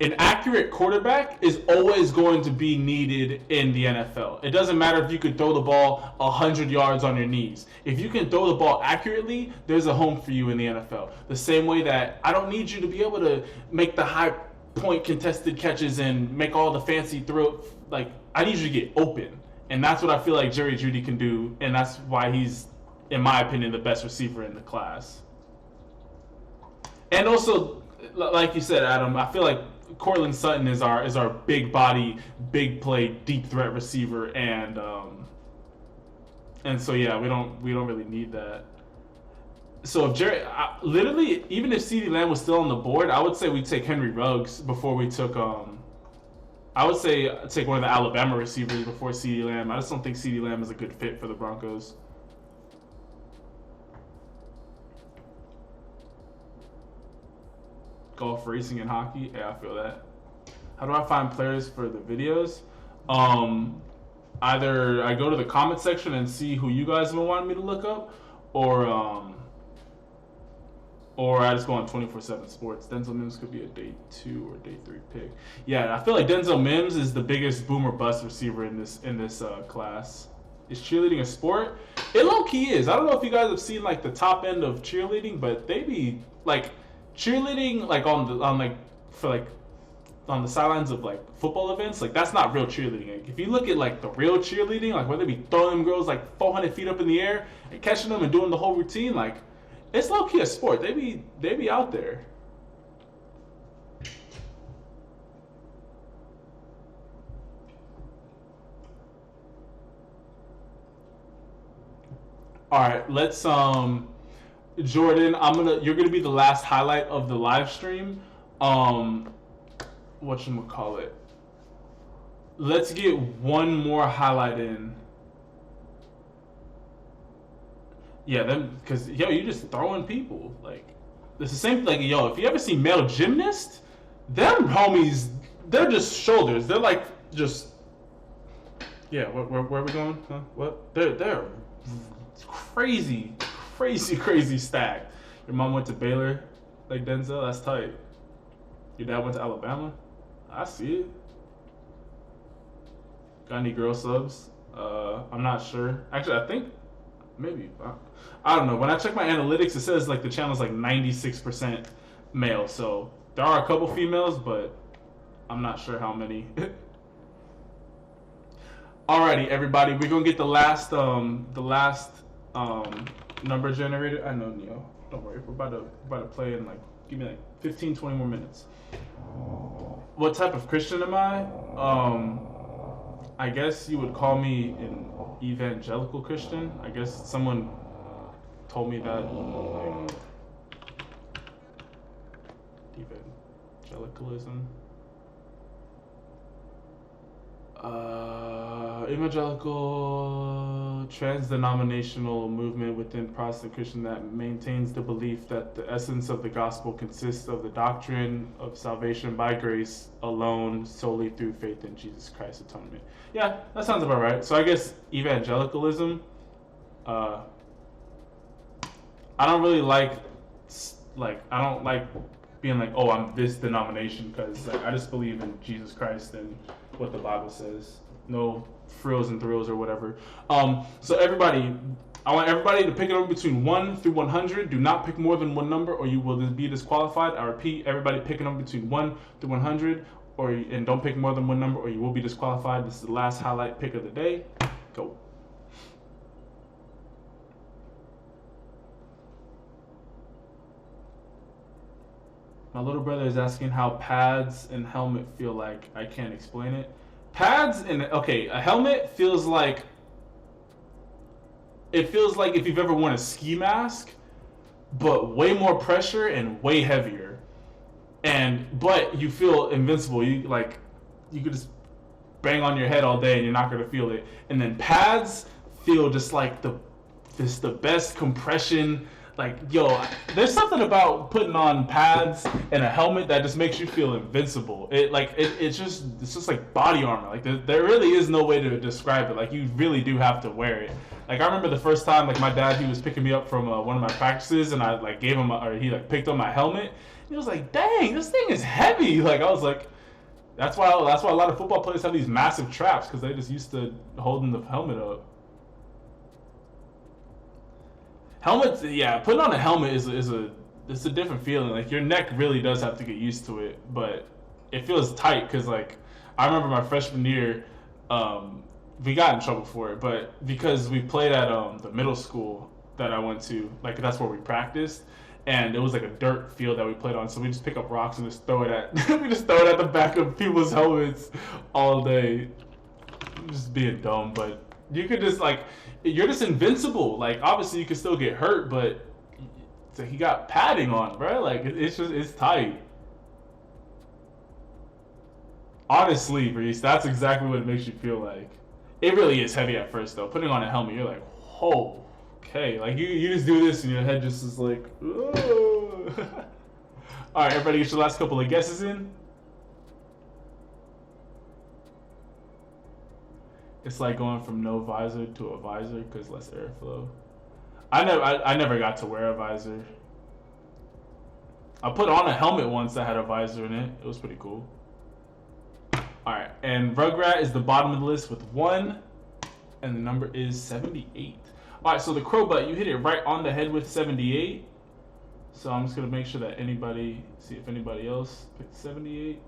an accurate quarterback is always going to be needed in the NFL. It doesn't matter if you could throw the ball 100 yards on your knees. If you can throw the ball accurately, there's a home for you in the NFL. The same way that I don't need you to be able to make the high point contested catches and make all the fancy throw. Like, I need you to get open. And that's what I feel like Jerry Jeudy can do. And that's why he's, in my opinion, the best receiver in the class. And also, like you said, Adam, I feel like Courtland Sutton is our big body, big play, deep threat receiver, and so yeah, we don't really need that. So if literally, even if CeeDee Lamb was still on the board, I would say we take Henry Ruggs before we took I would say take one of the Alabama receivers before CeeDee Lamb. I just don't think CeeDee Lamb is a good fit for the Broncos. golf, racing, and hockey. Yeah, I feel that. How do I find players for the videos? Either I go to the comment section and see who you guys have been wanting me to look up, or I just go on 24/7 Sports. Denzel Mims could be a day 2 or day 3 pick. Yeah, I feel like Denzel Mims is the biggest boom or bust receiver in this class. Is cheerleading a sport? It low key is. I don't know if you guys have seen like the top end of cheerleading, but they be like cheerleading like on the sidelines of like football events. Like that's not real cheerleading. Like, if you look at like the real cheerleading, like where they be throwing them girls like 400 feet up in the air and catching them and doing the whole routine, like it's low key a sport. They be out there. All right, let's Jordan, you're gonna be the last highlight of the live stream. Whatchamacallit. Let's get one more highlight in. Yeah, them because you just throwing people. Like it's the same like if you ever see male gymnasts, them homies, they're just shoulders. They're like just where are we going? Huh? What? They're crazy stacked. Your mom went to Baylor, like Denzel. That's tight. Your dad went to Alabama. I see it. Got any girl subs? I'm not sure. Actually, I think maybe. I don't know. When I check my analytics, it says like the channel's like 96% male. So there are a couple females, but I'm not sure how many. Alrighty, everybody, we're gonna get the last number generated. I know, Neo. Don't worry. We're about to play in like give me like 15, 20 more minutes. What type of Christian am I? I guess you would call me an evangelical Christian. I guess someone told me that. Like, evangelicalism. Evangelical trans-denominational movement within Protestant Christian that maintains the belief that the essence of the gospel consists of the doctrine of salvation by grace alone, solely through faith in Jesus Christ's atonement. Yeah, that sounds about right. So I guess evangelicalism. I don't really like I don't like being like, oh, I'm this denomination, because like, I just believe in Jesus Christ and what the Bible says. No frills and thrills or whatever. So everybody, I want everybody to pick a number between 1 through 100. Do not pick more than one number or you will be disqualified. I repeat, everybody pick a number between 1 through 100 and don't pick more than one number or you will be disqualified. This is the last highlight pick of the day. Go. My little brother is asking how pads and helmet feel like. I can't explain it. Pads and a helmet feels like if you've ever worn a ski mask, but way more pressure and way heavier. But you feel invincible. You could just bang on your head all day and you're not gonna feel it. And then pads feel just like the best compression. Like, there's something about putting on pads and a helmet that just makes you feel invincible. It's just like body armor. Like there really is no way to describe it. Like you really do have to wear it. Like I remember the first time, like my dad, he was picking me up from one of my practices, and I like gave him, he like picked up my helmet. And he was like, "Dang, this thing is heavy." Like I was like, that's why a lot of football players have these massive traps, because they just used to holding the helmet up. Helmets, yeah. Putting on a helmet is a different feeling. Like your neck really does have to get used to it, but it feels tight because like I remember my freshman year, we got in trouble for it, but because we played at the middle school that I went to, like that's where we practiced, and it was like a dirt field that we played on, so we just pick up rocks and just throw it at the back of people's helmets all day, just being dumb, but. You could just you're just invincible. Like obviously you can still get hurt, but it's like he got padding on, bro. Like it's tight. Honestly, Reese, that's exactly what it makes you feel like. It really is heavy at first though. Putting on a helmet, you're like, oh, okay. Like you just do this and your head just is like, oh. All right, everybody, get your last couple of guesses in. It's like going from no visor to a visor because less airflow. I never got to wear a visor. I put on a helmet once that had a visor in it. It was pretty cool. Alright, and Rugrat is the bottom of the list with 1, and the number is 78. Alright, so the Crowbutt, you hit it right on the head with 78. So I'm just going to make sure that see if anybody else picked 78.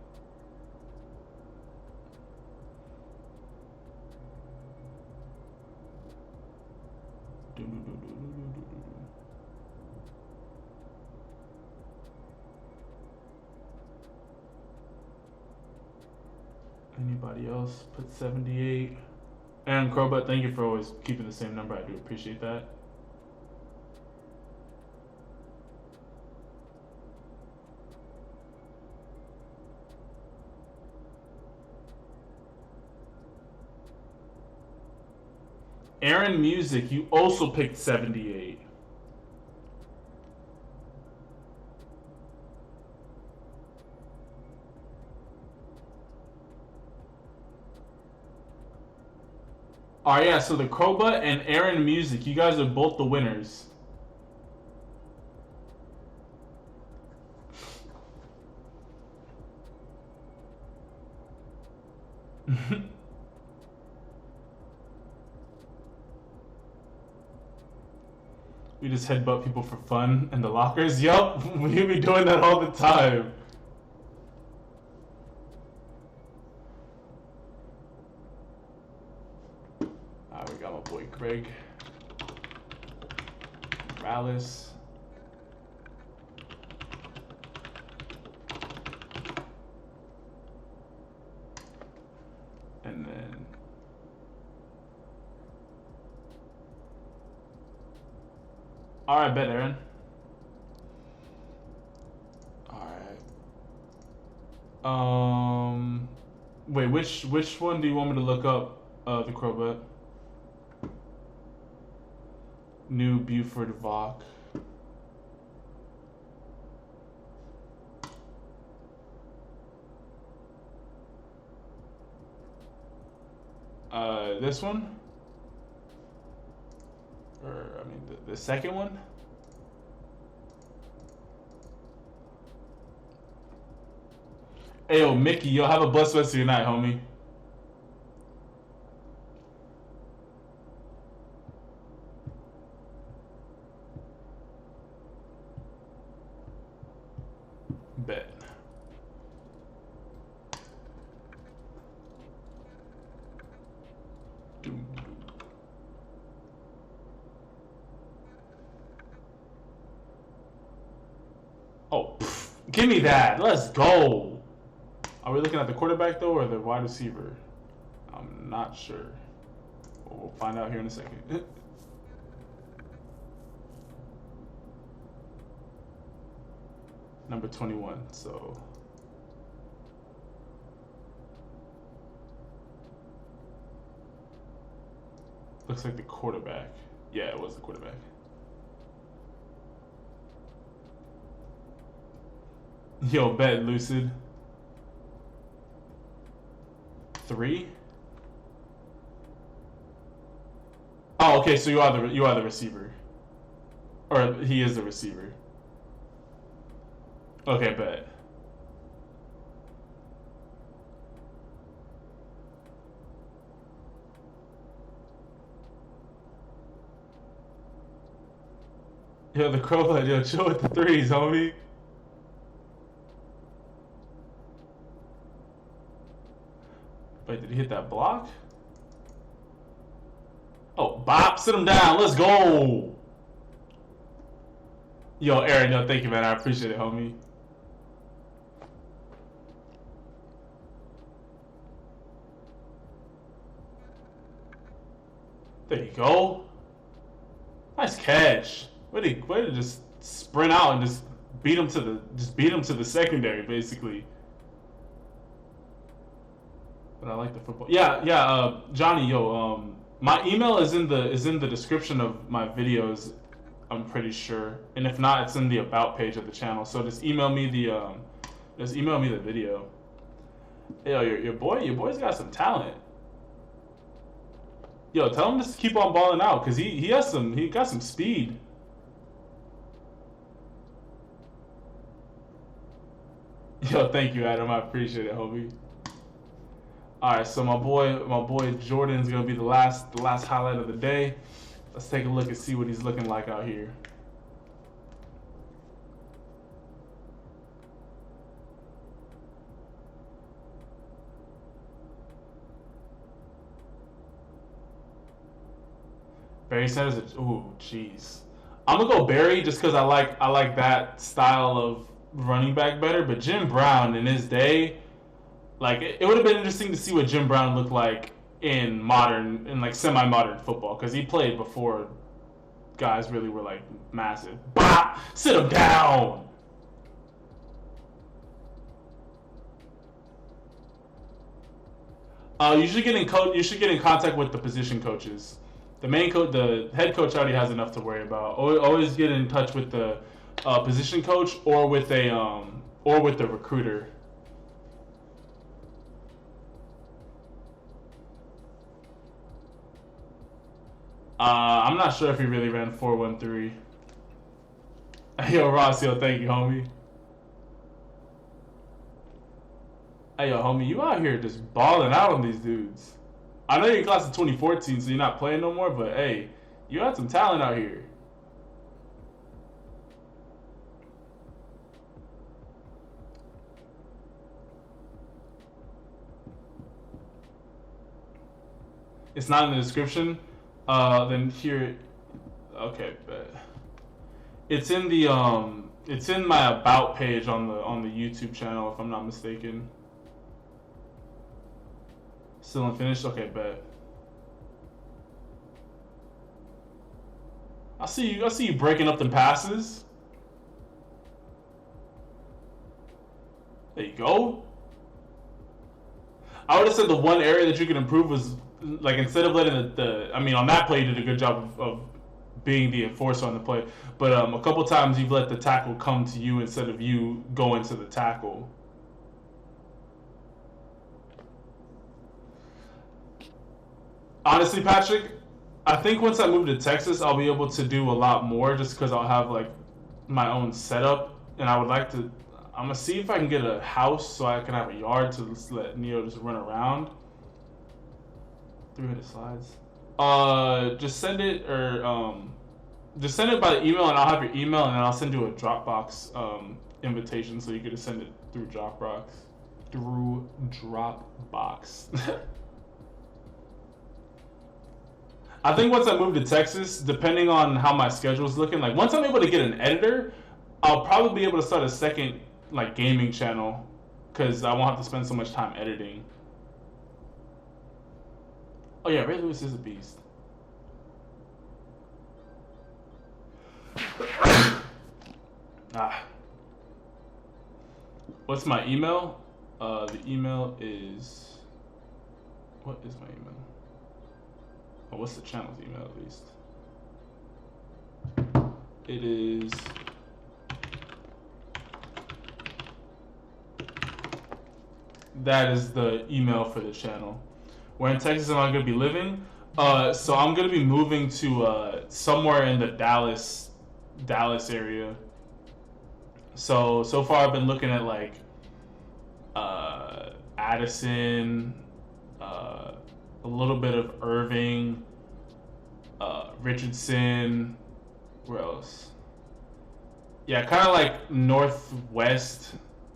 Anybody else put 78? And Crowbutt, thank you for always keeping the same number. I do appreciate that. Aaron Music, you also picked 78. Alright, yeah, so the Crowbutt and Aaron Music, you guys are both the winners. We just headbutt people for fun in the lockers. Yup, we be doing that all the time. We got my boy Greg Morales. And then alright, bet Aaron. Alright. Wait, which one do you want me to look up? The Crowbutt. New Buford Vok. This one? Or, I mean, the second one? Ayo, Mickey, yo, have a blessed rest of your night, homie. Bet. Oh, give me that. Let's go. Are we looking at the quarterback, though, or the wide receiver? I'm not sure. We'll find out here in a second. Number 21, so. Looks like the quarterback. Yeah, it was the quarterback. Yo, bet, Lucid. 3? Oh, okay, so you are the receiver. Or he is the receiver. Okay, bet. Yo, the Crowbutt, yo, chill with the 3s, homie. Wait, did he hit that block? Oh, bop, sit him down, let's go. Yo, Aaron, yo, thank you, man, I appreciate it, homie. There you go. Nice catch. Way to just sprint out and just beat him to the secondary, basically. But I like the football. Yeah, Johnny, yo, my email is in the description of my videos. I'm pretty sure, and if not, it's in the about page of the channel. So just email me the video. Yo, your boy's got some talent. Yo, tell him just to keep on balling out, cause he got some speed. Yo, thank you, Adam. I appreciate it, homie. All right, so my boy Jordan's gonna be the last highlight of the day. Let's take a look and see what he's looking like out here. Barry Sanders, ooh, jeez. I'm gonna go Barry just because I like that style of running back better. But Jim Brown in his day, like it would have been interesting to see what Jim Brown looked like in like semi-modern football, because he played before guys really were like massive. Bah! Sit him down. You should get in contact with the position coaches. The head coach already has enough to worry about. Always get in touch with the position coach or with the recruiter. I'm not sure if he really ran 4.13. Yo, Ross, yo, thank you, homie. Hey, yo, homie, you out here just balling out on these dudes. I know you're class of 2014, so you're not playing no more, but hey, you had some talent out here. It's not in the description. Then here, okay, but it's in my about page on the YouTube channel, if I'm not mistaken. Still unfinished? Okay, bet. I see you breaking up them passes. There you go. I would have said the one area that you could improve was, like, instead of letting on that play you did a good job of being the enforcer on the play, but a couple times you've let the tackle come to you instead of you going to the tackle. Honestly, Patrick, I think once I move to Texas, I'll be able to do a lot more just because I'll have like my own setup, and I would like to. I'm gonna see if I can get a house so I can have a yard to just let Neo just run around. 300 slides. Just send it just send it by the email, and I'll have your email, and then I'll send you a Dropbox invitation so you can just send it through Dropbox. Through Dropbox. I think once I move to Texas, depending on how my schedule is looking, like once I'm able to get an editor, I'll probably be able to start a second like gaming channel, because I won't have to spend so much time editing. Oh yeah, Ray Lewis is a beast. What's my email? The email is... What is my email? Oh, what's the channel's email at least? It is... That is the email for the channel. Where in Texas am I going to be living? So I'm going to be moving to somewhere in the Dallas area. So far I've been looking at like Addison, a little bit of Irving, Richardson. Where else? Yeah, kind of like northwest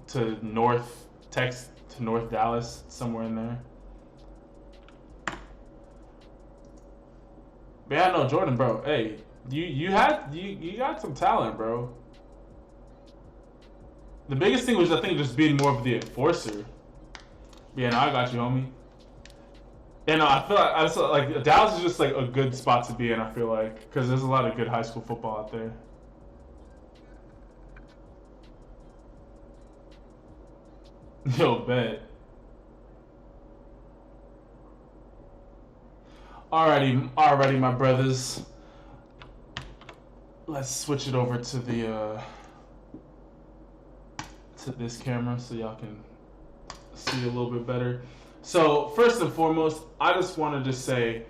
to north Texas to North Dallas, somewhere in there. But yeah, no, Jordan, bro. Hey, you got some talent, bro. The biggest thing was, I think, just being more of the enforcer. Yeah, no, I got you, homie. And I feel like Dallas is just like a good spot to be in. I feel like, because there's a lot of good high school football out there. Yo, bet. Alrighty, my brothers. let's switch it over to the to this camera so y'all can see a little bit better. So first and foremost, I just wanted to say,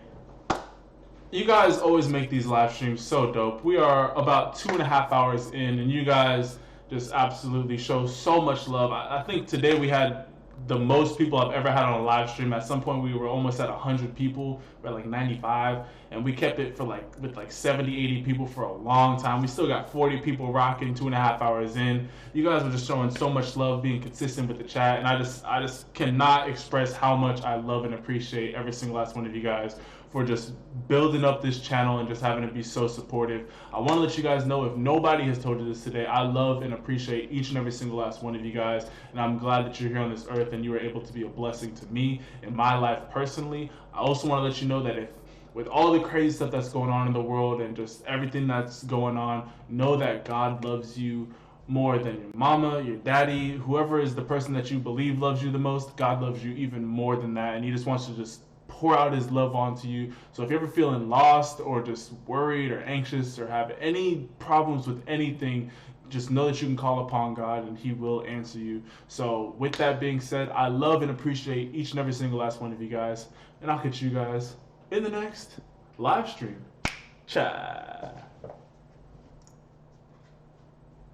you guys always make these live streams so dope. We are about 2.5 hours in, and you guys just absolutely show so much love. I think today we had the most people I've ever had on a live stream. At some point we were almost at 100 people. We're at like 95, and we kept it for with 70, 80 people for a long time. We still got 40 people rocking 2.5 hours in. You guys were just showing so much love, being consistent with the chat, and I just cannot express how much I love and appreciate every single last one of you guys for just building up this channel and just having it be so supportive. I want to let you guys know, if nobody has told you this today, I love and appreciate each and every single last one of you guys, and I'm glad that you're here on this earth and you were able to be a blessing to me in my life personally. I also want to let you know that if with all the crazy stuff that's going on in the world and just everything that's going on, know that God loves you more than your mama, your daddy, whoever is the person that you believe loves you the most. God loves you even more than that, and he just wants to just pour out his love onto you. So if you're ever feeling lost or just worried or anxious or have any problems with anything, just know that you can call upon God and he will answer you. So with that being said, I love and appreciate each and every single last one of you guys, and I'll catch you guys in the next live stream. Ciao.